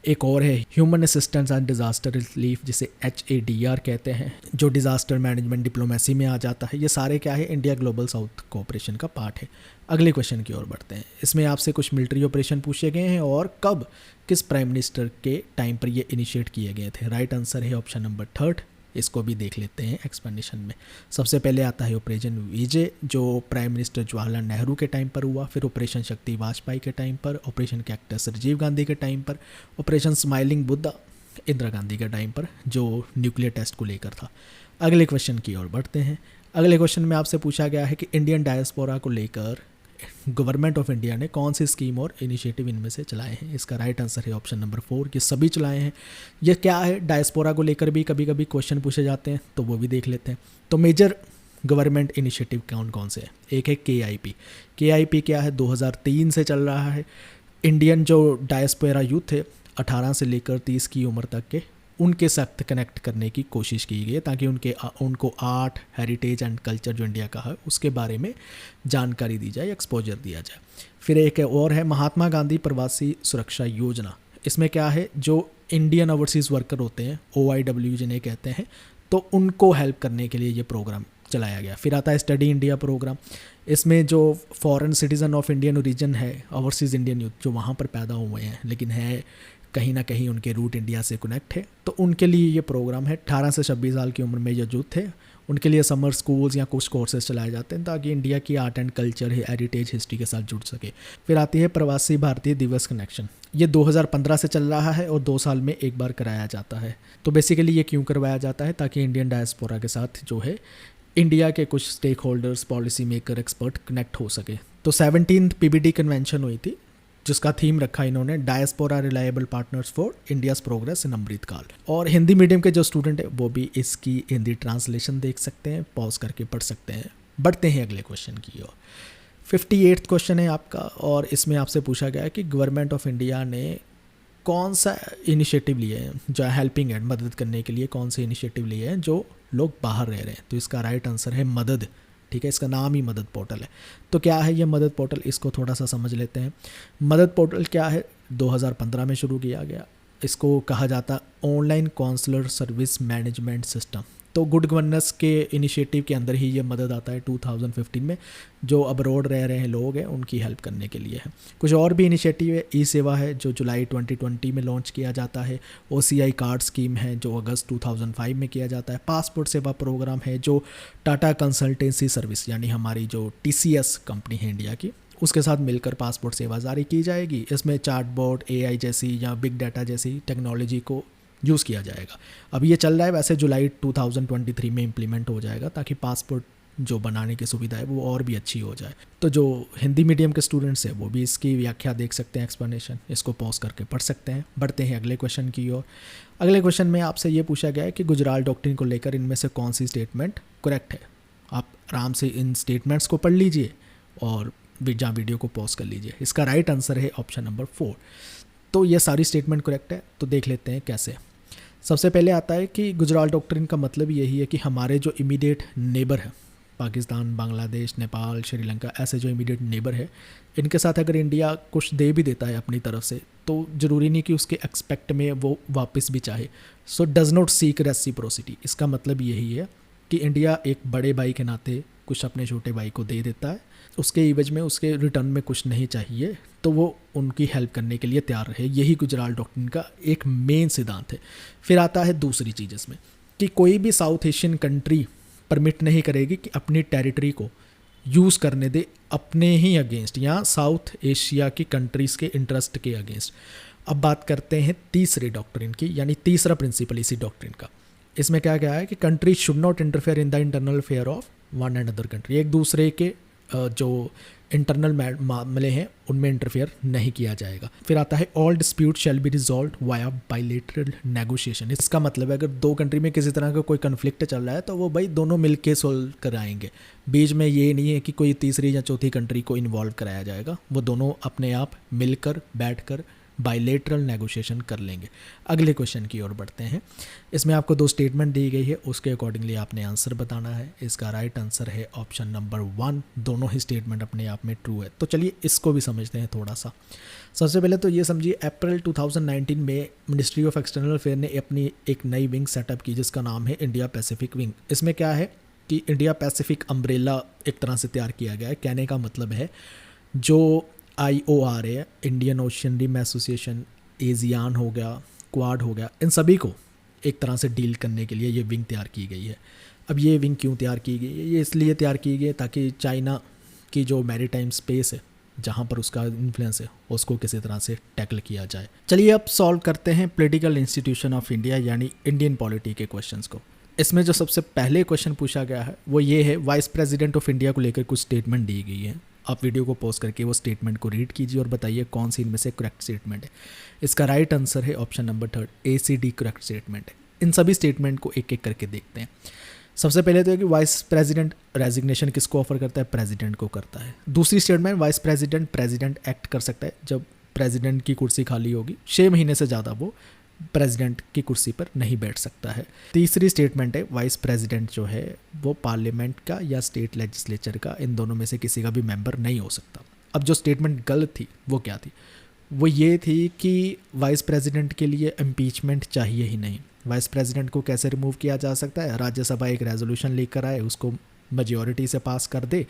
एक और है human assistance and disaster relief, जिसे HADR कहते हैं, जो डिज़ास्टर मैनेजमेंट डिप्लोमेसी में आ जाता है। ये सारे क्या है? इंडिया ग्लोबल साउथ कोऑपरेशन का पार्ट है। अगले क्वेश्चन की ओर बढ़ते हैं। इसमें आपसे कुछ मिलिट्री ऑपरेशन पूछे गए हैं और कब, किस प्राइम मिनिस्टर के टाइम पर ये इनिशिएट किए गए थे। राइट आंसर है ऑप्शन नंबर 3। इसको भी देख लेते हैं एक्सप्लेनेशन में। सबसे पहले आता है ऑपरेशन विजय, जो प्राइम मिनिस्टर जवाहरलाल नेहरू के टाइम पर हुआ। फिर ऑपरेशन शक्ति वाजपेयी के टाइम पर, ऑपरेशन कैक्टस राजीव गांधी के टाइम पर, ऑपरेशन स्माइलिंग बुद्धा इंदिरा गांधी के टाइम पर, जो न्यूक्लियर टेस्ट को लेकर था। अगले क्वेश्चन की ओर बढ़ते हैं। अगले क्वेश्चन में आपसे पूछा गया है कि इंडियन डायस्पोरा को लेकर गवर्नमेंट ऑफ इंडिया ने कौन सी स्कीम और इनिशिएटिव इनमें से चलाए हैं। इसका राइट आंसर है ऑप्शन नंबर 4, ये सभी चलाए हैं। ये क्या है? डायस्पोरा को लेकर भी कभी कभी क्वेश्चन पूछे जाते हैं, तो वो भी देख लेते हैं। तो मेजर गवर्नमेंट इनिशिएटिव कौन कौन से हैं? एक है KIP क्या है? 2003 से चल रहा है। इंडियन जो डायस्पोरा यूथ थे 18 से लेकर 30 की उम्र तक के, उनके साथ कनेक्ट करने की कोशिश की गई है, ताकि उनको आर्ट, हेरिटेज एंड कल्चर जो इंडिया का है उसके बारे में जानकारी दी जाए, एक्सपोजर दिया जाए। फिर एक और है महात्मा गांधी प्रवासी सुरक्षा योजना। इसमें क्या है, जो इंडियन ओवरसीज़ वर्कर होते हैं, OIW जिन्हें कहते हैं, तो उनको हेल्प करने के लिए ये प्रोग्राम चलाया गया। फिर आता है स्टडी इंडिया प्रोग्राम। इसमें जो foreign citizen of Indian origin है, ओवरसीज़ इंडियन यूथ जो वहाँ पर पैदा हुए हैं लेकिन है कहीं ना कहीं उनके रूट इंडिया से कनेक्ट है, तो उनके लिए ये प्रोग्राम है। 18 से 26 साल की उम्र में जो यूथ थे उनके लिए समर स्कूल्स या कुछ कोर्सेज चलाए जाते हैं, ताकि इंडिया की art and culture, heritage, history के साथ जुड़ सके। फिर आती है प्रवासी भारतीय दिवस कनेक्शन। ये 2015 से चल रहा है और 2 साल में एक बार कराया जाता है। तो बेसिकली ये क्यों करवाया जाता है, ताकि इंडियन डायस्पोरा के साथ जो है इंडिया के कुछ stakeholders, policy maker, expert connect हो सके। तो 17th PBD कन्वेंशन हुई थी, जिसका थीम रखा इन्होंने diaspora reliable partners for India's progress in Amritkaal. और हिंदी मीडियम के जो स्टूडेंट है वो भी इसकी हिंदी ट्रांसलेशन देख सकते हैं, पॉज करके पढ़ सकते हैं। बढ़ते हैं अगले क्वेश्चन की ओर। 58th क्वेश्चन है आपका, और इसमें आपसे पूछा गया है कि गवर्नमेंट ऑफ इंडिया ने कौन सा इनिशिएटिव लिए हैं जो हेल्पिंग हैंड, मदद करने के लिए कौन से इनिशिएटिव लिए हैं जो लोग बाहर रह रहे हैं। तो इसका राइट आंसर है मदद। ठीक है, इसका नाम ही मदद पोर्टल है। तो क्या है ये मदद पोर्टल, इसको थोड़ा सा समझ लेते हैं। मदद पोर्टल क्या है, 2015 में शुरू किया गया। इसको कहा जाता online counsellor service management system. तो गुड गवर्नेंस के इनिशिएटिव के अंदर ही ये मदद आता है 2015 में, जो अब्रॉड रह रहे हैं लोग हैं उनकी हेल्प करने के लिए है। कुछ और भी इनिशिएटिव है, ई सेवा है जो जुलाई 2020 में लॉन्च किया जाता है। OCI कार्ड स्कीम है जो अगस्त 2005 में किया जाता है। पासपोर्ट सेवा प्रोग्राम है जो टाटा कंसल्टेंसी सर्विस यानी हमारी जो TCS कंपनी है इंडिया की, उसके साथ मिलकर पासपोर्ट सेवा जारी की जाएगी। इसमें चार्टबॉट, AI जैसी या बिग डाटा जैसी टेक्नोलॉजी को यूज़ किया जाएगा। अब ये चल रहा है, वैसे जुलाई 2023 में इम्प्लीमेंट हो जाएगा, ताकि पासपोर्ट जो बनाने की सुविधा है वो और भी अच्छी हो जाए। तो जो हिंदी मीडियम के स्टूडेंट्स हैं वो भी इसकी व्याख्या देख सकते हैं, एक्सप्लेनेशन, इसको पॉज करके पढ़ सकते हैं। बढ़ते हैं अगले क्वेश्चन की ओर। अगले क्वेश्चन में आपसे ये पूछा गया है कि गुजराल डॉक्ट्रिन को लेकर इनमें से कौन सी स्टेटमेंट करेक्ट है। आप आराम से इन स्टेटमेंट्स को पढ़ लीजिए और जहाँ वीडियो को पॉज कर लीजिए। इसका राइट आंसर है ऑप्शन नंबर 4। तो ये सारी स्टेटमेंट करेक्ट है। तो देख लेते हैं कैसे। सबसे पहले आता है कि गुजराल डॉक्ट्रिन का मतलब यही है कि हमारे जो इमीडिएट नेबर है, पाकिस्तान, बांग्लादेश, नेपाल, श्रीलंका, ऐसे जो इमीडिएट नेबर है, इनके साथ अगर इंडिया कुछ दे भी देता है अपनी तरफ से, तो ज़रूरी नहीं कि उसके एक्सपेक्ट में वो वापस भी चाहे। सो डज़ नॉट सीक रेसिप्रोसिटी। इसका मतलब यही है कि इंडिया एक बड़े भाई के नाते कुछ अपने छोटे भाई को दे देता है, उसके इवज में उसके रिटर्न में कुछ नहीं चाहिए, तो वो उनकी हेल्प करने के लिए तैयार रहे। यही गुजराल डॉक्ट्रिन का एक मेन सिद्धांत है। फिर आता है दूसरी चीज़ इसमें कि कोई भी साउथ एशियन कंट्री परमिट नहीं करेगी कि अपनी टेरिटरी को यूज़ करने दे अपने ही अगेंस्ट या साउथ एशिया की कंट्रीज़ के इंटरेस्ट के अगेंस्ट। अब बात करते हैं तीसरे डॉक्ट्रिन की, यानी तीसरा प्रिंसिपल इसी डॉक्ट्रिन का। इसमें क्या है कि country should not interfere in the internal affair of one and other country. एक दूसरे के जो इंटरनल मामले हैं उनमें इंटरफेयर नहीं किया जाएगा। फिर आता है all dispute shall be resolved via bilateral negotiation. इसका मतलब है अगर दो कंट्री में किसी तरह का कोई कन्फ्लिक्ट चल रहा है तो वो भाई दोनों मिलके सोल्व कराएंगे। बीच में ये नहीं है कि कोई तीसरी या चौथी कंट्री को इन्वॉल्व कराया जाएगा, वो दोनों अपने आप मिलकर बैठकर बायलैटरल नेगोशिएशन कर लेंगे। अगले क्वेश्चन की ओर बढ़ते हैं। इसमें आपको 2 स्टेटमेंट दी गई है, उसके अकॉर्डिंगली आपने आंसर बताना है। इसका राइट आंसर है ऑप्शन नंबर 1। दोनों ही स्टेटमेंट अपने आप में ट्रू है। तो चलिए इसको भी समझते हैं थोड़ा सा। सबसे पहले तो ये समझिए, अप्रैल 2019 में मिनिस्ट्री ऑफ एक्सटर्नल अफेयर ने अपनी एक नई विंग सेटअप की जिसका नाम है इंडिया पैसिफिक विंग। इसमें क्या है कि इंडिया पैसिफिक अम्ब्रेला एक तरह से तैयार किया गया है। कहने का मतलब है जो IOR है, Indian Ocean rim association, ASEAN हो गया, क्वाड हो गया, इन सभी को एक तरह से डील करने के लिए ये विंग तैयार की गई है। अब ये विंग क्यों तैयार की गई है? ये इसलिए तैयार की गई है ताकि चाइना की जो मैरीटाइम स्पेस है जहाँ पर उसका इन्फ्लुएंस है उसको किसी तरह से टैकल किया जाए। चलिए अब सॉल्व करते हैं पॉलिटिकल इंस्टीट्यूशन ऑफ इंडिया यानी इंडियन पॉलिटी के क्वेश्चंस को। इसमें जो सबसे पहले क्वेश्चन पूछा गया है वो ये है, वाइस प्रेसिडेंट ऑफ इंडिया को लेकर कुछ स्टेटमेंट दी गई है। आप वीडियो को पॉज करके वो स्टेटमेंट को रीड कीजिए और बताइए कौन सी इनमें से करेक्ट स्टेटमेंट है। इसका राइट आंसर है option number 3, ACD correct statement है। इन सभी स्टेटमेंट को एक एक करके देखते हैं। सबसे पहले तो है कि वाइस प्रेसिडेंट रेजिग्नेशन किसको ऑफर करता है? प्रेसिडेंट को करता है। दूसरी स्टेटमेंट, वाइस प्रेसिडेंट एक्ट कर सकता है जब प्रेसिडेंट की कुर्सी खाली होगी 6 महीने से ज़्यादा वो प्रेसिडेंट की कुर्सी पर नहीं बैठ सकता है। तीसरी स्टेटमेंट है वाइस प्रेसिडेंट जो है वो पार्लियामेंट का या स्टेट लेजिस्लेचर का, इन दोनों में से किसी का भी मेंबर नहीं हो सकता। अब जो स्टेटमेंट गलत थी वो क्या थी? वो ये थी कि वाइस प्रेसिडेंट के लिए इम्पीचमेंट चाहिए ही नहीं। वाइस प्रेसिडेंट को कैसे रिमूव किया जा सकता है? राज्यसभा एक रेजोल्यूशन लेकर आए, उसको मेजॉरिटी से पास कर दे,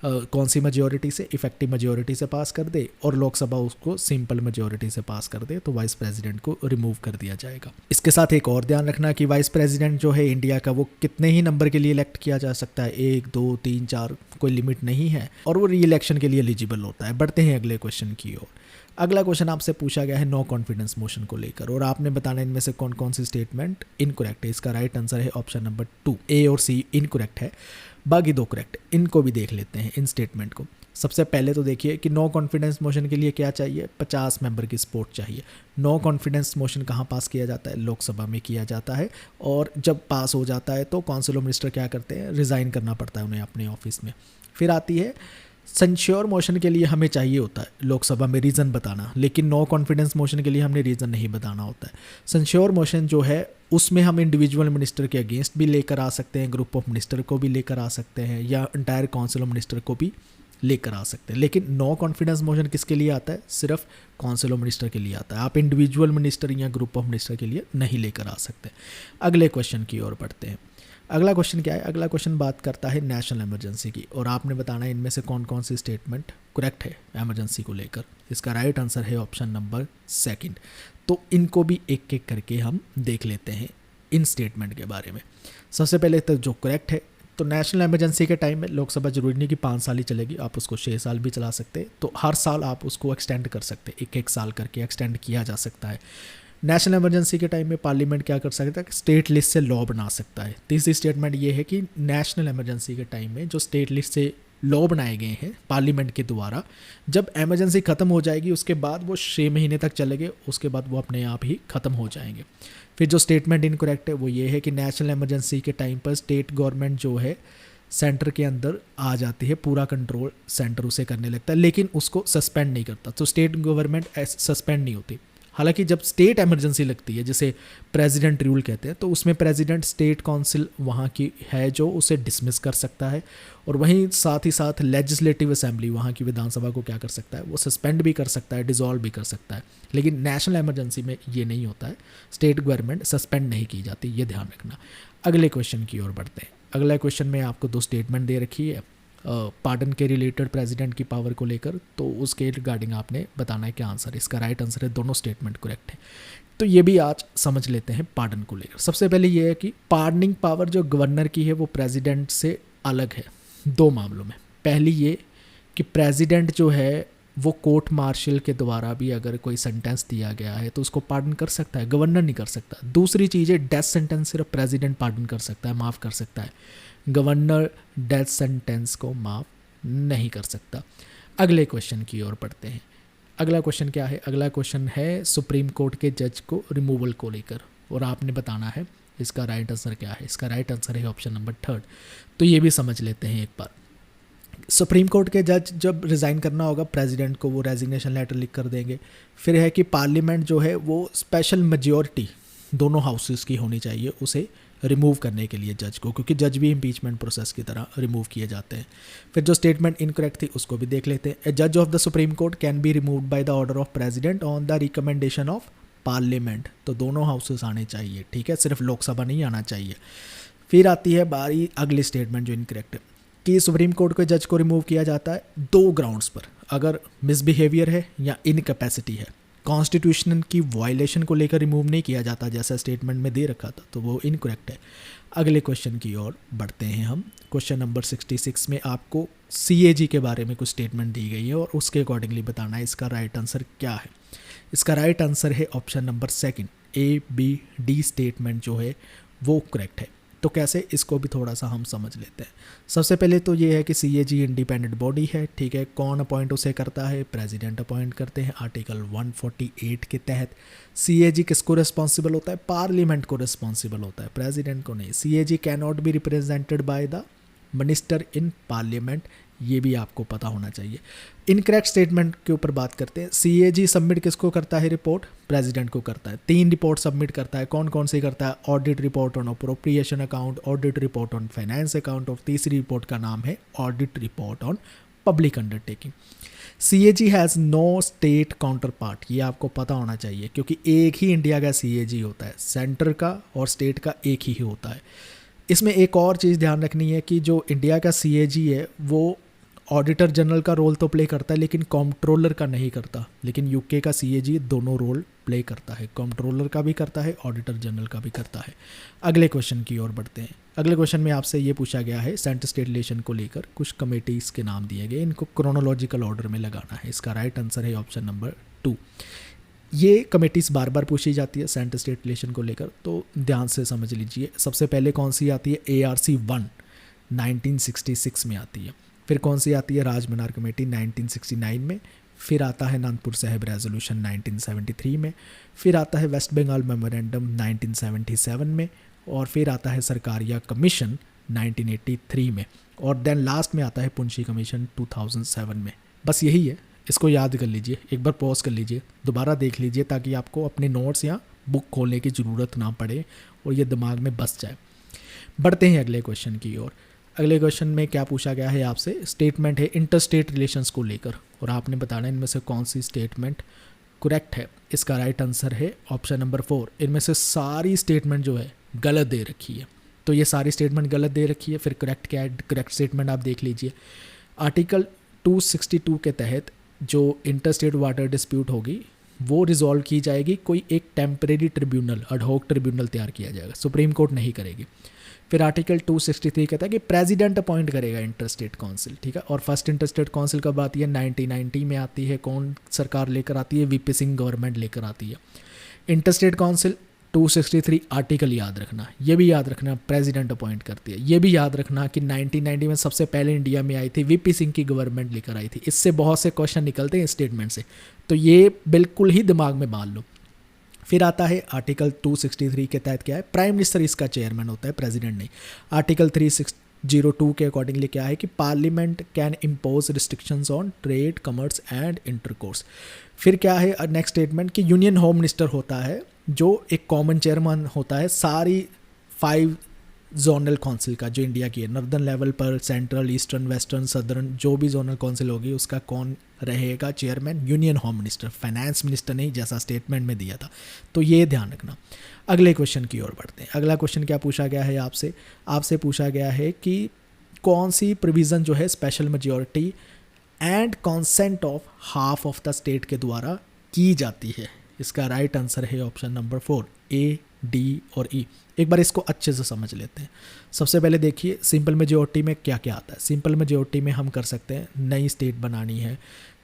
कौन सी मेजॉरिटी से? इफेक्टिव मेजॉरिटी से पास कर दे, और लोकसभा उसको सिंपल मेजॉरिटी से पास कर दे, तो वाइस प्रेसिडेंट को रिमूव कर दिया जाएगा। इसके साथ एक और ध्यान रखना कि वाइस प्रेसिडेंट जो है इंडिया का, वो कितने ही नंबर के लिए इलेक्ट किया जा सकता है, 1 2 3 4, कोई लिमिट नहीं है, और वो री इलेक्शन के लिए एलिजिबल होता है। बढ़ते हैं अगले क्वेश्चन की ओर। अगला क्वेश्चन आपसे पूछा गया है नो कॉन्फिडेंस मोशन को लेकर, और आपने बताना इनमें से कौन कौन सी स्टेटमेंट इनकरेक्ट है। इसका राइट आंसर है ऑप्शन नंबर 2, ए और सी इनकरेक्ट है, बाकी 2 करेक्ट। इनको भी देख लेते हैं, इन स्टेटमेंट को। सबसे पहले तो देखिए कि नो कॉन्फिडेंस मोशन के लिए क्या चाहिए? 50 मेंबर की सपोर्ट चाहिए। नो कॉन्फिडेंस मोशन कहाँ पास किया जाता है? लोकसभा में किया जाता है, और जब पास हो जाता है तो काउंसिल ऑफ मिनिस्टर क्या करते हैं? रिज़ाइन करना पड़ता है उन्हें अपने ऑफिस में। फिर आती है सेंश्योर मोशन के लिए हमें चाहिए होता है लोकसभा में रीज़न बताना, लेकिन नो कॉन्फिडेंस मोशन के लिए हमने रीज़न नहीं बताना होता है। सेंश्योर मोशन जो है उसमें हम इंडिविजुअल मिनिस्टर के अगेंस्ट भी लेकर आ सकते हैं, ग्रुप ऑफ मिनिस्टर को भी लेकर आ सकते हैं, या इंटायर काउंसिल ऑफ मिनिस्टर को भी लेकर आ सकते हैं। लेकिन नो कॉन्फिडेंस मोशन किसके लिए आता है? सिर्फ काउंसिल ऑफ मिनिस्टर के लिए आता है। आप इंडिविजुअल मिनिस्टर या ग्रुप ऑफ मिनिस्टर के लिए नहीं लेकर आ सकते। अगले क्वेश्चन की ओर बढ़ते हैं। अगला क्वेश्चन क्या है? अगला क्वेश्चन बात करता है नेशनल इमरजेंसी की, और आपने बताना है इनमें से कौन कौन सी स्टेटमेंट करेक्ट है इमरजेंसी को लेकर। इसका राइट आंसर है ऑप्शन नंबर 2। तो इनको भी एक एक करके हम देख लेते हैं इन स्टेटमेंट के बारे में। सबसे पहले तो जो करेक्ट है, तो नेशनल इमरजेंसी के टाइम में लोकसभा जरूरी नहीं कि 5 साल ही चलेगी, आप उसको 6 साल भी चला सकते हैं। तो हर साल आप उसको एक्सटेंड कर सकते हैं, 1-1 साल करके एक्सटेंड किया जा सकता है। नेशनल इमरजेंसी के टाइम में पार्लियामेंट क्या कर सकता है? स्टेट लिस्ट से लॉ बना सकता है। तीसरी स्टेटमेंट ये है कि नेशनल इमरजेंसी के टाइम में जो स्टेट लिस्ट से लॉ बनाए गए हैं पार्लियामेंट के द्वारा, जब इमरजेंसी ख़त्म हो जाएगी उसके बाद वो 6 महीने तक चलेंगे, उसके बाद वो अपने आप ही ख़त्म हो जाएंगे। फिर जो स्टेटमेंट इनकरेक्ट है वो ये है कि नेशनल इमरजेंसी के टाइम पर स्टेट गवर्नमेंट जो है सेंटर के अंदर आ जाती है, पूरा कंट्रोल सेंटर उसे करने लगता है, लेकिन उसको सस्पेंड नहीं करता। तो स्टेट गवर्नमेंट सस्पेंड नहीं होती। हालांकि जब स्टेट इमरजेंसी लगती है, जिसे प्रेसिडेंट रूल कहते हैं, तो उसमें प्रेसिडेंट स्टेट काउंसिल वहाँ की है जो उसे डिसमिस कर सकता है, और वहीं साथ ही साथ लेजिस्लेटिव असेंबली वहाँ की विधानसभा को क्या कर सकता है? वो सस्पेंड भी कर सकता है, डिसॉल्व भी कर सकता है। लेकिन नेशनल इमरजेंसी में ये नहीं होता है, स्टेट गवर्नमेंट सस्पेंड नहीं की जाती, ये ध्यान रखना। अगले क्वेश्चन की ओर बढ़ते हैं। अगला क्वेश्चन में आपको 2 स्टेटमेंट दे रखी है पार्डन के रिलेटेड प्रेसिडेंट की पावर को लेकर, तो उसके रिगार्डिंग आपने बताना है क्या आंसर है। इसका राइट आंसर है दोनों स्टेटमेंट करेक्ट है। तो ये भी आज समझ लेते हैं पार्डन को लेकर। सबसे पहले ये है कि पार्डनिंग पावर जो गवर्नर की है वो प्रेसिडेंट से अलग है 2 मामलों में। पहली ये कि प्रेसिडेंट जो है वो कोर्ट मार्शल के द्वारा भी अगर कोई सेंटेंस दिया गया है तो उसको पार्डन कर सकता है, गवर्नर नहीं कर सकता। दूसरी चीज़ है डेथ सेंटेंस सिर्फ प्रेसिडेंट पार्डन कर सकता है, माफ़ कर सकता है, गवर्नर डेथ सेंटेंस को माफ़ नहीं कर सकता। अगले क्वेश्चन की ओर पढ़ते हैं। अगला क्वेश्चन क्या है? अगला क्वेश्चन है सुप्रीम कोर्ट के जज को रिमूवल को लेकर, और आपने बताना है इसका राइट आंसर क्या है। इसका राइट आंसर है ऑप्शन नंबर 3। तो ये भी समझ लेते हैं एक बार। सुप्रीम कोर्ट के जज जब रिज़ाइन करना होगा प्रेसिडेंट को, वो रेजिग्नेशन लेटर लिख कर देंगे। फिर है कि पार्लियामेंट जो है वो स्पेशल मेजॉरिटी दोनों हाउसेस की होनी चाहिए उसे रिमूव करने के लिए जज को, क्योंकि जज भी इम्पीचमेंट प्रोसेस की तरह रिमूव किए जाते हैं। फिर जो स्टेटमेंट इनकरेक्ट थी उसको भी देख लेते हैं। ए जज of the supreme court can be removed by the order of president on the recommendation of parliament. तो दोनों हाउसेस आने चाहिए, ठीक है, सिर्फ लोकसभा नहीं आना चाहिए। फिर आती है बारी अगली स्टेटमेंट जो इनकरेक्ट है कि सुप्रीम कोर्ट के जज को रिमूव किया जाता है 2 ग्राउंड्स पर, अगर मिसबिहेवियर है या इनकैपेसिटी है। कॉन्स्टिट्यूशन की वायलेशन को लेकर रिमूव नहीं किया जाता जैसा स्टेटमेंट में दे रखा था, तो वो इनकरेक्ट है। अगले क्वेश्चन की ओर बढ़ते हैं हम। क्वेश्चन नंबर 66 में आपको CAG के बारे में कुछ स्टेटमेंट दी गई है और उसके अकॉर्डिंगली बताना है इसका राइट आंसर क्या है। इसका राइट आंसर है ऑप्शन नंबर 2, ABD स्टेटमेंट जो है वो करेक्ट है। तो कैसे, इसको भी थोड़ा सा हम समझ लेते हैं। सबसे पहले तो ये है कि CAG इंडिपेंडेंट बॉडी है, ठीक है। कौन अपॉइंट उसे करता है? प्रेसिडेंट अपॉइंट करते हैं आर्टिकल 148 के तहत। CAG किसको रिस्पॉन्सिबल होता है? पार्लियामेंट को रिस्पॉन्सिबल होता है, प्रेसिडेंट को नहीं। CAG can not be represented by the minister in parliament ये भी आपको पता होना चाहिए। इनकरेक्ट स्टेटमेंट के ऊपर बात करते हैं। CAG सबमिट किसको करता है रिपोर्ट? प्रेसिडेंट को करता है। 3 रिपोर्ट सबमिट करता है, कौन कौन सी करता है? Audit report on appropriation account, audit report on finance account और तीसरी रिपोर्ट का नाम है audit report on public undertaking. CAG has no state counterpart, ये आपको पता होना चाहिए क्योंकि एक ही इंडिया का CAG होता है, सेंटर का और स्टेट का एक ही होता है। इसमें एक और चीज़ ध्यान रखनी है कि जो इंडिया का CAG है वो ऑडिटर जनरल का रोल तो प्ले करता है लेकिन कंट्रोलर का नहीं करता, लेकिन UK का CAG दोनों रोल प्ले करता है, कंट्रोलर का भी करता है, ऑडिटर जनरल का भी करता है। अगले क्वेश्चन की ओर बढ़ते हैं। अगले क्वेश्चन में आपसे ये पूछा गया है सेंटर स्टेट रिलेशन को लेकर कुछ कमेटीज़ के नाम दिए गए, इनको क्रोनोलॉजिकल ऑर्डर में लगाना है। इसका राइट आंसर है ऑप्शन नंबर 2। ये कमेटीज़ बार बार पूछी जाती है सेंटर स्टेट रिलेशन को लेकर, तो ध्यान से समझ लीजिए। सबसे पहले कौन सी आती है? ARC 1 1966 में आती है। फिर कौन सी आती है? राजमनार कमेटी 1969 में। फिर आता है नागपुर साहिब रेजोल्यूशन 1973 में। फिर आता है वेस्ट बंगाल मेमोरेंडम 1977 में। और फिर आता है सरकारिया कमीशन 1983 में। और देन लास्ट में आता है पुंछी कमीशन 2007 में। बस यही है, इसको याद कर लीजिए, एक बार पॉज कर लीजिए, दोबारा देख लीजिए ताकि आपको अपने नोट्स या बुक खोलने की ज़रूरत ना पड़े और ये दिमाग में बस जाए। बढ़ते हैं अगले क्वेश्चन की ओर। अगले क्वेश्चन में क्या पूछा गया है आपसे? स्टेटमेंट है इंटर स्टेट रिलेशंस को लेकर और आपने बताना इनमें से कौन सी स्टेटमेंट करेक्ट है। इसका राइट आंसर है ऑप्शन नंबर 4। इनमें से सारी स्टेटमेंट जो है गलत दे रखी है, तो ये सारी स्टेटमेंट गलत दे रखी है। फिर करेक्ट क्या है? करेक्ट स्टेटमेंट आप देख लीजिए। आर्टिकल 262 के तहत जो इंटर स्टेट वाटर डिस्प्यूट होगी वो रिजॉल्व की जाएगी, कोई एक टेम्परेरी ट्रिब्यूनल, अडहॉक ट्रिब्यूनल तैयार किया जाएगा, सुप्रीम कोर्ट नहीं करेगी। फिर आर्टिकल 263 कहता है कि प्रेसिडेंट अपॉइंट करेगा इंटर स्टेट काउंसिल, ठीक है। और फर्स्ट इंटर स्टेट काउंसिल कब आती है? 1990 में आती है। कौन सरकार लेकर आती है? VP सिंह गवर्नमेंट लेकर आती है। इंटर स्टेट काउंसिल 263 आर्टिकल याद रखना, ये भी याद रखना प्रेसिडेंट अपॉइंट करती है। ये भी याद रखना कि 1990 में सबसे पहले इंडिया में आई थी, VP सिंह की गवर्नमेंट लेकर आई थी। इससे बहुत से क्वेश्चन निकलते हैं स्टेटमेंट से, तो ये बिल्कुल ही दिमाग में बांध लो। फिर आता है आर्टिकल 263 के तहत क्या है? प्राइम मिनिस्टर इसका चेयरमैन होता है, प्रेसिडेंट नहीं। आर्टिकल 302 के अकॉर्डिंगली क्या है कि parliament can impose restrictions on trade, commerce and intercourse. फिर क्या है नेक्स्ट स्टेटमेंट कि यूनियन होम मिनिस्टर होता है जो एक कॉमन चेयरमैन होता है सारी 5 जोनल काउंसिल का, जो इंडिया की है, नॉर्दर्न लेवल पर, सेंट्रल, ईस्टर्न, वेस्टर्न, सदर्न, जो भी जोनल काउंसिल होगी उसका कौन रहेगा chairman? Union home minister, finance minister नहीं, जैसा स्टेटमेंट में दिया था। तो ये ध्यान रखना। अगले क्वेश्चन की ओर बढ़ते हैं। अगला क्वेश्चन क्या पूछा गया है आपसे पूछा गया है कि कौन सी प्रोविज़न जो है special majority and consent of half of the state के द्वारा की जाती है। इसका राइट आंसर है ऑप्शन नंबर 4, A, D और E। एक बार इसको अच्छे से समझ लेते हैं। सबसे पहले देखिए सिंपल मेजॉरिटी में क्या क्या आता है। सिंपल मेजॉरिटी में हम कर सकते हैं नई स्टेट बनानी है,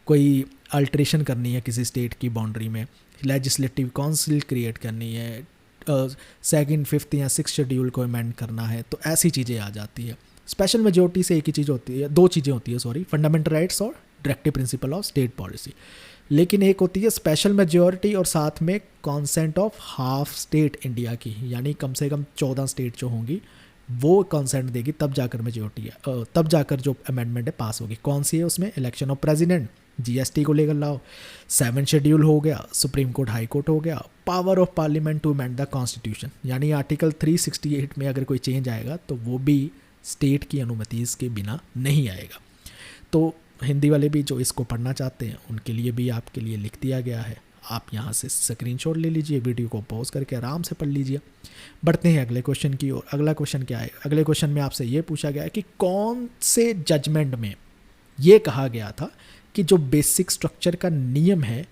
कोई अल्ट्रेशन करनी है किसी स्टेट की बाउंड्री में, लेजिस्लेटिव काउंसिल क्रिएट करनी है, सेकंड, फिफ्थ या सिक्स शेड्यूल को अमेंड करना है, तो ऐसी चीज़ें आ जाती है। स्पेशल मेजॉरिटी से एक ही चीज़ होती है, 2 चीज़ें होती है सॉरी, फंडामेंटल राइट्स और directive principle of state policy. लेकिन एक होती है स्पेशल मेजॉरिटी और साथ में consent of half state India की, यानी कम से कम 14 स्टेट जो होंगी वो कॉन्सेंट देगी, तब जाकर मेजॉरिटी है, तब जाकर जो अमेंडमेंट है पास होगी। कौन सी है उसमें? इलेक्शन ऑफ प्रेसिडेंट, GST को लेकर लाओ, 7 शेड्यूल हो गया, सुप्रीम कोर्ट, हाई कोर्ट हो गया, power of parliament to amend the constitution, यानी आर्टिकल 368 में अगर कोई चेंज आएगा तो वो भी स्टेट की अनुमति के बिना नहीं आएगा। तो हिंदी वाले भी जो इसको पढ़ना चाहते हैं उनके लिए भी आपके लिए लिख दिया गया है, आप यहाँ से स्क्रीनशॉट ले लीजिए, वीडियो को पॉज करके आराम से पढ़ लीजिए। बढ़ते हैं अगले क्वेश्चन की ओर। अगला क्वेश्चन क्या है? अगले क्वेश्चन में आपसे ये पूछा गया है कि कौन से जजमेंट में ये कहा गया था कि जो बेसिक स्ट्रक्चर का नियम है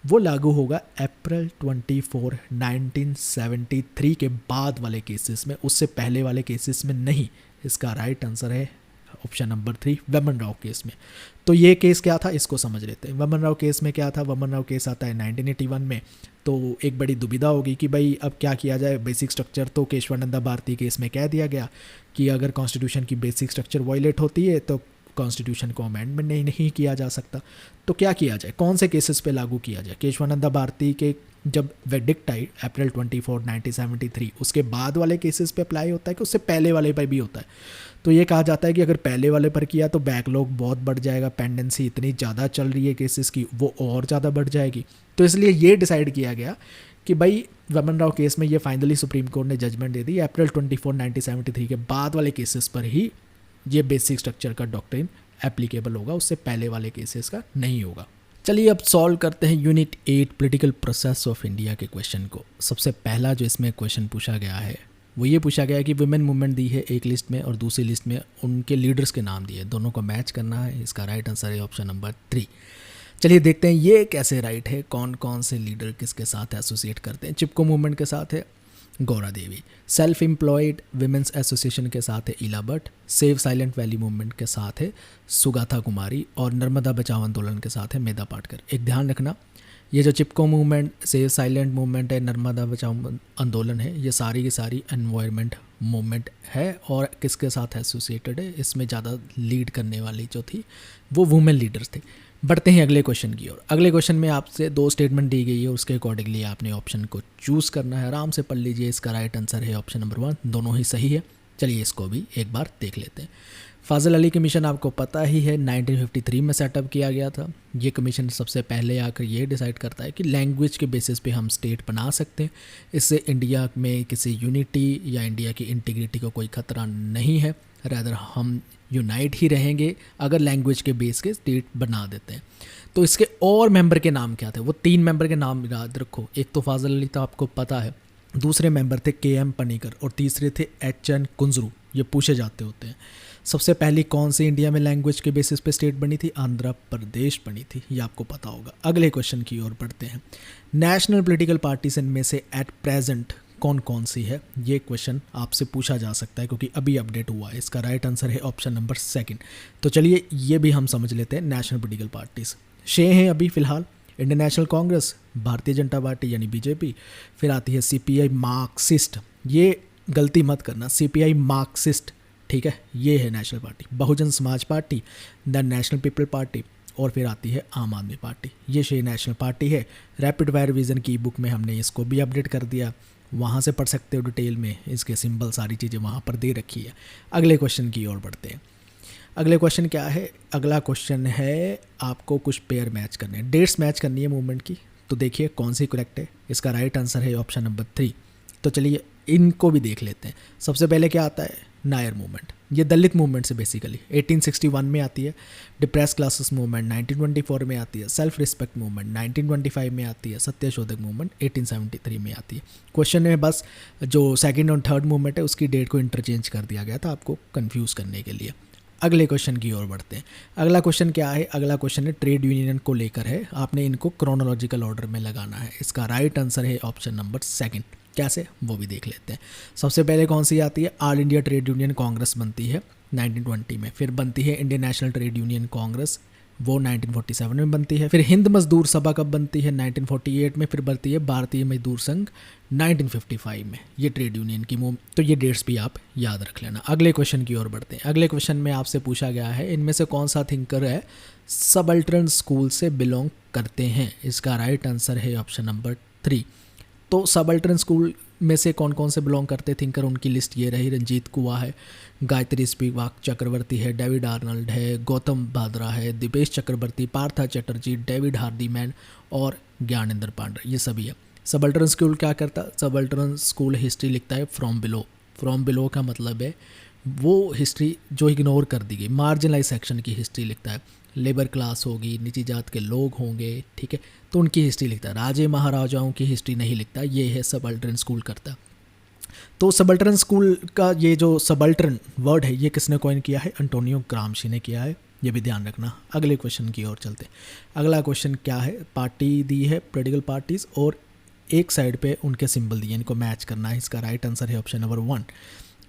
वो लागू होगा अप्रैल 24, 1973 के बाद वाले केसेस में, उससे पहले वाले केसेस में नहीं। इसका राइट आंसर है ऑप्शन नंबर 3, वेमन राव केस में। तो ये केस क्या था इसको समझ लेते हैं। वेमन राव केस में क्या था? वेमन राव केस आता है 1981 में। तो एक बड़ी दुविधा होगी कि भाई अब क्या किया जाए, बेसिक स्ट्रक्चर तो केशवानंदा भारती केस में कह दिया गया कि अगर कॉन्स्टिट्यूशन की बेसिक स्ट्रक्चर वायलेट होती है तो कॉन्स्टिट्यूशन को अमेंडमेंट नहीं किया जा सकता। तो क्या किया जाए, कौन से केसेस पे लागू किया जाए? केशवानंदा भारती के जब वेडिक्ट आई अप्रैल 24, 1973, उसके बाद वाले केसेस पे अप्लाई होता है कि उससे पहले वाले पे भी होता है? तो ये कहा जाता है कि अगर पहले वाले पर किया तो बैकलॉग बहुत बढ़ जाएगा, पेंडेंसी इतनी ज़्यादा चल रही है केसेस की वो और ज़्यादा बढ़ जाएगी। तो इसलिए ये डिसाइड किया गया कि भाई रमन राव केस में ये फाइनली सुप्रीम कोर्ट ने जजमेंट दे दी, अप्रैल 24 1973 के बाद वाले केसेस पर ही ये बेसिक स्ट्रक्चर का डॉक्ट्रिन एप्लीकेबल होगा, उससे पहले वाले केसेस का नहीं होगा। चलिए अब सॉल्व करते हैं unit 8 political process of India के क्वेश्चन को। सबसे पहला जो इसमें क्वेश्चन पूछा गया है वो ये पूछा गया है कि वुमेन मूवमेंट दी है एक लिस्ट में और दूसरी लिस्ट में उनके लीडर्स के नाम दिए, दोनों को मैच करना है। इसका राइट आंसर है ऑप्शन नंबर 3। चलिए देखते हैं ये कैसे राइट है, कौन कौन से लीडर किसके साथ एसोसिएट करते हैं। चिपको मूवमेंट के साथ है Gaura Devi, self employed women's association के साथ है इला Bhatt, save silent valley movement के साथ है सुगाथा कुमारी और नर्मदा बचाओ आंदोलन के साथ है मेधा पाटकर। एक ध्यान रखना, ये जो चिपको मूवमेंट, सेव साइलेंट मूवमेंट है, नर्मदा बचाओ आंदोलन है, ये सारी की सारी एनवायरनमेंट मूवमेंट है और किसके साथ एसोसिएटेड है, इसमें ज़्यादा लीड करने वाली जो थी वो वुमेन लीडर्स थे। बढ़ते हैं अगले क्वेश्चन की ओर। अगले क्वेश्चन में आपसे 2 स्टेटमेंट दी गई है, उसके अकॉर्डिंगली आपने ऑप्शन को चूज़ करना है। आराम से पढ़ लीजिए, इसका राइट आंसर है ऑप्शन नंबर 1, दोनों ही सही है। चलिए इसको भी एक बार देख लेते हैं। फाजिल अली कमीशन आपको पता ही है 1953 में सेटअप किया गया था। ये कमीशन सबसे पहले आकर ये डिसाइड करता है कि लैंग्वेज के बेसिस पे हम स्टेट बना सकते हैं। इससे इंडिया में किसी यूनिटी या इंडिया की इंटीग्रिटी को कोई खतरा नहीं है, रादर हम यूनाइट ही रहेंगे अगर लैंग्वेज के बेस के स्टेट बना देते हैं। तो इसके और मेंबर के नाम क्या थे, वो 3 मेंबर के नाम याद रखो। एक तो फाजिल अली तो आपको पता है, दूसरे मेंबर थे KM पनीकर और तीसरे थे HN कुंजरू। ये पूछे जाते होते हैं। सबसे पहली कौन सी इंडिया में लैंग्वेज के बेसिस पे स्टेट बनी थी? आंध्र प्रदेश बनी थी, ये आपको पता होगा। अगले क्वेश्चन की ओर बढ़ते हैं। नेशनल पॉलिटिकल पार्टीज इनमें से एट प्रेजेंट कौन कौन सी है, ये क्वेश्चन आपसे पूछा जा सकता है क्योंकि अभी अपडेट हुआ है। इसका राइट आंसर है ऑप्शन नंबर 2। तो चलिए ये भी हम समझ लेते हैं। नेशनल पॉलिटिकल पार्टीज 6 हैं अभी फ़िलहाल। Indian national Congress, Bharatiya Janata party यानी BJP, फिर आती है CPI मार्क्सिस्ट, ये गलती मत करना, CPI मार्क्सिस्ट, ठीक है, ये है national party. Bahujan Samaj party, the national people party और फिर आती है आम आदमी पार्टी। ये 6 नेशनल पार्टी है। रैपिड फायर विजन की बुक में हमने इसको भी अपडेट कर दिया, वहाँ से पढ़ सकते हो डिटेल में, इसके सिंबल सारी चीज़ें वहाँ पर दे रखी है। अगले क्वेश्चन की ओर बढ़ते हैं। अगले क्वेश्चन क्या है? अगला क्वेश्चन है आपको कुछ पेयर मैच करने हैं, डेट्स मैच करनी है मूवमेंट की। तो देखिए कौन सी करेक्ट है। इसका राइट आंसर है ऑप्शन नंबर 3। तो चलिए इनको भी देख लेते हैं। सबसे पहले क्या आता है? नायर मूवमेंट, ये दलित मूवमेंट से बेसिकली 1861 में आती है। डिप्रेस क्लासेस मूवमेंट 1924 में आती है। सेल्फ रिस्पेक्ट मूवमेंट 1925 में आती है। सत्यशोधक मूवमेंट 1873 में आती है। क्वेश्चन में बस जो सेकंड और थर्ड मूवमेंट है उसकी डेट को इंटरचेंज कर दिया गया था आपको कंफ्यूज करने के लिए। अगले क्वेश्चन की ओर बढ़ते हैं। अगला क्वेश्चन क्या है? अगला क्वेश्चन है ट्रेड यूनियन को लेकर है। आपने इनको क्रोनोलॉजिकल ऑर्डर में लगाना है। इसका राइट आंसर है ऑप्शन नंबर 2। कैसे, वो भी देख लेते हैं। सबसे पहले कौन सी आती है? All India trade union Congress बनती है 1920 में। फिर बनती है Indian national trade union Congress, वो 1947 में बनती है। फिर हिंद मजदूर सभा कब बनती है? 1948 में। फिर बनती है भारतीय मजदूर संघ 1955 में। ये ट्रेड यूनियन की मूव, तो ये डेट्स भी आप याद रख लेना। अगले क्वेश्चन की ओर बढ़ते हैं। अगले क्वेश्चन में आपसे पूछा गया है इनमें से कौन सा थिंकर है सबल्टर्न स्कूल से बिलोंग करते हैं? इसका राइट आंसर है ऑप्शन नंबर 3। तो सबल्टर्न स्कूल में से कौन कौन से बिलोंग करते थिंकर, उनकी लिस्ट ये रही। रंजीत कुआ है, गायत्री स्पिवाक चक्रवर्ती है, डेविड आर्नल्ड है, गौतम भादरा है, दिपेश चक्रवर्ती, पार्था चटर्जी, डेविड हार्दीमैन और ज्ञानेंद्र पांडे, ये सभी है। सबल्टर्न स्कूल क्या करता? सबल्टर्न स्कूल हिस्ट्री लिखता है फ्रॉम बिलो। फ्रॉम बिलो का मतलब है वो हिस्ट्री जो इग्नोर कर दी गई, मार्जिनलाइज सेक्शन की हिस्ट्री लिखता है। लेबर क्लास होगी, नीची जात के लोग होंगे, ठीक है, तो उनकी हिस्ट्री लिखता है। राजे महाराजाओं की हिस्ट्री नहीं लिखता, ये है सबल्टर्न स्कूल करता। तो सबल्टर्न स्कूल का ये जो सबल्टर्न वर्ड है ये किसने कॉइन किया है? एंटोनियो ग्राम्शी ने किया है, ये भी ध्यान रखना। अगले क्वेश्चन की ओर चलते हैं। अगला क्वेश्चन क्या है? पार्टी दी है पॉलिटिकल पार्टीज और एक साइड पे उनके सिंबल दिए, इनको मैच करना है। इसका राइट आंसर है ऑप्शन नंबर 1।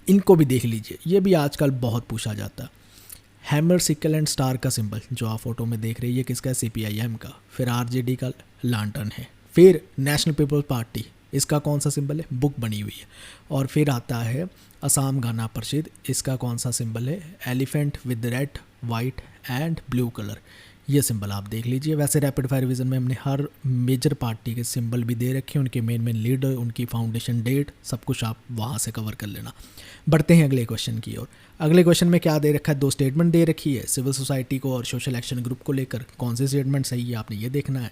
इनको भी देख लीजिए, ये भी आजकल बहुत पूछा जाता है। हैमर, सिकल एंड स्टार का सिंबल जो आप फोटो में देख रहे हैं ये किसका है? CPIM का। फिर RJD का लांटर्न है। फिर नेशनल पीपल्स पार्टी, इसका कौन सा सिंबल है? बुक बनी हुई है। और फिर आता है असम गाना परिषद, इसका कौन सा सिंबल है? Elephant with red, white and blue colour. ये सिंबल आप देख लीजिए। वैसे रैपिड फायर रिवीजन में हमने हर मेजर पार्टी के सिंबल भी दे रखे हैं, उनके मेन लीडर, उनकी फाउंडेशन डेट, सब कुछ आप वहाँ से कवर कर लेना। बढ़ते हैं अगले क्वेश्चन की ओर। अगले क्वेश्चन में क्या दे रखा है, 2 स्टेटमेंट दे रखी है सिविल सोसाइटी को और सोशल एक्शन ग्रुप को लेकर। कौन सी स्टेटमेंट सही है आपने ये देखना है।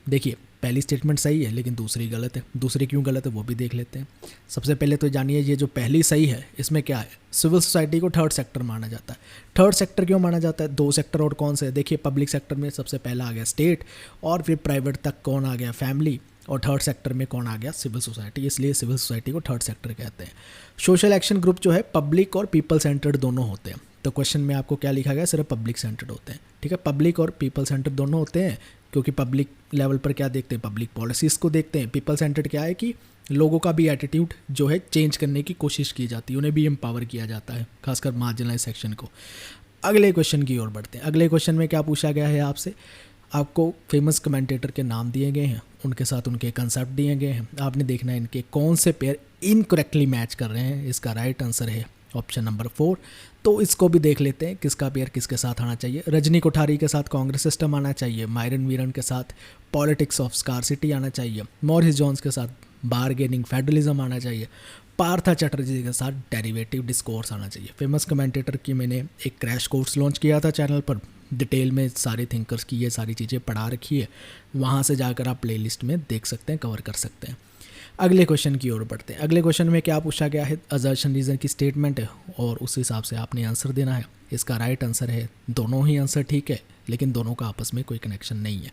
देखिए पहली स्टेटमेंट सही है लेकिन दूसरी गलत है। दूसरी क्यों गलत है वो भी देख लेते हैं। सबसे पहले तो जानिए ये जो पहली सही है इसमें क्या है, सिविल सोसाइटी को थर्ड सेक्टर माना जाता है। थर्ड सेक्टर क्यों माना जाता है, 2 सेक्टर और कौन से है। देखिए पब्लिक सेक्टर में सबसे पहला आ गया स्टेट, और फिर प्राइवेट तक कौन आ गया, फैमिली, और थर्ड सेक्टर में कौन आ गया, सिविल सोसाइटी। इसलिए सिविल सोसाइटी को थर्ड सेक्टर कहते हैं। सोशल एक्शन ग्रुप जो है पब्लिक और पीपल सेंटर्ड दोनों होते हैं। तो क्वेश्चन में आपको क्या लिखा गया, सिर्फ पब्लिक सेंटर्ड होते हैं। ठीक है, पब्लिक और पीपल सेंटर्ड दोनों होते हैं, क्योंकि पब्लिक लेवल पर क्या देखते हैं, पब्लिक पॉलिसीज़ को देखते हैं। पीपल सेंटर्ड क्या है कि लोगों का भी एटीट्यूड जो है चेंज करने की कोशिश की जाती है, उन्हें भी एम्पावर किया जाता है, खासकर मार्जिनलाइज सेक्शन को। अगले क्वेश्चन की ओर बढ़ते हैं। अगले क्वेश्चन में क्या पूछा गया है आपसे, आपको फेमस कमेंटेटर के नाम दिए गए हैं, उनके साथ उनके कंसेप्ट दिए गए हैं। आपने देखना है इनके कौन से पेयर इनकरेक्टली मैच कर रहे हैं। इसका राइट आंसर है ऑप्शन नंबर 4। तो इसको भी देख लेते हैं किसका पेयर किसके साथ आना चाहिए। रजनी कोठारी के साथ कांग्रेस सिस्टम आना चाहिए, मायरन वीरन के साथ पॉलिटिक्स ऑफ स्कारसिटी आना चाहिए, मॉरिस जॉन्स के साथ बारगेनिंग फेडरलिज्म आना चाहिए, पार्था चटर्जी के साथ डेरिवेटिव डिस्कोर्स आना चाहिए। फेमस कमेंटेटर की मैंने एक क्रैश कोर्स लॉन्च किया था चैनल पर, डिटेल में सारे थिंकर्स की ये सारी चीज़ें पढ़ा रखी है, वहाँ से जाकर आप प्लेलिस्ट में देख सकते हैं, कवर कर सकते हैं। अगले क्वेश्चन की ओर बढ़ते हैं। अगले क्वेश्चन में क्या पूछा गया है, असर्शन रीज़न की स्टेटमेंट है और उस हिसाब से आपने आंसर देना है। इसका राइट आंसर है, दोनों ही आंसर ठीक है लेकिन दोनों का आपस में कोई कनेक्शन नहीं है।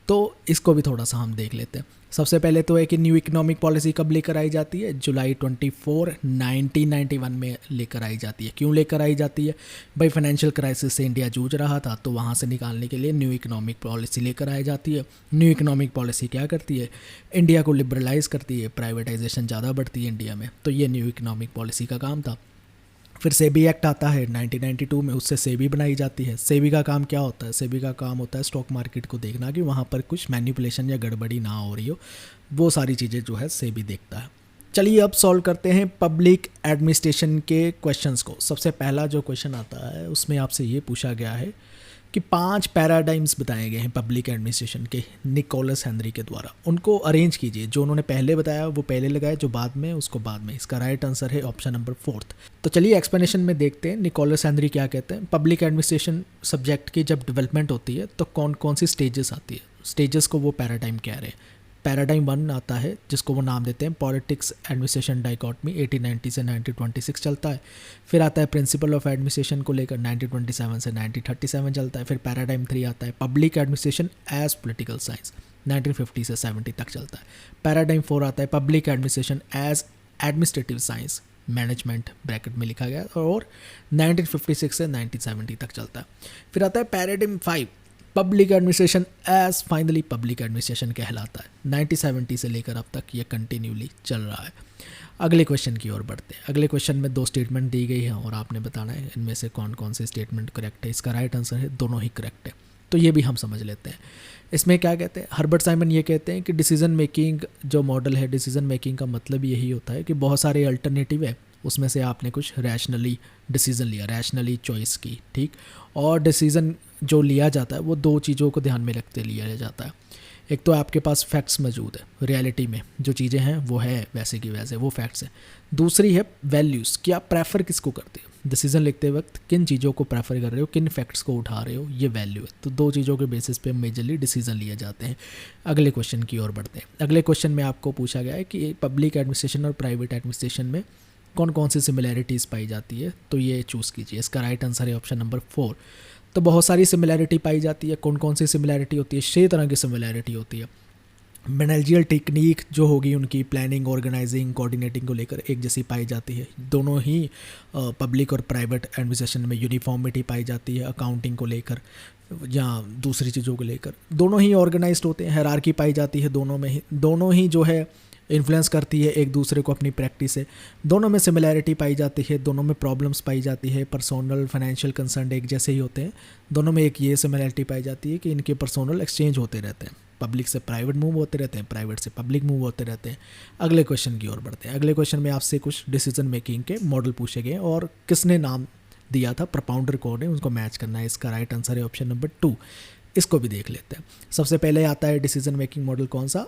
तो इसको भी थोड़ा सा हम देख लेते हैं। सबसे पहले तो है कि न्यू इकोनॉमिक पॉलिसी कब लेकर आई जाती है, जुलाई 24, 1991 में लेकर आई जाती है। क्यों लेकर आई जाती है भाई, फाइनेंशियल क्राइसिस से इंडिया जूझ रहा था, तो वहाँ से निकालने के लिए न्यू इकोनॉमिक पॉलिसी लेकर आई जाती है। न्यू इकोनॉमिक पॉलिसी क्या करती है, इंडिया को लिबरलाइज करती है, प्राइवेटाइजेशन ज़्यादा बढ़ती है इंडिया में, तो ये न्यू इकोनॉमिक पॉलिसी का काम था। फिर सेबी एक्ट आता है 1992 में, उससे सेबी बनाई जाती है। सेबी का काम क्या होता है, सेबी का काम होता है स्टॉक मार्केट को देखना कि वहाँ पर कुछ मैनिपुलेशन या गड़बड़ी ना हो रही हो, वो सारी चीज़ें जो है सेबी देखता है। चलिए अब सॉल्व करते हैं पब्लिक एडमिनिस्ट्रेशन के क्वेश्चंस को। सबसे पहला जो क्वेश्चन आता है उसमें आपसे ये पूछा गया है कि 5 पैराडाइम्स बताए गए हैं पब्लिक एडमिनिस्ट्रेशन के निकोलस हेनरी के द्वारा, उनको अरेंज कीजिए। जो उन्होंने पहले बताया वो पहले लगाए, जो बाद में उसको बाद में। इसका राइट आंसर है ऑप्शन नंबर 4। तो चलिए एक्सप्लेनेशन में देखते हैं निकोलस हेनरी क्या कहते हैं। पब्लिक एडमिनिस्ट्रेशन सब्जेक्ट की जब डेवलपमेंट होती है तो कौन कौन सी स्टेजेस आती है, स्टेजेस को वो पैराडाइम कह रहे हैं। पैराडाइम 1 आता है जिसको वो नाम देते हैं पॉलिटिक्स एडमिनिस्ट्रेशन डाइकॉटमी, 1890 से 1926 चलता है। फिर आता है प्रिंसिपल ऑफ एडमिनिस्ट्रेशन को लेकर 1927 से 1937 चलता है। फिर पैराडाइम 3 आता है public administration as political science, 1950 से 70 तक चलता है। पैराडाइम 4 आता है public administration as administrative science, management bracket में लिखा गया, और 1956 से 1970 तक चलता है। फिर आता है paradigm 5 public administration as finally public administration कहलाता है। 1970 से लेकर अब तक ये कंटिन्यूली चल रहा है। अगले क्वेश्चन की ओर बढ़ते हैं। अगले क्वेश्चन में 2 स्टेटमेंट दी गई है और आपने बताना है इनमें से कौन कौन से स्टेटमेंट करेक्ट है। इसका राइट आंसर है दोनों ही करेक्ट है, तो ये भी हम समझ लेते हैं। इसमें क्या कहते हैं, हर्बर्ट साइमन ये कहते हैं कि डिसीजन मेकिंग जो मॉडल है, डिसीजन मेकिंग का मतलब यही होता है कि बहुत सारे अल्टरनेटिव है, उसमें से आपने कुछ रैशनली डिसीज़न लिया, रैशनली चॉइस की, ठीक। और डिसीज़न जो लिया जाता है वो 2 चीज़ों को ध्यान में रखते लिया जाता है। एक तो आपके पास फैक्ट्स मौजूद है, रियलिटी में जो चीज़ें हैं वो है वैसे की वैसे, वो फैक्ट्स हैं। दूसरी है वैल्यूज़, कि आप प्रेफर किसको करते हो, डिसीजन लिखते वक्त किन चीज़ों को प्रेफर कर रहे हो, किन फैक्ट्स को उठा रहे हो, ये वैल्यू है। तो 2 चीज़ों के बेसिस पे मेजरली डिसीजन लिए जाते हैं। अगले क्वेश्चन की ओर बढ़ते हैं। अगले क्वेश्चन में आपको पूछा गया है कि पब्लिक एडमिनिस्ट्रेशन और प्राइवेट एडमिनिस्ट्रेशन में कौन कौन सी सिमिलैरिटीज़ पाई जाती है, तो ये चूज़ कीजिए। इसका राइट आंसर है ऑप्शन नंबर 4। तो बहुत सारी सिमिलैरिटी पाई जाती है। कौन कौन सी सिमिलैरिटी होती है, 6 तरह की सिमिलैरिटी होती है। मैनेजरियल टेक्निक जो होगी उनकी प्लानिंग, ऑर्गेनाइजिंग, कोऑर्डिनेटिंग को लेकर एक जैसी पाई जाती है। दोनों ही पब्लिक और प्राइवेट एडमिनिस्ट्रेशन में यूनिफॉर्मिटी पाई जाती है, अकाउंटिंग को लेकर या दूसरी चीज़ों को लेकर। दोनों ही ऑर्गेनाइज्ड होते हैं, हायरार्की पाई जाती है दोनों में ही। दोनों ही जो है इन्फ्लुएंस करती है एक दूसरे को अपनी प्रैक्टिस से। दोनों में सिमिलैरिटी पाई जाती है, दोनों में प्रॉब्लम्स पाई जाती है, पर्सनल फाइनेंशियल कंसर्न एक जैसे ही होते हैं। दोनों में एक ये सिमिलैरिटी पाई जाती है कि इनके पर्सनल एक्सचेंज होते रहते हैं, पब्लिक से प्राइवेट मूव होते रहते हैं, प्राइवेट से पब्लिक मूव होते रहते हैं। अगले क्वेश्चन की ओर बढ़ते हैं। अगले क्वेश्चन में आपसे कुछ डिसीजन मेकिंग के मॉडल पूछे गए और किसने नाम दिया था, प्रपाउंडर कौन है, उनको मैच करना है। इसका राइट आंसर है ऑप्शन नंबर 2। इसको भी देख लेते हैं। सबसे पहले आता है डिसीजन मेकिंग मॉडल कौन सा,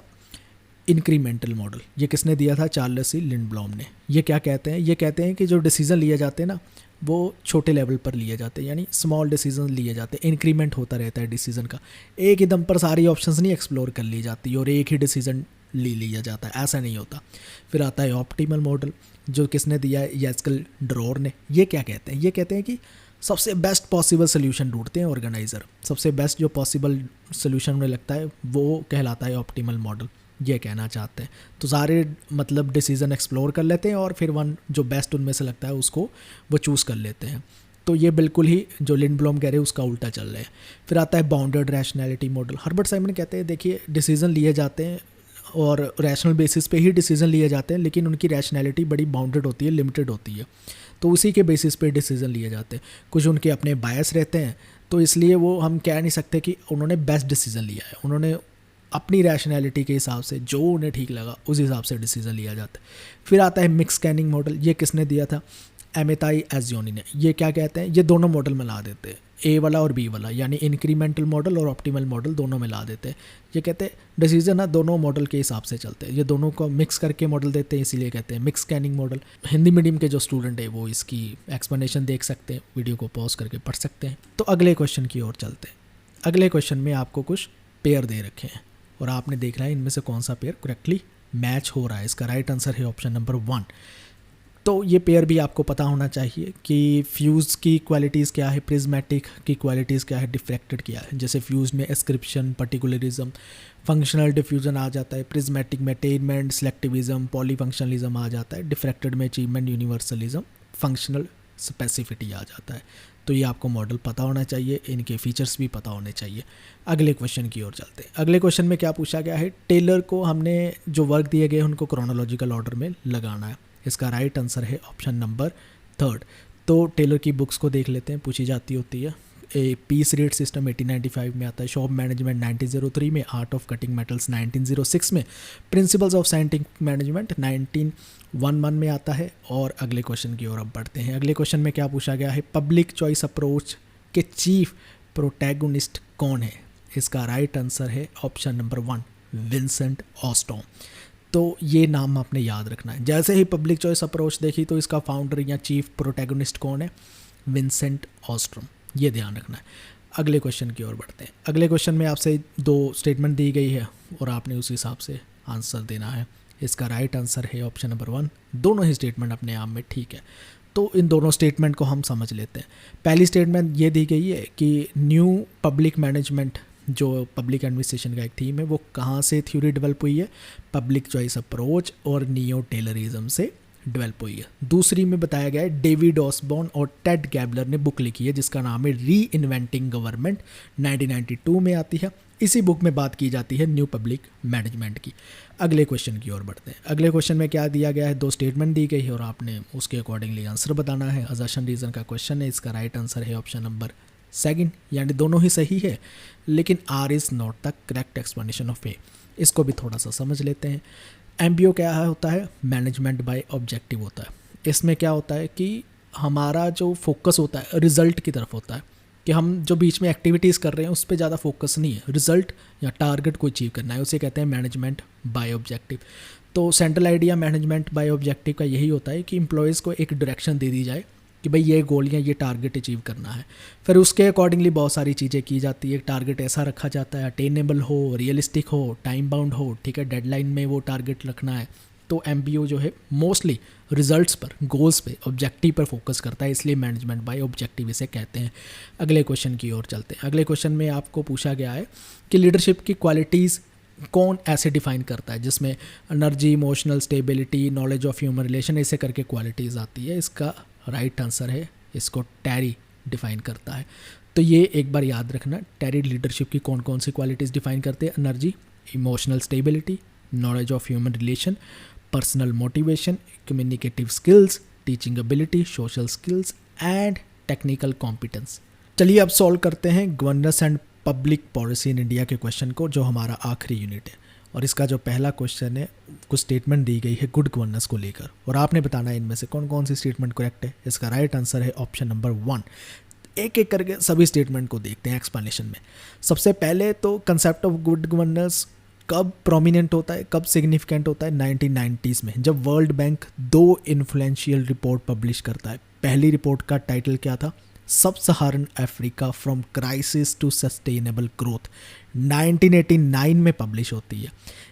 इंक्रीमेंटल मॉडल। ये किसने दिया था, चार्ल्स सी लिंडब्लॉम ने। ये क्या कहते हैं, ये कहते हैं कि जो डिसीजन लिए जाते हैं ना वो छोटे लेवल पर लिए जाते हैं, यानी स्मॉल डिसीजन लिए जाते हैं, इंक्रीमेंट होता रहता है डिसीजन का। एक ही दम पर सारी ऑप्शंस नहीं एक्सप्लोर कर ली जाती और एक ही डिसीजन ले लिया जाता है, ऐसा नहीं होता। फिर आता है ऑप्टिमल मॉडल, जो किसने दिया है, यैस्कल ड्रोर ने। ये क्या कहते हैं, ये कहते हैं कि सबसे बेस्ट पॉसिबल सोल्यूशन ढूंढते हैं ऑर्गेनाइज़र, सबसे बेस्ट जो पॉसिबल सोल्यूशन उन्हें लगता है वो कहलाता है ऑप्टिमल मॉडल। ये कहना चाहते हैं। तो सारे मतलब डिसीज़न एक्सप्लोर कर लेते हैं और फिर वन जो बेस्ट उनमें से लगता है उसको वो चूज़ कर लेते हैं। तो ये बिल्कुल ही जो लिंडब्लॉम कह रहे हैं उसका उल्टा चल रहा है। फिर आता है bounded rationality model. Herbert Simon कहते हैं देखिए डिसीज़न लिए जाते हैं और रैशनल बेसिस पे ही डिसीज़न लिए जाते हैं, लेकिन उनकी रैशनैलिटी बड़ी बाउंडेड होती है, लिमिटेड होती है। तो उसी के बेसिस पे डिसीज़न लिए जाते हैं। कुछ उनके अपने बायस रहते हैं, तो इसलिए वो हम कह नहीं सकते कि उन्होंने बेस्ट डिसीज़न लिया है। उन्होंने अपनी रैशनैलिटी के हिसाब से जो उन्हें ठीक लगा उस हिसाब से डिसीज़न लिया जाता है। फिर आता है मिक्स स्कैनिंग मॉडल। ये किसने दिया था, एमेताई एज़ियोनी ने। ये क्या कहते हैं, ये दोनों मॉडल मिला देते हैं, ए वाला और बी वाला, यानी इंक्रीमेंटल मॉडल और ऑप्टिमल मॉडल दोनों मिला देते हैं। ये कहते हैं डिसीजन ना दोनों मॉडल के हिसाब से चलते हैं, ये दोनों को मिक्स करके मॉडल देते हैं, इसीलिए कहते हैं mix scanning model. Hindi medium के जो स्टूडेंट है वो इसकी एक्सप्लेनेशन देख सकते हैं, वीडियो को पॉज करके पढ़ सकते हैं। तो अगले क्वेश्चन की ओर चलते हैं। अगले क्वेश्चन में आपको कुछ पेयर दे रखे हैं और आपने देखना है इनमें से कौन सा पेयर करेक्टली मैच हो रहा है। इसका राइट आंसर है ऑप्शन नंबर 1। तो ये पेयर भी आपको पता होना चाहिए कि फ्यूज़ की क्वालिटीज़ क्या है, प्रिज्मेटिक की क्वालिटीज़ क्या है, डिफ्रैक्टेड क्या है। जैसे फ्यूज़ में एस्क्रिप्शन, पर्टिकुलरिज्म, फंक्शनल डिफ्यूजन आ जाता है, प्रिज्मेटिक में अटेनमेंट, सिलेक्टिविज्म, पॉलीफंक्शनलिज्म आ जाता है, डिफ्रैक्टेड में अचीवमेंट, यूनिवर्सलिज्म, फंक्शनल स्पेसिफिटी आ जाता है। तो ये आपको मॉडल पता होना चाहिए, इनके फीचर्स भी पता होने चाहिए। अगले क्वेश्चन की ओर चलते हैं। अगले क्वेश्चन में क्या पूछा गया है, टेलर को हमने जो वर्क दिए गए उनको क्रोनोलॉजिकल ऑर्डर में लगाना है। इसका राइट आंसर है ऑप्शन नंबर 3। तो टेलर की बुक्स को देख लेते हैं, पूछी जाती होती है। ए पीस रेट सिस्टम 1895 में आता है, शॉप मैनेजमेंट 1903 में, आर्ट ऑफ कटिंग मेटल्स 1906 में, प्रिंसिपल्स ऑफ साइंटिफिक मैनेजमेंट 1911 में आता है। और अगले क्वेश्चन की ओर अब बढ़ते हैं। अगले क्वेश्चन में क्या पूछा गया है, पब्लिक चॉइस अप्रोच के चीफ प्रोटैगोनिस्ट कौन है। इसका राइट आंसर है ऑप्शन नंबर 1, विंसेंट ऑस्टॉम। तो ये नाम आपने याद रखना है। जैसे ही पब्लिक चॉइस अप्रोच देखी तो इसका फाउंडर या चीफ प्रोटैगोनिस्ट कौन है, विंसेंट ऑस्ट्रॉम, ये ध्यान रखना है। अगले क्वेश्चन की ओर बढ़ते हैं। अगले क्वेश्चन में आपसे 2 स्टेटमेंट दी गई है और आपने उस हिसाब से आंसर देना है। इसका राइट आंसर है ऑप्शन नंबर 1। दोनों ही स्टेटमेंट अपने आप में ठीक है। तो इन दोनों स्टेटमेंट को हम समझ लेते हैं। पहली स्टेटमेंट ये दी गई है कि न्यू पब्लिक मैनेजमेंट जो पब्लिक एडमिनिस्ट्रेशन का एक थीम है वो कहाँ से थ्योरी डेवलप हुई है, पब्लिक चॉइस अप्रोच और नियो टेलरिज्म से डेवलप हुई है। दूसरी में बताया गया है डेविड ऑसबॉर्न और टेड गैबलर ने बुक लिखी है जिसका नाम है री इन्वेंटिंग गवर्नमेंट, 1992 में आती है। इसी बुक में बात की जाती है न्यू पब्लिक मैनेजमेंट की। अगले क्वेश्चन की ओर बढ़ते हैं। अगले क्वेश्चन में क्या दिया गया है, 2 स्टेटमेंट दी गई है और आपने उसके अकॉर्डिंगली आंसर बताना है। अजर्शन रीजन का क्वेश्चन है, इसका राइट आंसर है ऑप्शन नंबर 2, यानी दोनों ही सही है, लेकिन R is not the correct explanation of A. इसको भी थोड़ा सा समझ लेते हैं। एमबीओ क्या होता है, मैनेजमेंट बाय ऑब्जेक्टिव होता है। इसमें क्या होता है कि हमारा जो फोकस होता है रिजल्ट की तरफ होता है, कि हम जो बीच में एक्टिविटीज़ कर रहे हैं उस पर ज़्यादा फोकस नहीं है, रिजल्ट या टारगेट को अचीव करना है, उसे कहते हैं मैनेजमेंट बाय ऑब्जेक्टिव। तो central idea management by objective का यही होता है कि एम्प्लॉयज़ को एक डायरेक्शन दे दी जाए कि भाई ये गोल या ये टारगेट अचीव करना है। फिर उसके अकॉर्डिंगली बहुत सारी चीज़ें की जाती है। टारगेट ऐसा रखा जाता है अटेनेबल हो, रियलिस्टिक हो, टाइम बाउंड हो, ठीक है, डेडलाइन में वो टारगेट रखना है। तो एमबीओ जो है मोस्टली रिजल्ट्स पर, गोल्स पे, ऑब्जेक्टिव पर फोकस करता है, इसलिए मैनेजमेंट बाय ऑब्जेक्टिव इसे कहते हैं। अगले क्वेश्चन की ओर चलते हैं। अगले क्वेश्चन में आपको पूछा गया है कि लीडरशिप की क्वालिटीज़ कौन ऐसे डिफाइन करता है, जिसमें energy, emotional stability, knowledge of human relation, ऐसे करके क्वालिटीज़ आती है। इसका राइट आंसर है, इसको टैरी डिफाइन करता है। तो ये एक बार याद रखना, टैरी लीडरशिप की कौन कौन सी क्वालिटीज़ डिफाइन करते हैं, energy, emotional stability, knowledge of human relation, personal motivation, communicative skills, teaching ability, social skills and technical competence. चलिए अब सॉल्व करते हैं governance and public policy in India के क्वेश्चन को, जो हमारा आखिरी यूनिट है। और इसका जो पहला क्वेश्चन है, कुछ स्टेटमेंट दी गई है गुड गवर्नेंस को लेकर और आपने बताना है इनमें से कौन कौन सी स्टेटमेंट करेक्ट है। इसका राइट आंसर है ऑप्शन नंबर 1, एक एक करके सभी स्टेटमेंट को देखते हैं एक्सप्लेनेशन में। सबसे पहले तो कंसेप्ट ऑफ गुड गवर्नेंस कब प्रोमिनेंट होता है, कब सिग्निफिकेंट होता है? 1990s में, जब World Bank 2 influential report publish करता है। पहली रिपोर्ट का टाइटल क्या था? Sub Saharan Africa from crisis to sustainable growth, 1989 में पब्लिश होती है।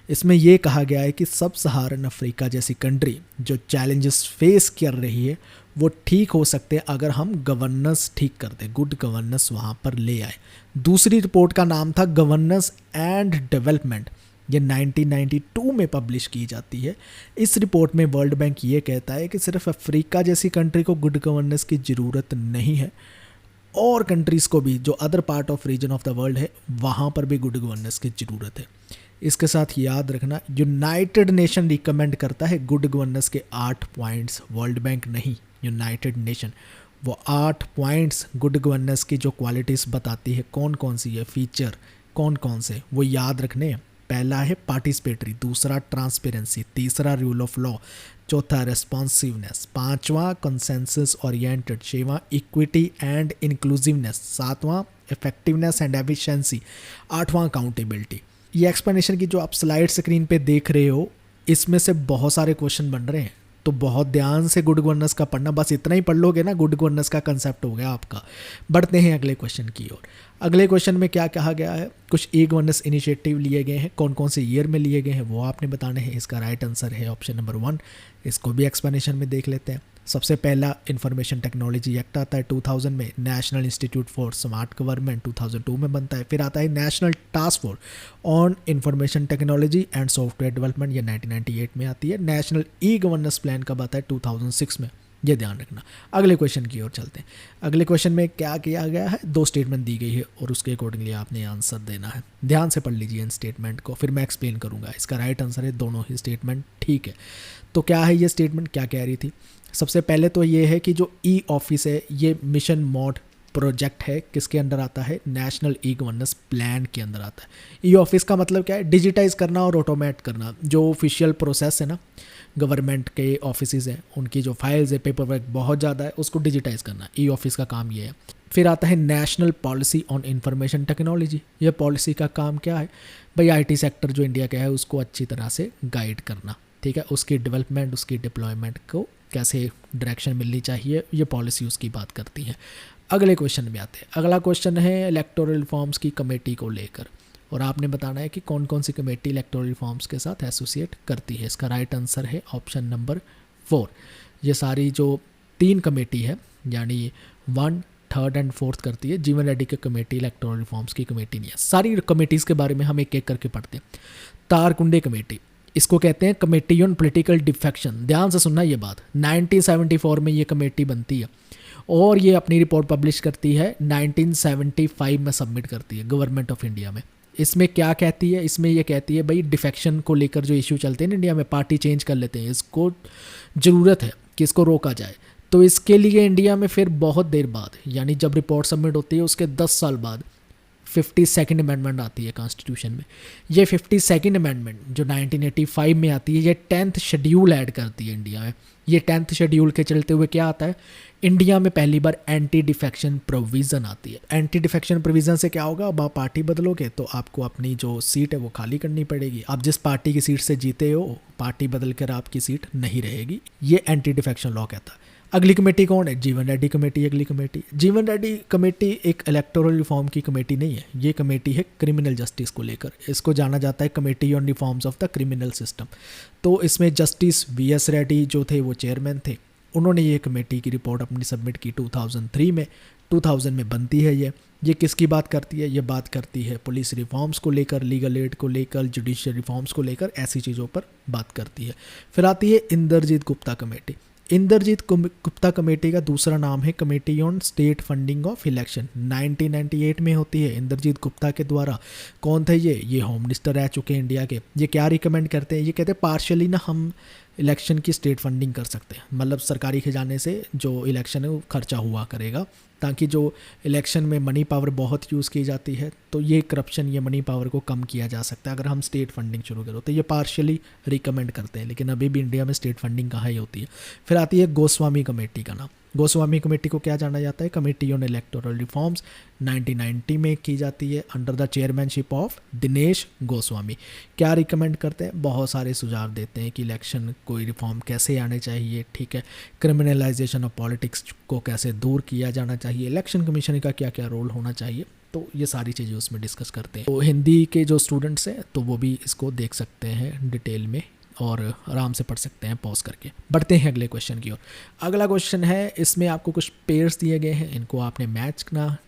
इसमें यह कहा गया है कि सब सहारन अफ्रीका जैसी कंट्री जो चैलेंजेस फेस कर रही है वो ठीक हो सकते हैं अगर हम गवर्नेंस ठीक कर दें, गुड गवर्नेंस वहाँ पर ले आए। दूसरी रिपोर्ट का नाम था गवर्नेंस एंड डेवलपमेंट, ये 1992 में पब्लिश की जाती है। इस रिपोर्ट में वर्ल्ड बैंक ये कहता है कि सिर्फ अफ्रीका जैसी कंट्री को गुड गवर्नेंस की ज़रूरत नहीं है, और कंट्रीज़ को भी, जो other part of region of the world है, वहाँ पर भी गुड गवर्नेंस की ज़रूरत है। इसके साथ याद रखना, यूनाइटेड नेशन रिकमेंड करता है गुड गवर्नेंस के 8 पॉइंट्स, वर्ल्ड बैंक नहीं, यूनाइटेड नेशन। वो 8 पॉइंट्स गुड गवर्नेंस की जो क्वालिटीज़ बताती है, कौन कौन सी है, फीचर कौन कौन से, वो याद रखने हैं। पहला है पार्टिसिपेटरी, दूसरा ट्रांसपेरेंसी, तीसरा रूल ऑफ लॉ, चौथा रेस्पॉन्सिवनेस, पांचवा कंसेंसस ओरिएंटेड, छठवां इक्विटी एंड इंक्लूसिवनेस, सातवां इफेक्टिवनेस एंड एफिशिएंसी, आठवां अकाउंटेबिलिटी। ये एक्सप्लेनेशन की जो आप स्लाइड स्क्रीन पे देख रहे हो, इसमें से बहुत सारे क्वेश्चन बन रहे हैं, तो बहुत ध्यान से गुड गवर्नेंस का पढ़ना। बस इतना ही पढ़ लोगे ना, गुड गवर्नेंस का कंसेप्ट हो गया आपका। बढ़ते हैं अगले क्वेश्चन की ओर। अगले क्वेश्चन में क्या कहा गया है? कुछ ई गवर्नेंस इनिशिएटिव लिए गए हैं, कौन कौन से ईयर में लिए गए हैं वो आपने बताने हैं। इसका राइट आंसर है ऑप्शन नंबर 1। इसको भी एक्सप्लेनेशन में देख लेते हैं। सबसे पहला इंफॉर्मेशन टेक्नोलॉजी एक्ट आता है 2000 में, national institute for smart government 2002 में बनता है। फिर आता है national task force on information technology and software development, ये 1998 में आती है। नेशनल ई गवर्नेंस प्लान कब आता है? 2006 में, ये ध्यान रखना। अगले क्वेश्चन की ओर चलते हैं। अगले क्वेश्चन में क्या किया गया है? 2 स्टेटमेंट दी गई है और उसके अकॉर्डिंगली आपने आंसर देना है। ध्यान से पढ़ लीजिए इन स्टेटमेंट को, फिर मैं एक्सप्लेन करूंगा। इसका राइट आंसर है दोनों ही स्टेटमेंट ठीक है। तो क्या है ये स्टेटमेंट, क्या कह रही थी? सबसे पहले तो ये है कि जो ई ऑफिस है ये मिशन मोड प्रोजेक्ट है, किसके अंडर आता है? नेशनल ई गवर्नेंस प्लान के अंदर आता है। ई ऑफिस का मतलब क्या है? डिजिटाइज करना और ऑटोमेट करना। जो ऑफिशियल प्रोसेस है ना, गवर्नमेंट के ऑफिसेज हैं, उनकी जो फाइल्स है, पेपर वर्क बहुत ज़्यादा है, उसको डिजिटाइज करना, ई ऑफिस का काम ये है। फिर आता है national policy on information technology. ये पॉलिसी का काम क्या है भाई? आईटी सेक्टर जो इंडिया का है उसको अच्छी तरह से गाइड करना, ठीक है, उसकी डेवलपमेंट, उसकी डिप्लॉयमेंट को कैसे डायरेक्शन मिलनी चाहिए, ये पॉलिसी उसकी बात करती है। अगले क्वेश्चन में आते हैं। अगला क्वेश्चन है इलेक्टोरल रिफॉर्म्स की कमेटी को लेकर, और आपने बताना है कि कौन कौन सी कमेटी इलेक्टोरल रिफॉर्म्स के साथ एसोसिएट करती है। इसका राइट आंसर है ऑप्शन नंबर 4। ये सारी जो 3 कमेटी है, यानी 1, 3rd एंड 4th करती है। जीवन रेड्डी की कमेटी इलेक्टोरल रिफॉर्म्स की कमेटी नहीं है। सारी कमेटीज़ के बारे में हम एक एक करके पढ़ते हैं। तारकुंडे कमेटी, इसको कहते हैं कमेटी ऑन पॉलिटिकल डिफेक्शन। ध्यान से सुनना ये बात, 1974 में ये कमेटी बनती है और ये अपनी रिपोर्ट पब्लिश करती है 1975 में सबमिट करती है गवर्नमेंट ऑफ इंडिया में। इसमें क्या कहती है? इसमें ये कहती है भाई डिफेक्शन को लेकर जो इशू चलते हैं ना इंडिया में, पार्टी चेंज कर लेते हैं, इसको ज़रूरत है कि इसको रोका जाए। तो इसके लिए इंडिया में फिर बहुत देर बाद, यानी जब रिपोर्ट सबमिट होती है उसके 10 साल बाद 52nd अमेंडमेंट आती है कॉन्स्टिट्यूशन में। ये 52nd अमेंडमेंट जो 1985 में आती है, ये 10th शेड्यूल ऐड करती है इंडिया में। ये 10th शेड्यूल के चलते हुए क्या आता है? इंडिया में पहली बार एंटी डिफेक्शन प्रोविज़न आती है। एंटी डिफेक्शन प्रोविज़न से क्या होगा? अब आप पार्टी बदलोगे तो आपको अपनी जो सीट है वो खाली करनी पड़ेगी। आप जिस पार्टी की सीट से जीते हो, पार्टी बदल कर आपकी सीट नहीं रहेगी। ये एंटी डिफेक्शन लॉ कहता है। अगली कमेटी कौन है? जीवन रेड्डी कमेटी। अगली कमेटी, जीवन रेड्डी कमेटी एक इलेक्टोरल रिफॉर्म की कमेटी नहीं है, ये कमेटी है क्रिमिनल जस्टिस को लेकर। इसको जाना जाता है committee on reforms of the criminal system. तो इसमें जस्टिस VS रेड्डी जो थे वो चेयरमैन थे। उन्होंने ये कमेटी की रिपोर्ट अपनी सबमिट की 2003 में। 2000 में बनती है ये किसकी बात करती है? ये बात करती है पुलिस रिफॉर्म्स को लेकर, लीगल एड को लेकर, जुडिशियल रिफॉर्म्स को लेकर, ऐसी चीज़ों पर बात करती है। फिर आती है इंद्रजीत गुप्ता कमेटी। इंद्रजीत गुप्ता कमेटी का दूसरा नाम है committee on state funding of election. 1998 में होती है इंद्रजीत गुप्ता के द्वारा। कौन थे ये होम मिनिस्टर रह चुके हैं इंडिया के। ये क्या रिकमेंड करते हैं? ये कहते हैं पार्शियली ना हम इलेक्शन की स्टेट फंडिंग कर सकते हैं, मतलब सरकारी खजाने से जो इलेक्शन है वो खर्चा हुआ करेगा, ताकि जो इलेक्शन में मनी पावर बहुत यूज़ की जाती है तो ये करप्शन, ये मनी पावर को कम किया जा सकता है अगर हम स्टेट फंडिंग शुरू करो। तो ये पार्शियली रिकमेंड करते हैं, लेकिन अभी भी इंडिया में स्टेट फंडिंग कहाँ ही होती है। फिर आती है गोस्वामी कमेटी का नाम। गोस्वामी कमेटी को क्या जाना जाता है? कमेटी ऑन इलेक्टोरल रिफॉर्म्स 1990 में की जाती है under the chairmanship of Dinesh Goswami. क्या रिकमेंड करते हैं? बहुत सारे सुझाव देते हैं कि इलेक्शन कोई रिफॉर्म कैसे आने चाहिए, ठीक है, क्रिमिनलाइजेशन ऑफ पॉलिटिक्स को कैसे दूर किया जाना चाहिए, इलेक्शन कमीशन का क्या क्या रोल होना चाहिए, तो ये सारी चीज़ें उसमें डिस्कस करते हैं। तो हिंदी के जो स्टूडेंट्स हैं तो वो भी इसको देख सकते हैं डिटेल में और आराम से पढ़ सकते हैं पॉज करके। बढ़ते हैं अगले क्वेश्चन की ओर। अगला क्वेश्चन है, इसमें आपको कुछ पेयर्स दिए गए हैं, इनको आपने मैच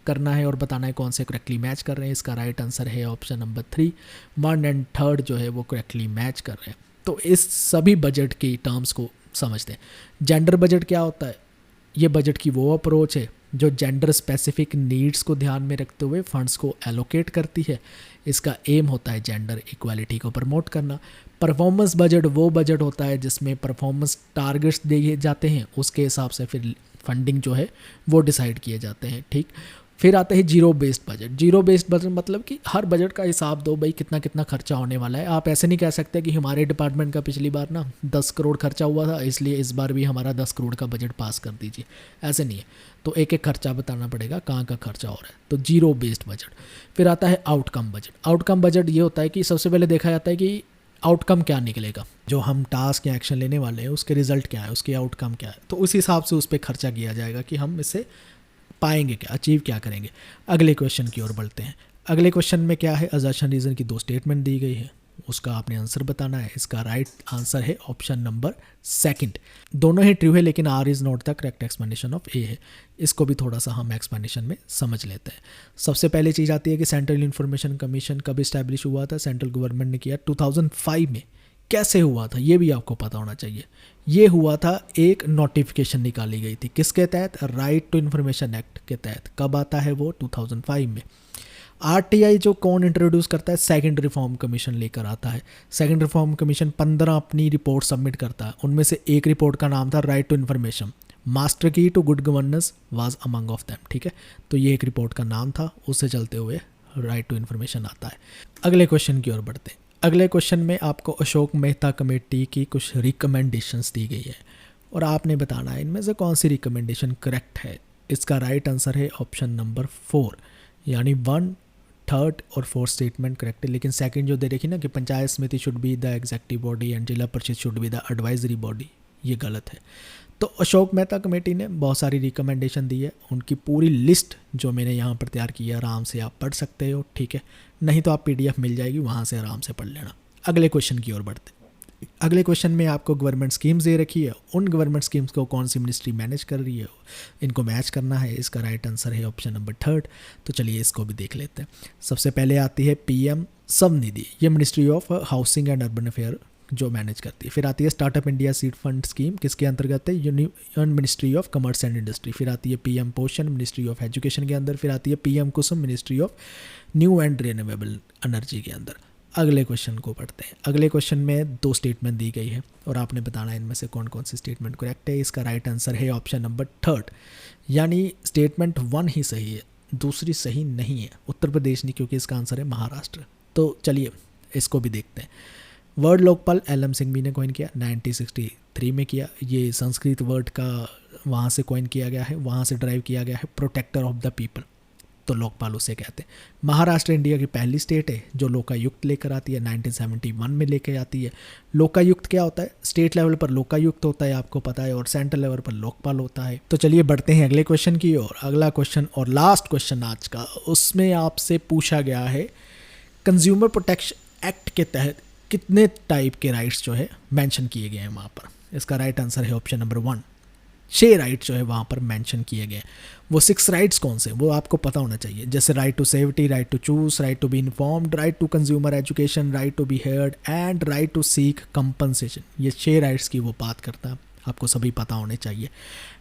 करना है और बताना है कौन से करेक्टली मैच कर रहे हैं। इसका राइट आंसर है ऑप्शन नंबर 3, 1 एंड 3 जो है वो करेक्टली मैच कर रहे हैं। तो इस सभी बजट की टर्म्स को समझते हैं। जेंडर बजट क्या होता है? ये बजट की वो अप्रोच है जो जेंडर स्पेसिफिक नीड्स को ध्यान में रखते हुए फंड्स को एलोकेट करती है। इसका एम होता है जेंडर इक्वालिटी को प्रमोट करना। परफॉर्मेंस बजट वो बजट होता है जिसमें परफॉर्मेंस टारगेट्स दिए जाते हैं, उसके हिसाब से फिर फंडिंग जो है वो डिसाइड किए जाते हैं, ठीक। फिर आता है zero based budget. Zero based budget मतलब कि हर बजट का हिसाब दो भाई कितना कितना खर्चा होने वाला है। आप ऐसे नहीं कह सकते कि हमारे डिपार्टमेंट का पिछली बार ना 10 करोड़ खर्चा हुआ था इसलिए इस बार भी हमारा 10 करोड़ का बजट पास कर दीजिए, ऐसे नहीं है। तो एक एक खर्चा बताना पड़ेगा कहाँ का खर्चा हो रहा है, तो जीरो बेस्ड बजट। फिर आता है आउटकम बजट। आउटकम बजट ये होता है कि सबसे पहले देखा जाता है कि आउटकम क्या निकलेगा, जो हम टास्क या एक्शन लेने वाले हैं उसके रिजल्ट क्या है, उसके आउटकम क्या है, तो उस हिसाब से उस पर खर्चा किया जाएगा कि हम इससे पाएंगे क्या, अचीव क्या करेंगे। अगले क्वेश्चन की ओर बढ़ते हैं। अगले क्वेश्चन में क्या है, अजर्शन रीजन की 2 स्टेटमेंट दी गई है, उसका आपने आंसर बताना है। इसका राइट आंसर है ऑप्शन नंबर 2। दोनों ही ट्रू है लेकिन R is not the correct explanation of A है। इसको भी थोड़ा सा हम एक्सप्लेनेशन में समझ लेते हैं। सबसे पहले चीज़ आती है कि सेंट्रल इंफॉर्मेशन कमीशन कब इस्टेब्लिश हुआ था? सेंट्रल गवर्नमेंट ने किया 2005 में। कैसे हुआ था ये भी आपको पता होना चाहिए। ये हुआ था, एक नोटिफिकेशन निकाली गई थी, किसके तहत? राइट टू इन्फॉर्मेशन एक्ट के तहत। कब आता है वो? 2005 में। आरटीआई जो कौन इंट्रोड्यूस करता है? सेकंड रिफॉर्म कमीशन लेकर आता है। सेकंड रिफॉर्म कमीशन 15 अपनी रिपोर्ट सबमिट करता है, उनमें से एक रिपोर्ट का नाम था right to information, master key to good governance was among of them, ठीक है। तो ये एक रिपोर्ट का नाम था, उससे चलते हुए राइट टू इन्फॉर्मेशन आता है। अगले क्वेश्चन की ओर बढ़ते हैं। अगले क्वेश्चन में आपको अशोक मेहता कमेटी की कुछ रिकमेंडेशंस दी गई है और आपने बताना है इनमें से कौन सी रिकमेंडेशन करेक्ट है। इसका राइट आंसर है ऑप्शन नंबर 4, यानी 1, 3 और 4 स्टेटमेंट करेक्ट है। लेकिन सेकंड जो दे रखी ना कि पंचायत समिति should be the adjective body and जिला परिषद should be the advisory body, ये गलत है। तो अशोक मेहता कमेटी ने बहुत सारी रिकमेंडेशन दी है, उनकी पूरी लिस्ट जो मैंने यहाँ पर तैयार की है आराम से आप पढ़ सकते हो, ठीक है। नहीं तो आप PDF मिल जाएगी, वहाँ से आराम से पढ़ लेना। अगले क्वेश्चन की ओर बढ़ते। अगले क्वेश्चन में आपको गवर्नमेंट स्कीम्स दे रखी है, उन गवर्नमेंट स्कीम्स को कौन सी मिनिस्ट्री मैनेज कर रही है, इनको मैच करना है। इसका राइट आंसर है ऑप्शन नंबर 3। तो चलिए इसको भी देख लेते हैं। सबसे पहले आती है PM स्वनिधि, ये ministry of housing and urban affair जो मैनेज करती है। फिर आती है startup India seed fund scheme, किसके अंतर्गत है? Union ministry of commerce and industry. फिर आती है PM पोषण, मिनिस्ट्री ऑफ एजुकेशन के अंदर। फिर आती है PM Kusum, ministry of new and renewable energy के अंदर। अगले क्वेश्चन को पढ़ते हैं। अगले क्वेश्चन में 2 स्टेटमेंट दी गई है और आपने बताना है इनमें से कौन कौन सी स्टेटमेंट करेक्ट है। इसका राइट आंसर है ऑप्शन नंबर 3, यानी स्टेटमेंट 1 ही सही है, दूसरी सही नहीं है। उत्तर प्रदेश नहीं, क्योंकि इसका आंसर है महाराष्ट्र। तो चलिए इसको भी देखते हैं। वर्ड लोकपाल LM सिंघवी ने कॉइन किया, 1963 में किया। ये संस्कृत वर्ड का वहाँ से कॉइन किया गया है, वहाँ से ड्राइव किया गया है, प्रोटेक्टर ऑफ द पीपल, तो लोकपाल उसे कहते हैं। महाराष्ट्र इंडिया की पहली स्टेट है जो लोकायुक्त लेकर आती है, 1971 में लेकर आती है। लोकायुक्त क्या होता है? स्टेट लेवल पर लोकायुक्त होता है, आपको पता है, और सेंट्रल लेवल पर लोकपाल होता है। तो चलिए बढ़ते हैं अगले क्वेश्चन की ओर। अगला क्वेश्चन और लास्ट क्वेश्चन आज का, उसमें आपसे पूछा गया है कंज्यूमर प्रोटेक्शन एक्ट के तहत कितने टाइप के राइट्स जो है मेंशन किए गए हैं वहाँ पर। इसका राइट आंसर है ऑप्शन नंबर 1, 6 राइट्स जो है वहाँ पर मेंशन किए गए हैं। वो 6 राइट्स कौन से, वो आपको पता होना चाहिए, जैसे right to safety, right to choose, right to be informed, right to consumer education, right to be heard and right to seek compensation. ये 6 राइट्स की वो बात करता है, आपको सभी पता होने चाहिए।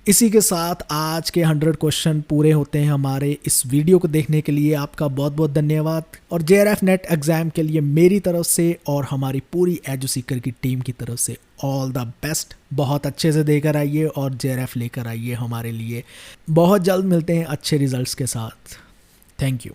इसी के साथ आज के 100 क्वेश्चन पूरे होते हैं हमारे। इस वीडियो को देखने के लिए आपका बहुत बहुत धन्यवाद, और JRF नेट एग्ज़ाम के लिए मेरी तरफ से और हमारी पूरी एजुसीकर की टीम की तरफ से ऑल द बेस्ट। बहुत अच्छे से देकर आइए और JRF लेकर आइए हमारे लिए। बहुत जल्द मिलते हैं अच्छे रिजल्ट्स के साथ। Thank you.